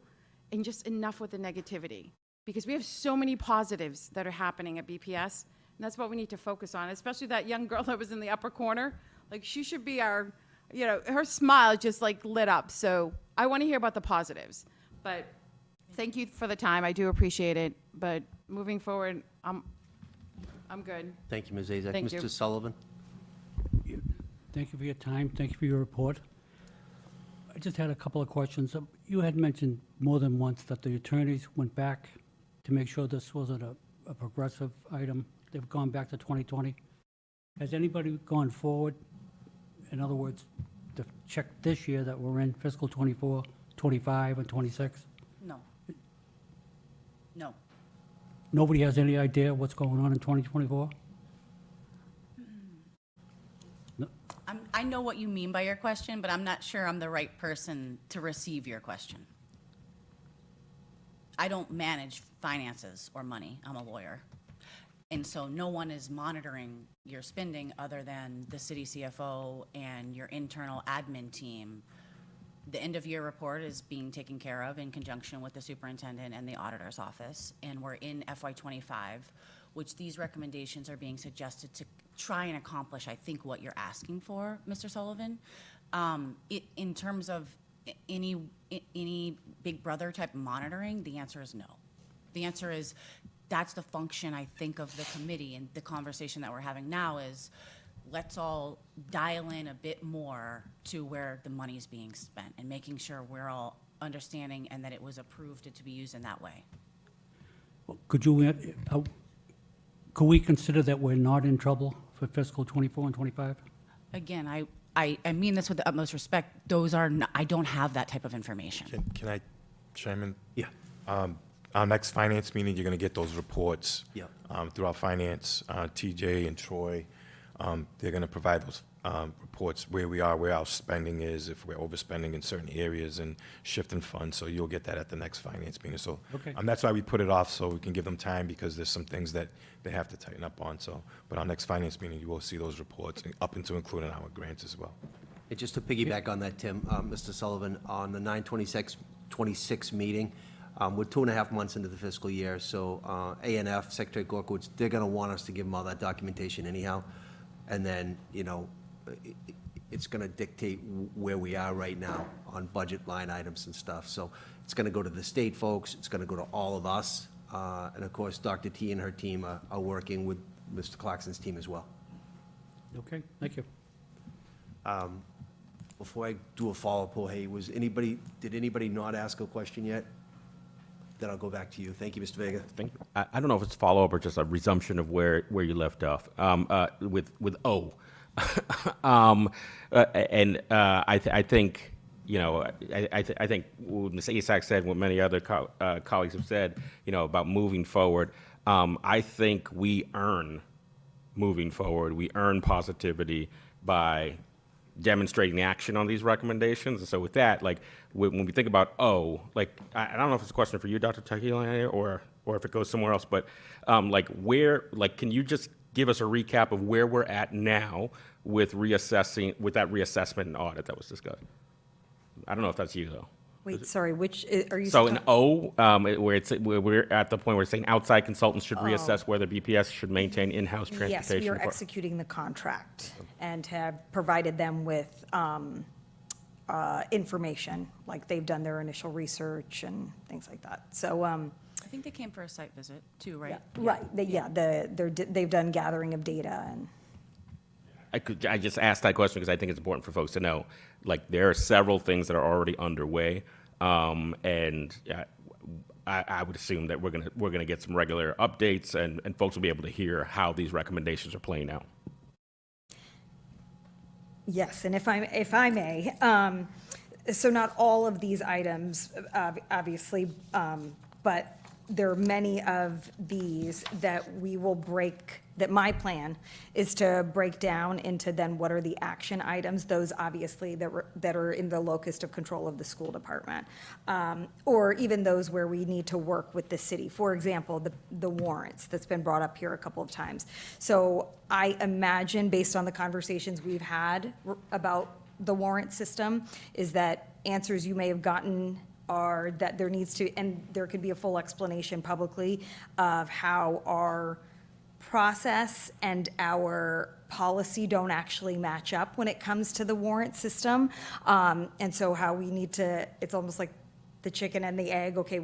and just enough with the negativity. Because we have so many positives that are happening at BPS, and that's what we need to focus on, especially that young girl that was in the upper corner. Like, she should be our, you know, her smile just like lit up. So I want to hear about the positives. But thank you for the time. I do appreciate it. But moving forward, I'm good. Thank you, Ms. Azak. Thank you. Mr. Sullivan? Thank you for your time. Thank you for your report. I just had a couple of questions. You had mentioned more than once that the attorneys went back to make sure this wasn't a progressive item. They've gone back to 2020. Has anybody gone forward, in other words, to check this year that we're in, fiscal 24, 25, and 26? No. Nobody has any idea what's going on in 2024? I know what you mean by your question, but I'm not sure I'm the right person to receive your question. I don't manage finances or money. I'm a lawyer. And so no one is monitoring your spending other than the city CFO and your internal admin team. The end-of-year report is being taken care of in conjunction with the superintendent and the auditor's office, and we're in FY25, which these recommendations are being suggested to try and accomplish, I think, what you're asking for, Mr. Sullivan. In terms of any Big Brother type monitoring, the answer is no. The answer is that's the function, I think, of the committee, and the conversation that we're having now is let's all dial in a bit more to where the money is being spent and making sure we're all understanding and that it was approved to be used in that way. Could we consider that we're not in trouble for fiscal 24 and 25? Again, I mean this with the utmost respect. Those are not, I don't have that type of information. Can I chime in? Yeah. Our next finance meeting, you're going to get those reports. Yeah. Through our finance, TJ and Troy, they're going to provide those reports where we are, where our spending is, if we're overspending in certain areas and shifting funds. So you'll get that at the next finance meeting. So Okay. That's why we put it off, so we can give them time, because there's some things that they have to tighten up on. So, but our next finance meeting, you will see those reports, up into including our grants as well. And just to piggyback on that, Tim, Mr. Sullivan, on the 9/26 meeting, we're 2.5 months into the fiscal year, so A&F, Secretary Gorkowitz, they're going to want us to give them all that documentation anyhow. And then, you know, it's going to dictate where we are right now on budget line items and stuff. So it's going to go to the state folks, it's going to go to all of us. And of course, Dr. T and her team are working with Mr. Clarkson's team as well. Okay, thank you. Before I do a follow-up, Jorge, did anybody not ask a question yet? Then I'll go back to you. Thank you, Mr. Vega. I don't know if it's follow-up or just a resumption of where you left off, with O. I think, you know, I think what Ms. Isak said, what many other colleagues have said, you know, about moving forward, I think we earn moving forward. We earn positivity by demonstrating action on these recommendations. And so with that, like, when we think about O, like, I don't know if it's a question for you, Dr. Tahiliani, or if it goes somewhere else, but like, can you just give us a recap of where we're at now with reassessing, with that reassessment and audit that was discussed? I don't know if that's you, though. Wait, sorry, which, are you? So in O, where we're at the point where it's saying outside consultants should reassess whether BPS should maintain in-house transportation. Yes, we are for- executing the contract and have provided them with information, like they've done their initial research and things like that. So, I think they came for a site visit too, right? right, they've done gathering of data and. I just asked that question because I think it's important for folks to know, like, there are several things that are already underway, and I would assume that we're gonna get some regular updates, and folks will be able to hear how these recommendations are playing out. Yes, and if I may, so not all of these items, obviously, but there are many of these that we will that my plan is to break down into then what are the action items, those obviously that are in the locus of control of the school department, or even those where we need to work with the city. For example, the warrants that's been brought up here a couple of times. So I imagine, based on the conversations we've had about the warrant system, is that answers you may have gotten are that there needs to, and there could be a full explanation publicly of how our process and our policy don't actually match up when it comes to the warrant system. And so how we need to, it's almost like the chicken and the egg. Okay,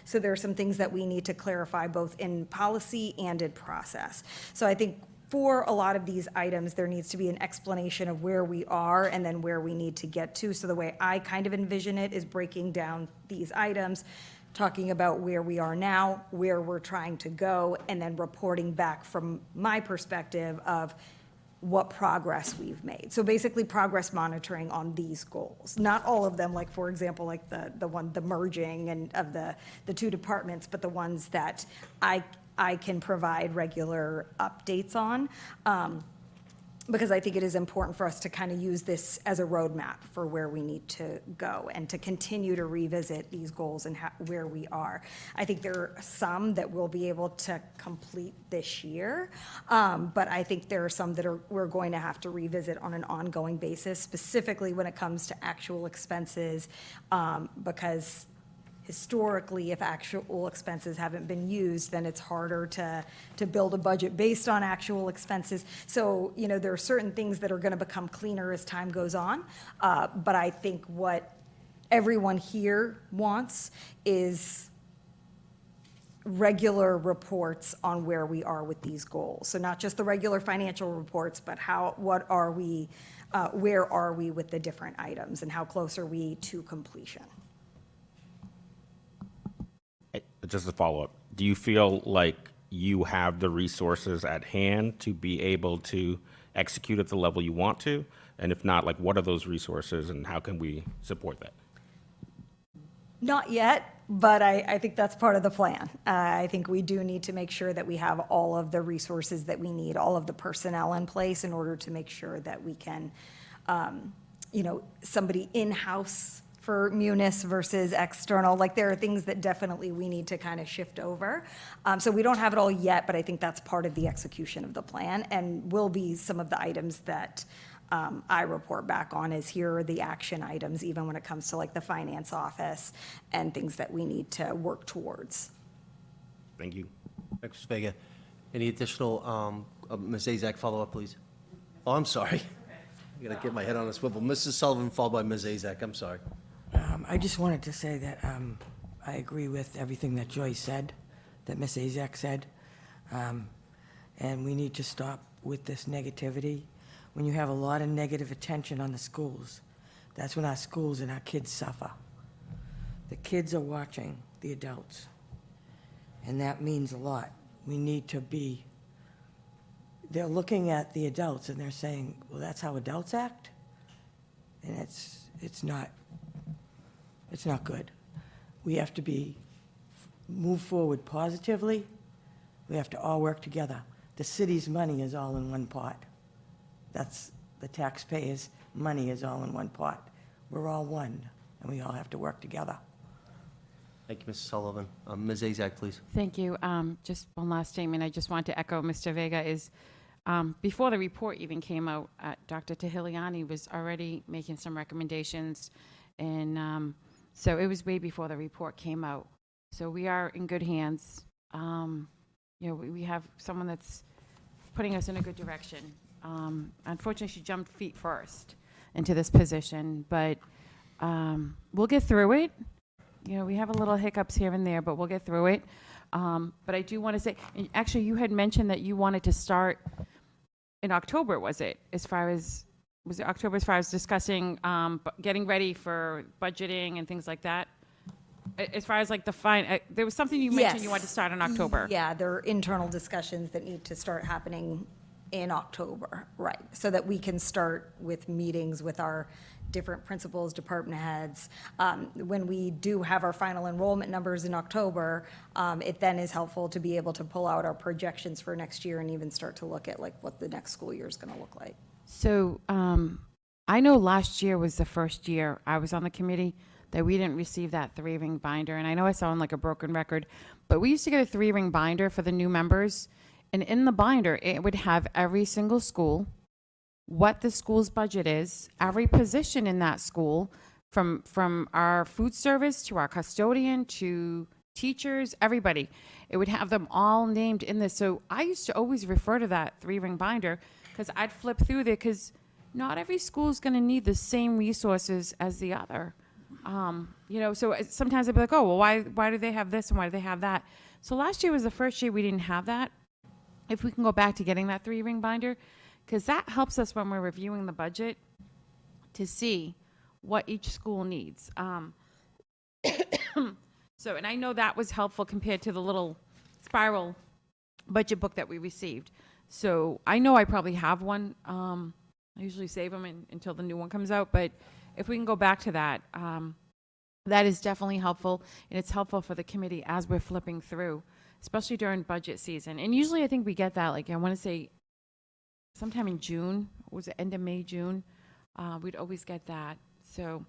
so there are some things that we need to clarify both in policy and in process. So I think for a lot of these items, there needs to be an explanation of where we are and then where we need to get to. So the way I kind of envision it is breaking down these items, talking about where we are now, where we're trying to go, and then reporting back from my perspective of what progress we've made. So basically progress monitoring on these goals. Not all of them, like for example, like the merging and of the two departments, but the ones that I can provide regular updates on, because I think it is important for us to kind of use this as a roadmap for where we need to go and to continue to revisit these goals and where we are. I think there are some that we'll be able to complete this year, but I think there are some that we're going to have to revisit on an ongoing basis, specifically when it comes to actual expenses, because historically, if actual expenses haven't been used, then it's harder to build a budget based on actual expenses. So, you know, there are certain things that are going to become cleaner as time goes on. But I think what everyone here wants is regular reports on where we are with these goals. So not just the regular financial reports, but where are we with the different items and how close are we to completion? Just a follow-up, do you feel like you have the resources at hand to be able to execute at the level you want to? And if not, like, what are those resources and how can we support that? Not yet, but I think that's part of the plan. I think we do need to make sure that we have all of the resources that we need, all of the personnel in place in order to make sure that we can, somebody in-house for Munis versus external, like there are things that definitely we need to kind of shift over. So we don't have it all yet, but I think that's part of the execution of the plan and will be some of the items that I report back on is here are the action items, even when it comes to like the finance office and things that we need to work towards. Thank you. Thanks, Mr. Vega. Any additional, Ms. Azak, follow-up, please? Oh, I'm sorry. I gotta get my head on a swivel. Mrs. Sullivan, followed by Ms. Azak. I'm sorry. I just wanted to say that I agree with everything that Joyce said, that Ms. Azak said, and we need to stop with this negativity. when you have a lot of negative attention on the schools, that's when our schools and our kids suffer. The kids are watching the adults, and that means a lot. We need to be, they're looking at the adults and they're saying, well, that's how adults act? And it's not good. We have to move forward positively. We have to all work together. The city's money is all in one pot. That's the taxpayers' money is all in one pot. We're all one, and we all have to work together. Thank you, Mrs. Sullivan. Ms. Azak, please. Thank you. Just one last statement. I just want to echo Mr. Vega is, before the report even came out, Dr. Tahiliani was already making some recommendations. And so it was way before the report came out. So we are in good hands. We have someone that's putting us in a good direction. Unfortunately, she jumped feet first into this position, but we'll get through it. We have a little hiccups here and there, but we'll get through it. But I do want to say, and actually, you had mentioned that you wanted to start in October, was it October as far as discussing, getting ready for budgeting and things like that? As far as like there was something you mentioned you wanted to start in October. Yeah, there are internal discussions that need to start happening in October, right? So that we can start with meetings with our different principals, department heads. When we do have our final enrollment numbers in October, it then is helpful to be able to pull out our projections for next year and even start to look at like what the next school year is going to look like. So I know last year was the first year I was on the committee that we didn't receive that 3-ring binder. And I know I sound like a broken record, but we used to get a 3-ring binder for the new members. And in the binder, it would have every single school, what the school's budget is, every position in that school, from our food service to our custodian to teachers, everybody. It would have them all named in this. So I used to always refer to that 3-ring binder because I'd flip through there because not every school is going to need the same resources as the other. So sometimes I'd be like, oh, well, why do they have this and why do they have that? So last year was the first year we didn't have that. If we can go back to getting that 3-ring binder, because that helps us when we're reviewing the budget to see what each school needs. So, and I know that was helpful compared to the little spiral budget book that we received. So I know I probably have one. I usually save them until the new one comes out, but if we can go back to that, that is definitely helpful, and it's helpful for the committee as we're flipping through, especially during budget season. And usually I think we get that, like I want to say sometime in June, was it end of May, June? We'd always get that. So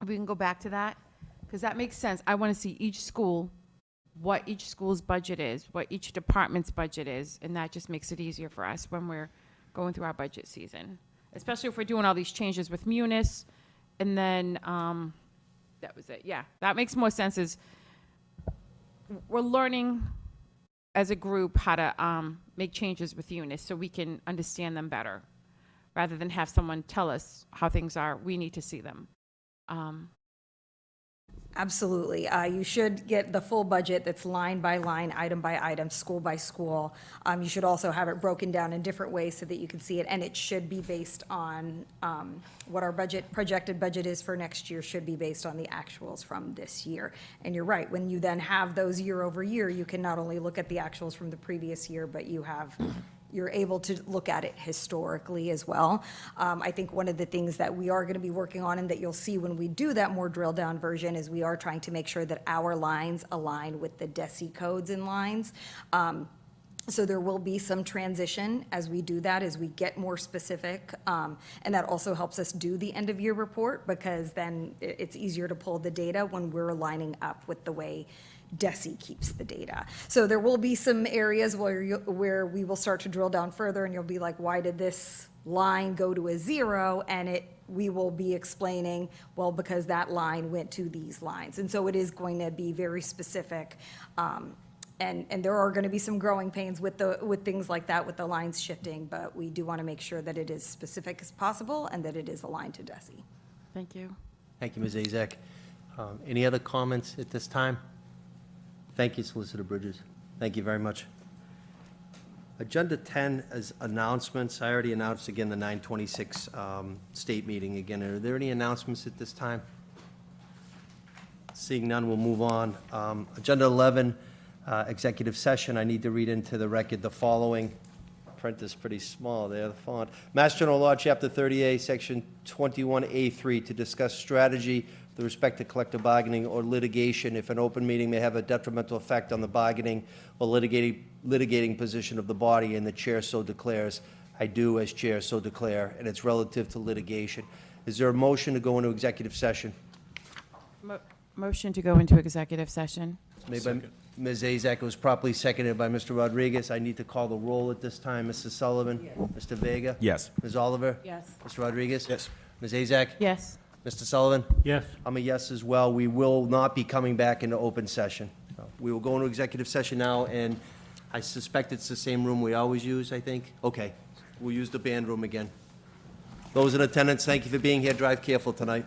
if we can go back to that, because that makes sense. I want to see each school, what each school's budget is, what each department's budget is, and that just makes it easier for us when we're going through our budget season, especially if we're doing all these changes with Munis. And then that was it. Yeah, that makes more sense. Is we're learning as a group how to make changes with Unis so we can understand them better, rather than have someone tell us how things are. We need to see them. Absolutely. You should get the full budget that's line by line, item by item, school by school. You should also have it broken down in different ways so that you can see it, and it should be based on what our projected budget is for next year should be based on the actuals from this year. And you're right, when you then have those year over year, you can not only look at the actuals from the previous year, but you're able to look at it historically as well. I think one of the things that we are going to be working on and that you'll see when we do that more drill down version is we are trying to make sure that our lines align with the DESI codes and lines. So there will be some transition as we do that, as we get more specific. And that also helps us do the end of year report, because then it's easier to pull the data when we're lining up with the way DESI keeps the data. So there will be some areas where we will start to drill down further, and you'll be like, why did this line go to a 0? And we will be explaining, well, because that line went to these lines. And so it is going to be very specific. And there are going to be some growing pains with things like that, with the lines shifting, but we do want to make sure that it is specific as possible and that it is aligned to DESI. Thank you. Thank you, Ms. Azak. Any other comments at this time? Thank you, Solicitor Bridges. Thank you very much. Agenda 10 is announcements. I already announced again the 9:26 state meeting again. Are there any announcements at this time? Seeing none, we'll move on. Agenda 11, executive session. I need to read into the record the following. Print is pretty small there, the font. Mass General Law, Chapter 30A, Section 21A3, to discuss strategy with respect to collective bargaining or litigation if an open meeting may have a detrimental effect on the bargaining or litigating position of the body, and the chair so declares. I do, as chair, so declare, and it's relative to litigation. Is there a motion to go into executive session? Motion to go into executive session. Made by Ms. Azak, it was properly seconded by Mr. Rodriguez. I need to call the roll at this time. Mrs. Sullivan? Mr. Vega? Yes. Ms. Oliver? Yes. Mr. Rodriguez? Yes. Ms. Azak? Yes. Mr. Sullivan? Yes. I'm a yes as well. We will not be coming back into open session. We will go into executive session now, and I suspect it's the same room we always use, I think. Okay, we'll use the band room again. Those in attendance, thank you for being here. Drive careful tonight.